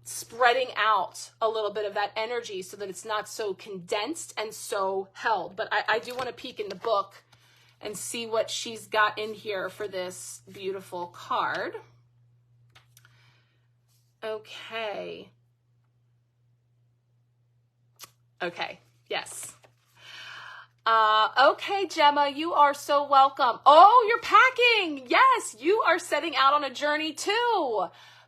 spreading out a little bit of that energy so that it's not so condensed and so held. But I do want to peek in the book and see what she's got in here for this beautiful card. Okay. Okay. Yes. Okay, Gemma, you are so welcome. Oh, you're packing. Yes, you are setting out on a journey too.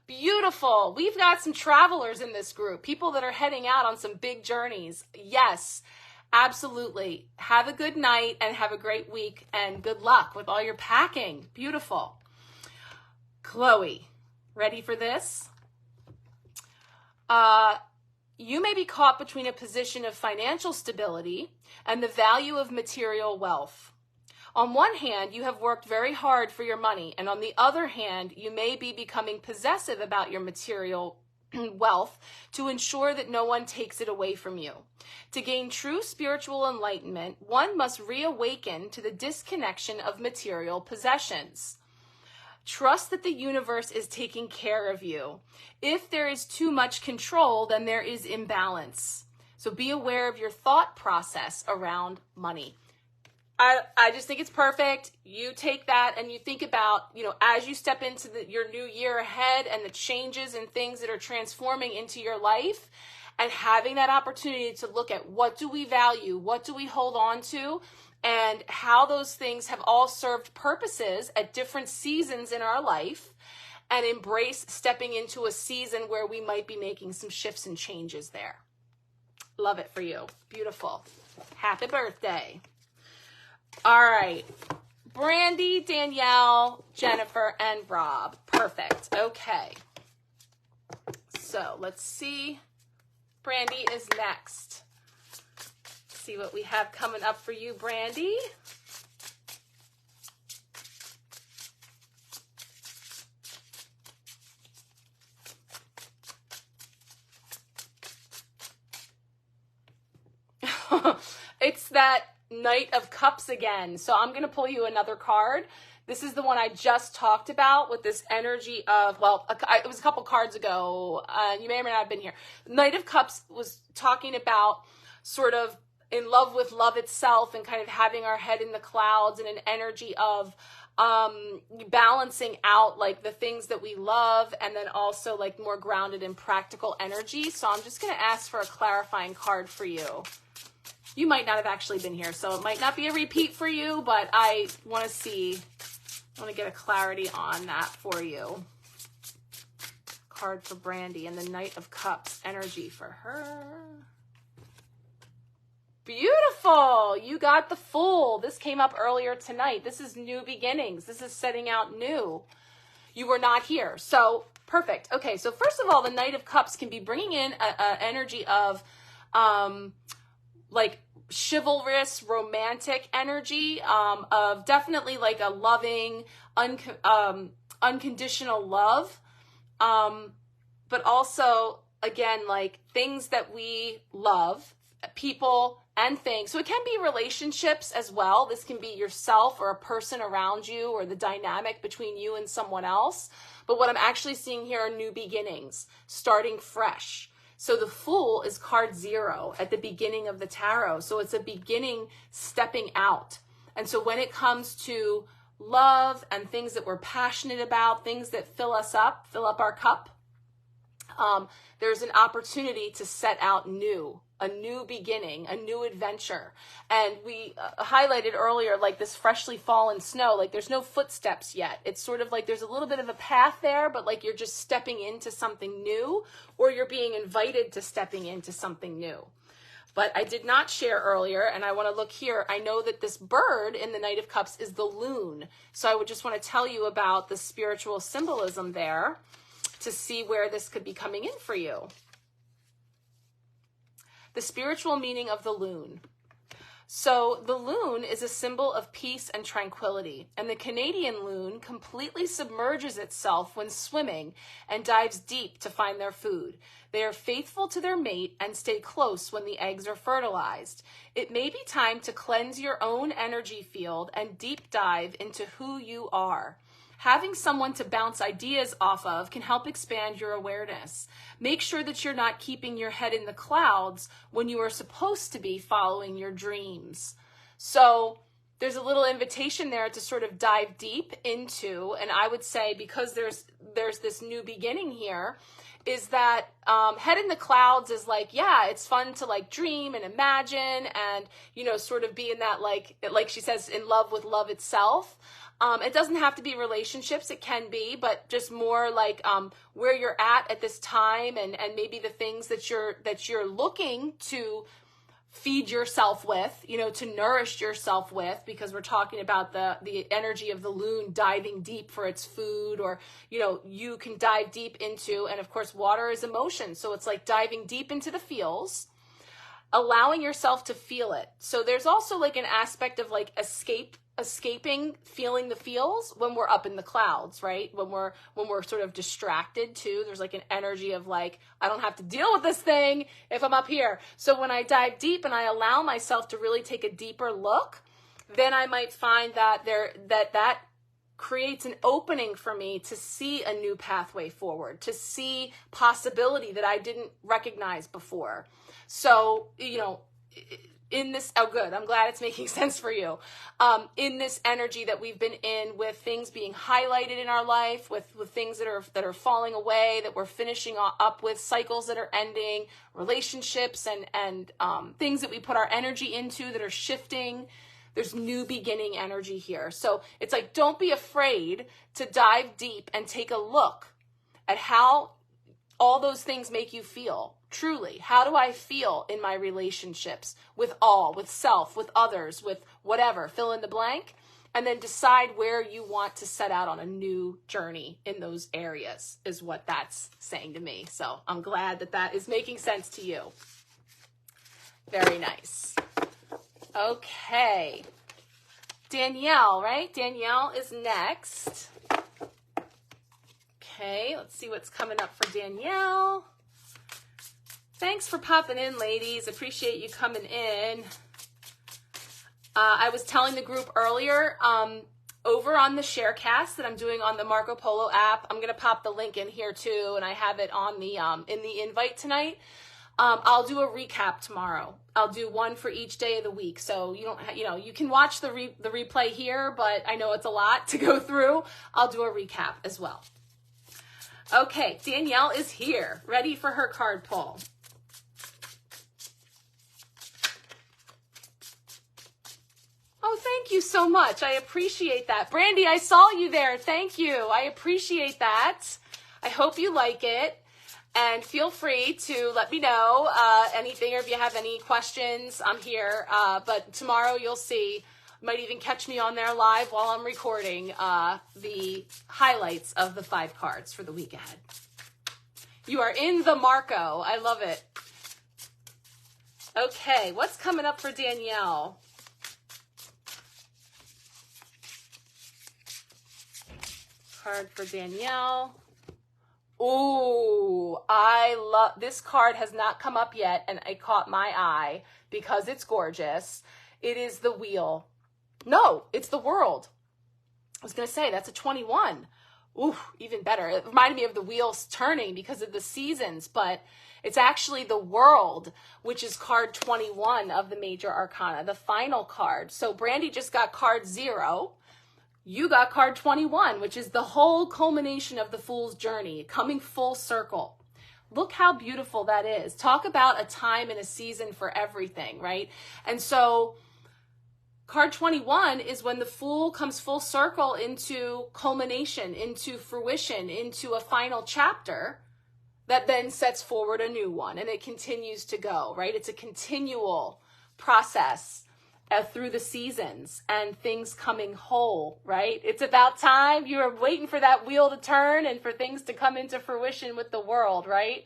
Beautiful. We've got some travelers in this group, people that are heading out on some big journeys. Yes, absolutely. Have a good night and have a great week, and good luck with all your packing. Beautiful. Chloe, ready for this? You may be caught between a position of financial stability and the value of material wealth. On one hand, you have worked very hard for your money, and on the other hand, you may be becoming possessive about your material wealth to ensure that no one takes it away from you. To gain true spiritual enlightenment, one must reawaken to the disconnection of material possessions. Trust that the universe is taking care of you. If there is too much control, then there is imbalance. So be aware of your thought process around money. I just think it's perfect. You take that and you think about, you know, as you step into your new year ahead and the changes and things that are transforming into your life, and having that opportunity to look at what do we value, what do we hold on to, and how those things have all served purposes at different seasons in our life, and embrace stepping into a season where we might be making some shifts and changes there. Love it for you. Beautiful. Happy birthday. All right. Brandy, Danielle, Jennifer, and Rob. Perfect. Okay. So let's see. Brandy is next. See what we have coming up for you, Brandy. It's that Knight of Cups again. So I'm going to pull you another card. This is the one I just talked about with this energy of, well, it was a couple cards ago. You may or may not have been here. Knight of Cups was talking about sort of in love with love itself and kind of having our head in the clouds, and an energy of balancing out like the things that we love, and then also like more grounded in practical energy. So I'm just going to ask for a clarifying card for you. You might not have actually been here, so it might not be a repeat for you, but I want to get a clarity on that for you. Card for Brandy and the Knight of Cups, energy for her. Beautiful. You got the Fool. This came up earlier tonight. This is new beginnings. This is setting out new. You were not here. So perfect. Okay. So first of all, the Knight of Cups can be bringing in a energy of, like chivalrous, romantic energy, of definitely like a loving, unconditional love. But also again, like things that we love, people and things. So it can be relationships as well. This can be yourself or a person around you or the dynamic between you and someone else. But what I'm actually seeing here are new beginnings, starting fresh. So the Fool is card 0 at the beginning of the tarot. So it's a beginning, stepping out. And so when it comes to love and things that we're passionate about, things that fill us up, fill up our cup, there's an opportunity to set out a new beginning, a new adventure. And we highlighted earlier, like this freshly fallen snow, like there's no footsteps yet. It's sort of like there's a little bit of a path there, but like you're just stepping into something new, or you're being invited to stepping into something new. But I did not share earlier, and I want to look here. I know that this bird in the Knight of Cups is the loon. So I would just want to tell you about the spiritual symbolism there to see where this could be coming in for you. The spiritual meaning of the loon. So the loon is a symbol of peace and tranquility, and the Canadian loon completely submerges itself when swimming and dives deep to find their food. They are faithful to their mate and stay close when the eggs are fertilized. It may be time to cleanse your own energy field and deep dive into who you are. Having someone to bounce ideas off of can help expand your awareness. Make sure that you're not keeping your head in the clouds when you are supposed to be following your dreams. So there's a little invitation there to sort of dive deep into, and I would say because there's this new beginning here, is that head in the clouds is like, yeah, it's fun to like dream and imagine and, you know, sort of be in that like she says, in love with love itself. It doesn't have to be relationships, it can be, but just more like where you're at this time and maybe the things that you're looking to feed yourself with, you know, to nourish yourself with, because we're talking about the energy of the loon diving deep for its food, or, you know, you can dive deep into, and of course water is emotion. So it's like diving deep into the feels, allowing yourself to feel it. So there's also like an aspect of like escaping feeling the feels when we're up in the clouds, right? When we're sort of distracted too, there's like an energy of like, I don't have to deal with this thing if I'm up here. So when I dive deep and I allow myself to really take a deeper look, then I might find that that creates an opening for me to see a new pathway forward, to see possibility that I didn't recognize before. So, you know, in this, oh good, I'm glad it's making sense for you. In this energy that we've been in, with things being highlighted in our life, with things that are falling away, that we're finishing up with, cycles that are ending, relationships and things that we put our energy into that are shifting. There's new beginning energy here. So it's like, don't be afraid to dive deep and take a look at how all those things make you feel. Truly, how do I feel in my relationships with self, with others, with whatever, fill in the blank, and then decide where you want to set out on a new journey in those areas is what that's saying to me. So I'm glad that is making sense to you. Very nice. Okay. Danielle, right? Danielle is next. Okay, let's see what's coming up for Danielle. Thanks for popping in, ladies. Appreciate you coming in. I was telling the group earlier, over on the Sharecast that I'm doing on the Marco Polo app, I'm going to pop the link in here too, and I have it on the in the invite tonight. I'll do a recap tomorrow. I'll do one for each day of the week. So you don't, you can watch the replay here, but I know it's a lot to go through. I'll do a recap as well. Okay, Danielle is here, ready for her card pull. Oh, thank you so much. I appreciate that. Brandy, I saw you there. Thank you. I appreciate that. I hope you like it. And feel free to let me know anything, or if you have any questions, I'm here. But tomorrow you'll see, might even catch me on there live while I'm recording the highlights of the 5 cards for the week ahead. You are in the Marco. I love it. Okay, what's coming up for Danielle? Card for Danielle. Ooh, I love this card. Has not come up yet, and it caught my eye because it's gorgeous. It is the wheel. No, it's the world. I was going to say that's a 21. Ooh, even better. It reminded me of the wheels turning because of the seasons, but it's actually the world, which is card 21 of the major arcana, the final card. So Brandy just got card 0. You got card 21, which is the whole culmination of the Fool's journey, coming full circle. Look how beautiful that is. Talk about a time and a season for everything, right? And so card 21 is when the Fool comes full circle into culmination, into fruition, into a final chapter that then sets forward a new one, and it continues to go, right? It's a continual process through the seasons and things coming whole, right? It's about time. You're waiting for that wheel to turn and for things to come into fruition with the world, right?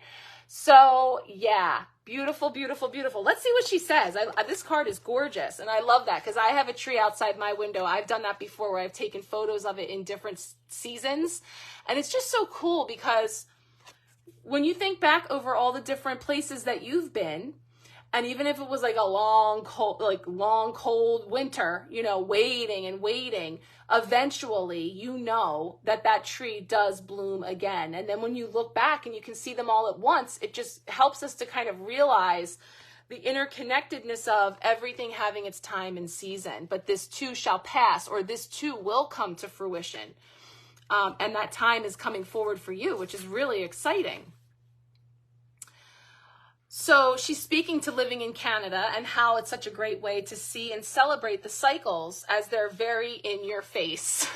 So yeah, beautiful, beautiful, beautiful. Let's see what she says. This card is gorgeous, and I love that because I have a tree outside my window. I've done that before where I've taken photos of it in different seasons, and it's just so cool because when you think back over all the different places that you've been, and even if it was like a long, cold winter, you know, waiting and waiting, eventually, you know that that tree does bloom again. And then when you look back and you can see them all at once, it just helps us to kind of realize the interconnectedness of everything having its time and season. But this too shall pass, or this too will come to fruition. And that time is coming forward for you, which is really exciting. So she's speaking to living in Canada and how it's such a great way to see and celebrate the cycles as they're very in your face.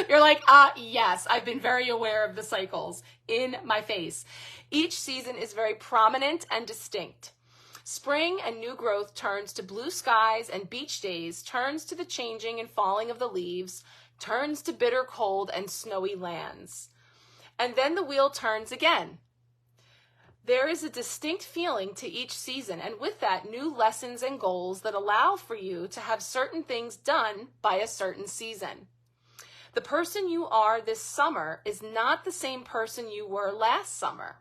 You're like, yes, I've been very aware of the cycles in my face. Each season is very prominent and distinct. Spring and new growth turns to blue skies and beach days, turns to the changing and falling of the leaves, turns to bitter cold and snowy lands. And then the wheel turns again. There is a distinct feeling to each season, and with that, new lessons and goals that allow for you to have certain things done by a certain season. The person you are this summer is not the same person you were last summer.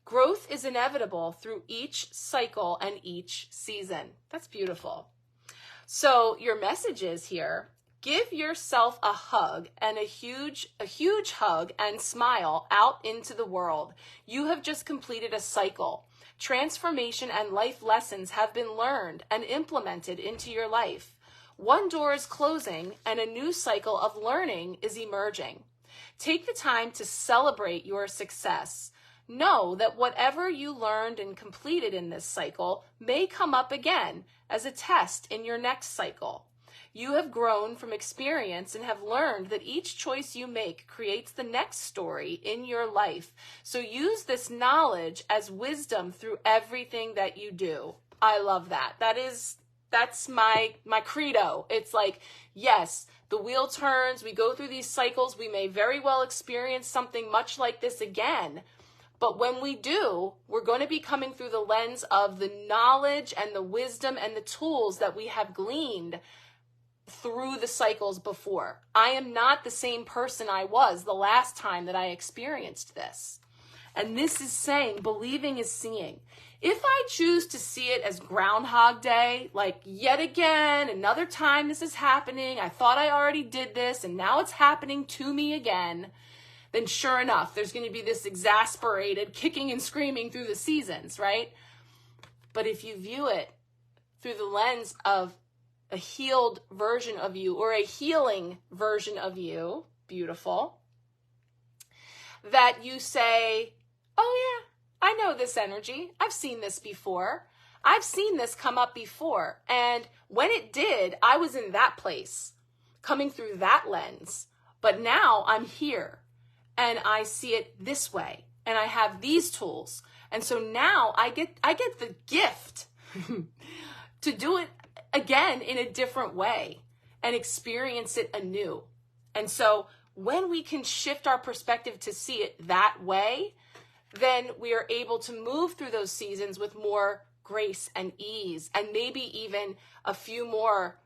Growth is inevitable through each cycle and each season. That's beautiful. So your message is here: give yourself a hug, and a huge hug and smile out into the world. You have just completed a cycle. Transformation and life lessons have been learned and implemented into your life. One door is closing and a new cycle of learning is emerging. Take the time to celebrate your success. Know that whatever you learned and completed in this cycle may come up again as a test in your next cycle. You have grown from experience and have learned that each choice you make creates the next story in your life. So use this knowledge as wisdom through everything that you do. I love that. That's my credo. It's like, yes, the wheel turns, we go through these cycles, we may very well experience something much like this again. But when we do, we're going to be coming through the lens of the knowledge and the wisdom and the tools that we have gleaned through the cycles before. I am not the same person I was the last time that I experienced this. And this is saying, believing is seeing. If I choose to see it as Groundhog Day, like yet again, another time this is happening, I thought I already did this and now it's happening to me again, then sure enough, there's going to be this exasperated kicking and screaming through the seasons, right? But if you view it through the lens of a healed version of you, or a healing version of you, beautiful, that you say, oh yeah, I know this energy. I've seen this before. I've seen this come up before. And when it did, I was in that place, coming through that lens. But now I'm here and I see it this way and I have these tools. And so now I get the gift to do it again in a different way and experience it anew. And so when we can shift our perspective to see it that way, then we are able to move through those seasons with more grace and ease, and maybe even a few more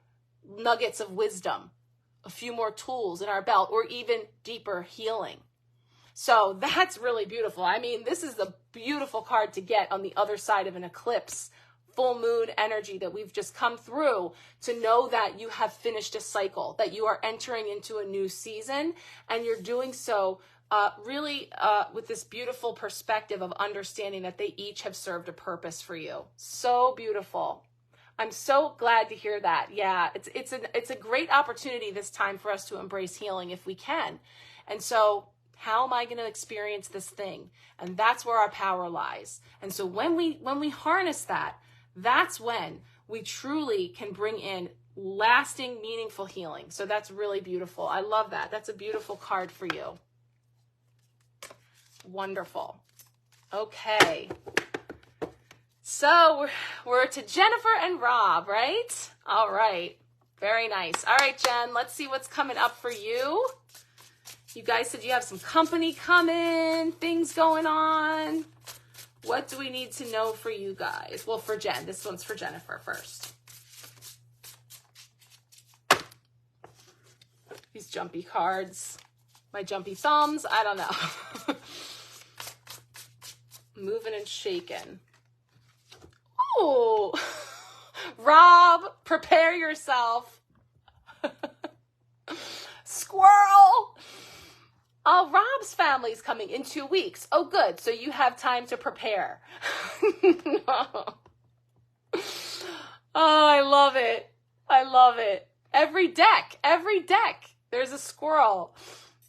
nuggets of wisdom, a few more tools in our belt, or even deeper healing. So that's really beautiful. I mean, this is the beautiful card to get on the other side of an eclipse, full moon energy that we've just come through, to know that you have finished a cycle, that you are entering into a new season, and you're doing so really with this beautiful perspective of understanding that they each have served a purpose for you. So beautiful. I'm so glad to hear that. Yeah, it's a great opportunity this time for us to embrace healing if we can. And so how am I going to experience this thing? And that's where our power lies. And so when we harness that, that's when we truly can bring in lasting, meaningful healing. So that's really beautiful. I love that. That's a beautiful card for you. Wonderful. Okay. So we're to Jennifer and Rob, right? All right. Very nice. All right, Jen, let's see what's coming up for you. You guys said you have some company coming, things going on. What do we need to know for you guys? Well, for Jen, this one's for Jennifer first. These jumpy cards, my jumpy thumbs, I don't know. Moving and shaking. Oh, Rob, prepare yourself. Squirrel. Oh, Rob's family's coming in 2 weeks. Oh, good. So you have time to prepare. Oh, I love it. I love it. Every deck, there's a squirrel.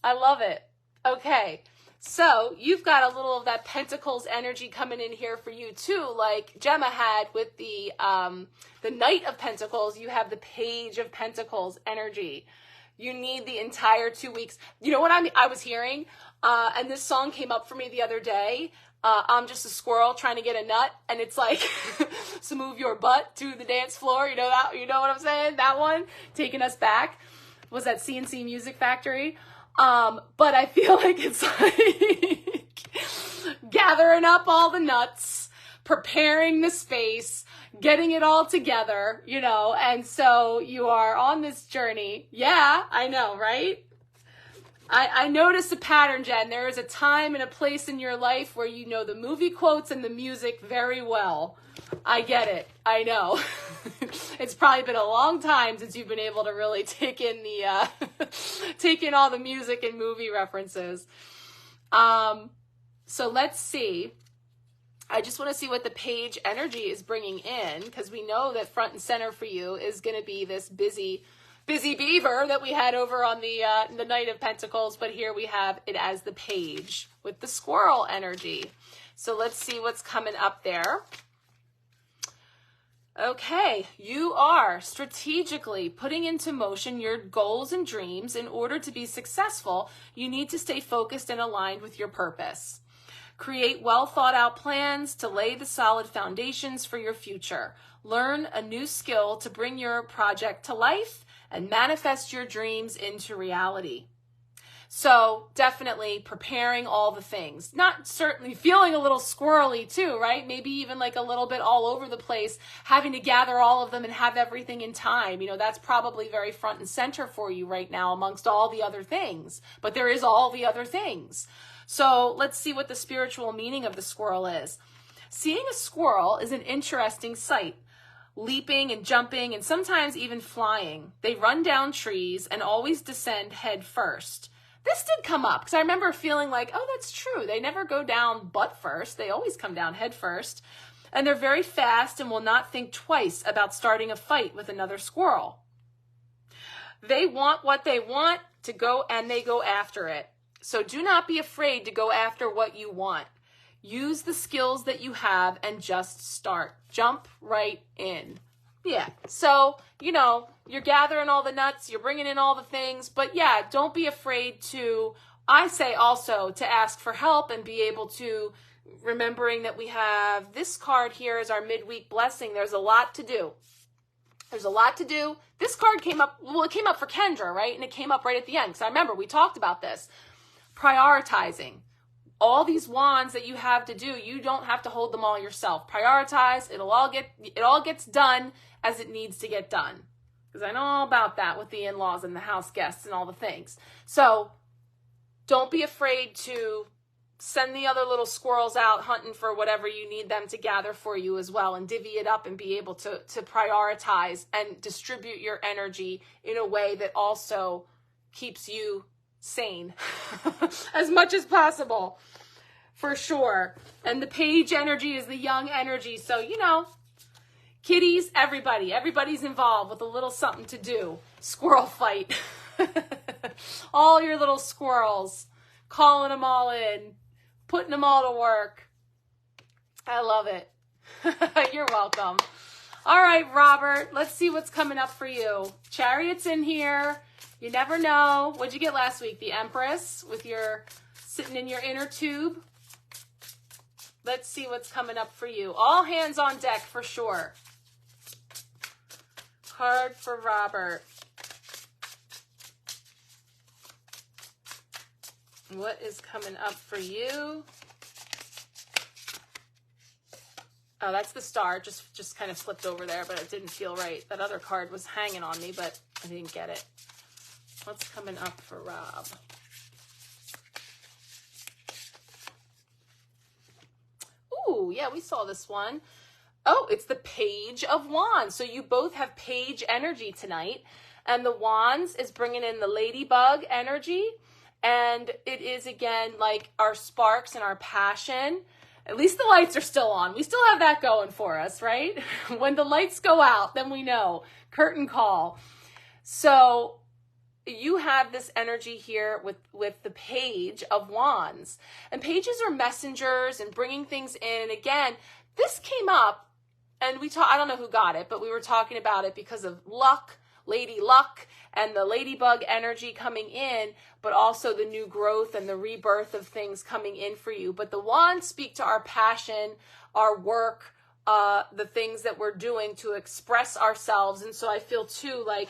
I love it. Okay. So you've got a little of that Pentacles energy coming in here for you too, like Gemma had with the Knight of Pentacles. You have the Page of Pentacles energy. You need the entire 2 weeks. You know what I was hearing? And this song came up for me the other day. I'm just a squirrel trying to get a nut. And it's like, so move your butt to the dance floor. You know that? You know what I'm saying? That one, taking us back. Was that CNC Music Factory? But I feel like it's like gathering up all the nuts, preparing the space, getting it all together, you know, and so you are on this journey. Yeah, I know, right? I noticed a pattern, Jen. There is a time and a place in your life where you know the movie quotes and the music very well. I get it. I know. It's probably been a long time since you've been able to really take in take in all the music and movie references. So let's see. I just want to see what the Page energy is bringing in, because we know that front and center for you is going to be this busy beaver that we had over on the Knight of Pentacles, but here we have it as the Page with the squirrel energy. So let's see what's coming up there. Okay, you are strategically putting into motion your goals and dreams. In order to be successful, you need to stay focused and aligned with your purpose. Create well thought out plans to lay the solid foundations for your future. Learn a new skill to bring your project to life and manifest your dreams into reality. So definitely preparing all the things, not certainly feeling a little squirrely too, right? Maybe even like a little bit all over the place, having to gather all of them and have everything in time. You know, that's probably very front and center for you right now amongst all the other things, but there is all the other things. So let's see what the spiritual meaning of the squirrel is. Seeing a squirrel is an interesting sight. Leaping and jumping and sometimes even flying. They run down trees and always descend head first. This did come up because I remember feeling like, oh, that's true. They never go down butt first. They always come down head first. And they're very fast and will not think twice about starting a fight with another squirrel. They want what they want to go and they go after it. So do not be afraid to go after what you want. Use the skills that you have and just start. Jump right in. Yeah, so, you know, you're gathering all the nuts, you're bringing in all the things, but yeah, don't be afraid to, I say also, to ask for help and be able to, remembering that we have this card here as our midweek blessing. There's a lot to do. There's a lot to do. This card came up, well, it came up for Kendra, right? And it came up right at the end, because I remember we talked about this. Prioritizing. All these wands that you have to do, you don't have to hold them all yourself. Prioritize. It all gets done as it needs to get done. Because I know all about that with the in-laws and the house guests and all the things. So don't be afraid to send the other little squirrels out hunting for whatever you need them to gather for you as well, and divvy it up and be able to prioritize and distribute your energy in a way that also keeps you sane as much as possible, for sure. And the page energy is the young energy. So, kitties, everybody's involved with a little something to do. Squirrel fight. All your little squirrels, calling them all in, putting them all to work. I love it. You're welcome. All right, Robert, let's see what's coming up for you. Chariot's in here. You never know. What'd you get last week? The Empress with your sitting in your inner tube. Let's see what's coming up for you. All hands on deck for sure. Card for Robert. What is coming up for you? Oh, that's the Star. Just kind of slipped over there, but it didn't feel right. That other card was hanging on me, but I didn't get it. What's coming up for Rob? Ooh, yeah, we saw this one. Oh, it's the Page of Wands. So you both have page energy tonight. And the Wands is bringing in the Ladybug energy. And it is, again, like our sparks and our passion. At least the lights are still on. We still have that going for us, right? When the lights go out, then we know. Curtain call. So you have this energy here with the Page of Wands. And pages are messengers and bringing things in. And again, this came up, and I don't know who got it, but we were talking about it because of luck, Lady Luck, and the ladybug energy coming in, but also the new growth and the rebirth of things coming in for you. But the wands speak to our passion, our work, the things that we're doing to express ourselves. And so I feel too like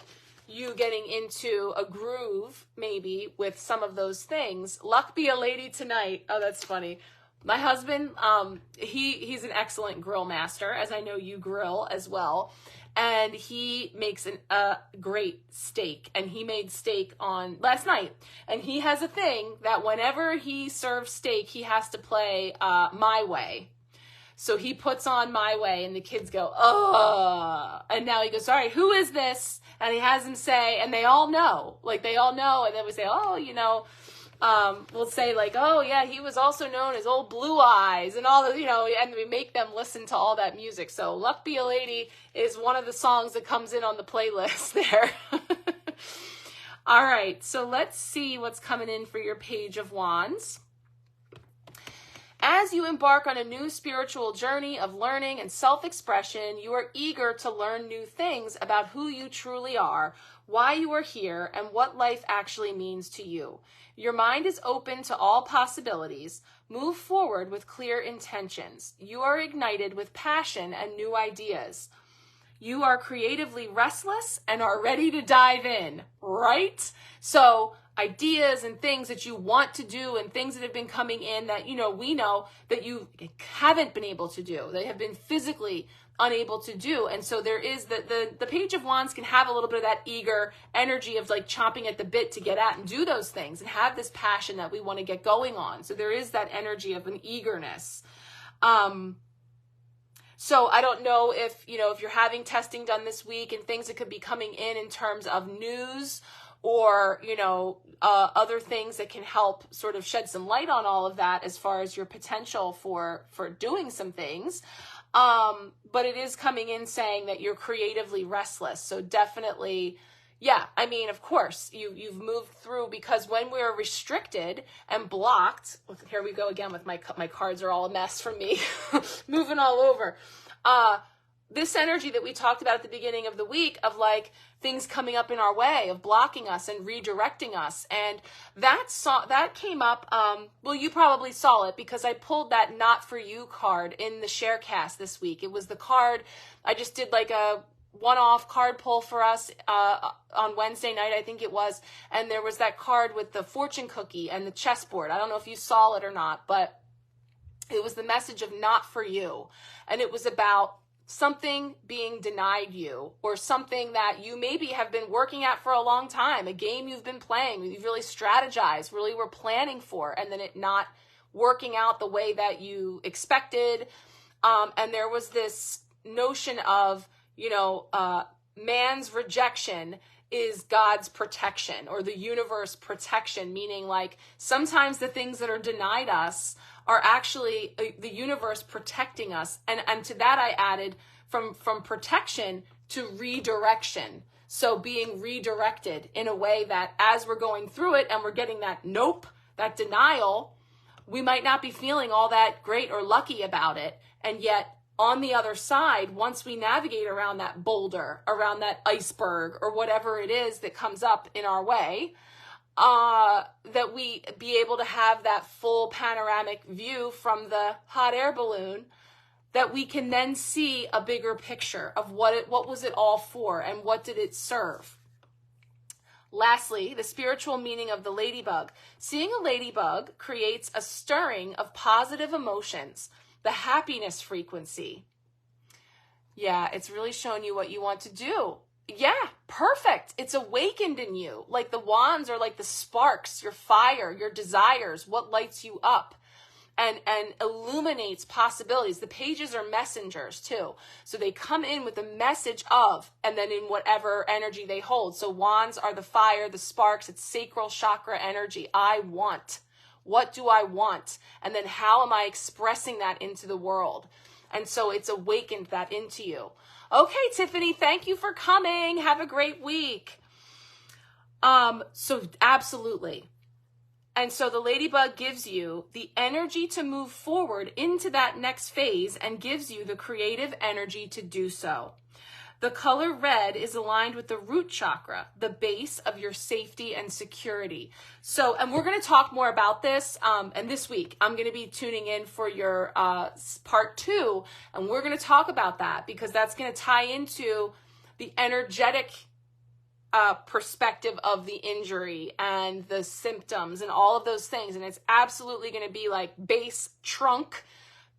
you getting into a groove maybe with some of those things. Luck be a lady tonight. Oh, that's funny. My husband, he's an excellent grill master, as I know you grill as well. And he makes a great steak. And he made steak on last night. And he has a thing that whenever he serves steak, he has to play My Way. So he puts on My Way, and the kids go, oh. And now he goes, all right, who is this? And he has them say, and they all know. Like, they all know. And then we say, oh, we'll say like, oh yeah, he was also known as Old Blue Eyes and all the, and we make them listen to all that music. So Luck Be a Lady is one of the songs that comes in on the playlist there. All right, so let's see what's coming in for your Page of Wands. As you embark on a new spiritual journey of learning and self-expression, you are eager to learn new things about who you truly are, why you are here, and what life actually means to you. Your mind is open to all possibilities. Move forward with clear intentions. You are ignited with passion and new ideas. You are creatively restless and are ready to dive in, right? So ideas and things that you want to do and things that have been coming in that, we know that you haven't been able to do. They have been physically unable to do. And so there is the Page of Wands can have a little bit of that eager energy of like chomping at the bit to get at and do those things and have this passion that we want to get going on. So there is that energy of an eagerness. So I don't know if you're having testing done this week and things that could be coming in terms of news or, other things that can help sort of shed some light on all of that as far as your potential for doing some things. But it is coming in saying that you're creatively restless. So definitely, yeah, I mean, of course, you've moved through, because when we're restricted and blocked, here we go again with my cards are all a mess from me, moving all over. This energy that we talked about at the beginning of the week of like things coming up in our way, of blocking us and redirecting us. And that came up, well, you probably saw it because I pulled that Not For You card in the Sharecast this week. It was the card, I just did like a one-off card pull for us on Wednesday night, I think it was. And there was that card with the fortune cookie and the chessboard. I don't know if you saw it or not, but it was the message of Not For You. And it was about something being denied you, or something that you maybe have been working at for a long time, a game you've been playing, you've really strategized, really were planning for, and then it not working out the way that you expected. And there was this notion of, man's rejection is God's protection, or the universe protection, meaning like sometimes the things that are denied us are actually the universe protecting us. And to that I added from protection to redirection. So being redirected in a way that as we're going through it and we're getting that nope, that denial, we might not be feeling all that great or lucky about it. And yet on the other side, once we navigate around that boulder, around that iceberg, or whatever it is that comes up in our way, that we be able to have that full panoramic view from the hot air balloon, that we can then see a bigger picture of what was it all for and what did it serve. Lastly, the spiritual meaning of the ladybug. Seeing a ladybug creates a stirring of positive emotions, the happiness frequency. Yeah, it's really showing you what you want to do. Yeah, perfect. It's awakened in you. Like the wands are like the sparks, your fire, your desires, what lights you up and illuminates possibilities. The pages are messengers too. So they come in with the message of, and then in whatever energy they hold. So wands are the fire, the sparks, it's sacral chakra energy. I want. What do I want? And then how am I expressing that into the world? And so it's awakened that into you. Okay, Tiffany, thank you for coming. Have a great week. So absolutely. And so the ladybug gives you the energy to move forward into that next phase and gives you the creative energy to do so. The color red is aligned with the root chakra, the base of your safety and security. So, and we're going to talk more about this. And this week, I'm going to be tuning in for your part 2. And we're going to talk about that because that's going to tie into the energetic perspective of the injury and the symptoms and all of those things. And it's absolutely going to be like base trunk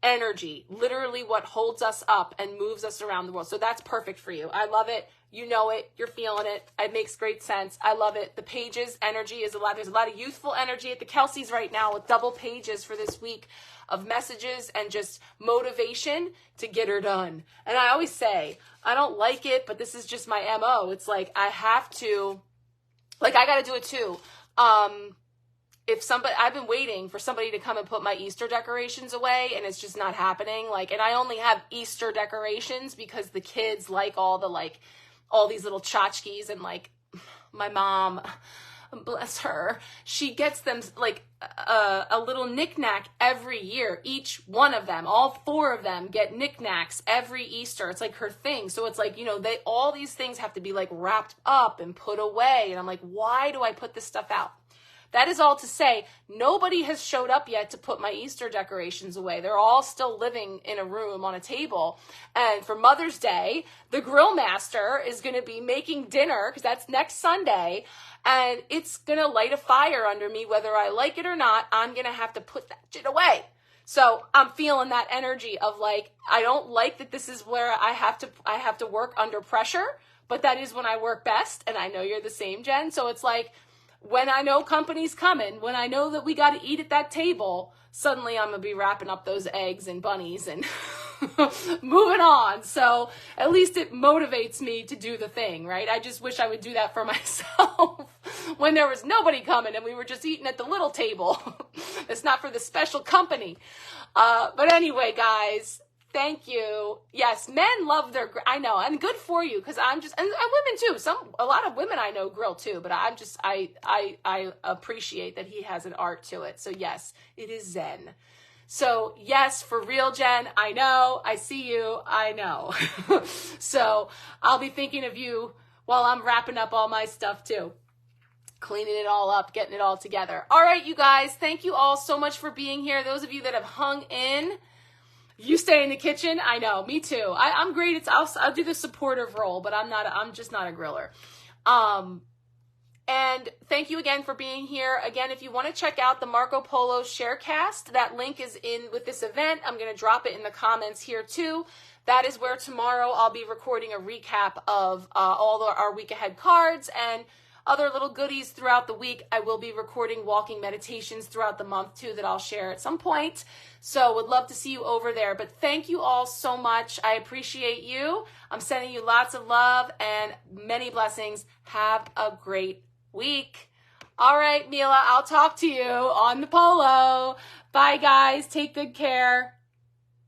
energy, literally what holds us up and moves us around the world. So that's perfect for you. I love it. You know it. You're feeling it. It makes great sense. I love it. The pages energy is a lot. There's a lot of youthful energy at the Kelseys right now with double pages for this week of messages and just motivation to get her done. And I always say, I don't like it, but this is just my MO. It's like, I have to, like, I got to do it too. If somebody, I've been waiting for somebody to come and put my Easter decorations away and it's just not happening. Like, and I only have Easter decorations because the kids like all these little tchotchkes, and like my mom, bless her, she gets them like a little knickknack every year. Each one of them, all 4 of them get knickknacks every Easter. It's like her thing. So it's like, all these things have to be like wrapped up and put away. And I'm like, why do I put this stuff out? That is all to say, nobody has showed up yet to put my Easter decorations away. They're all still living in a room on a table. And for Mother's Day, the grill master is going to be making dinner, because that's next Sunday, and it's going to light a fire under me. Whether I like it or not, I'm going to have to put that shit away. So I'm feeling that energy of like, I don't like that this is where I have to work under pressure, but that is when I work best. And I know you're the same, Jen. So it's like, when I know company's coming, when I know that we got to eat at that table, suddenly I'm going to be wrapping up those eggs and bunnies and moving on. So at least it motivates me to do the thing, right? I just wish I would do that for myself when there was nobody coming and we were just eating at the little table. It's not for the special company. But anyway, guys, thank you. Yes, men love I know, and good for you, because and women too. A lot of women I know grill too, but I appreciate that he has an art to it. So yes, it is Zen. So yes, for real, Jen, I know, I see you, I know. So I'll be thinking of you while I'm wrapping up all my stuff too. Cleaning it all up, getting it all together. All right, you guys, thank you all so much for being here. Those of you that have hung in, you stay in the kitchen. I know, me too. I'm great. I'll do the supportive role, but I'm just not a griller. And thank you again for being here. Again, if you want to check out the Marco Polo Sharecast, that link is in with this event. I'm going to drop it in the comments here too. that is where tomorrow I'll be recording a recap of all our week ahead cards and other little goodies throughout the week. I will be recording walking meditations throughout the month too that I'll share at some point. So would love to see you over there. But thank you all so much. I appreciate you. I'm sending you lots of love and many blessings. Have a great week. All right, Mila, I'll talk to you on the polo. Bye, guys. Take good care.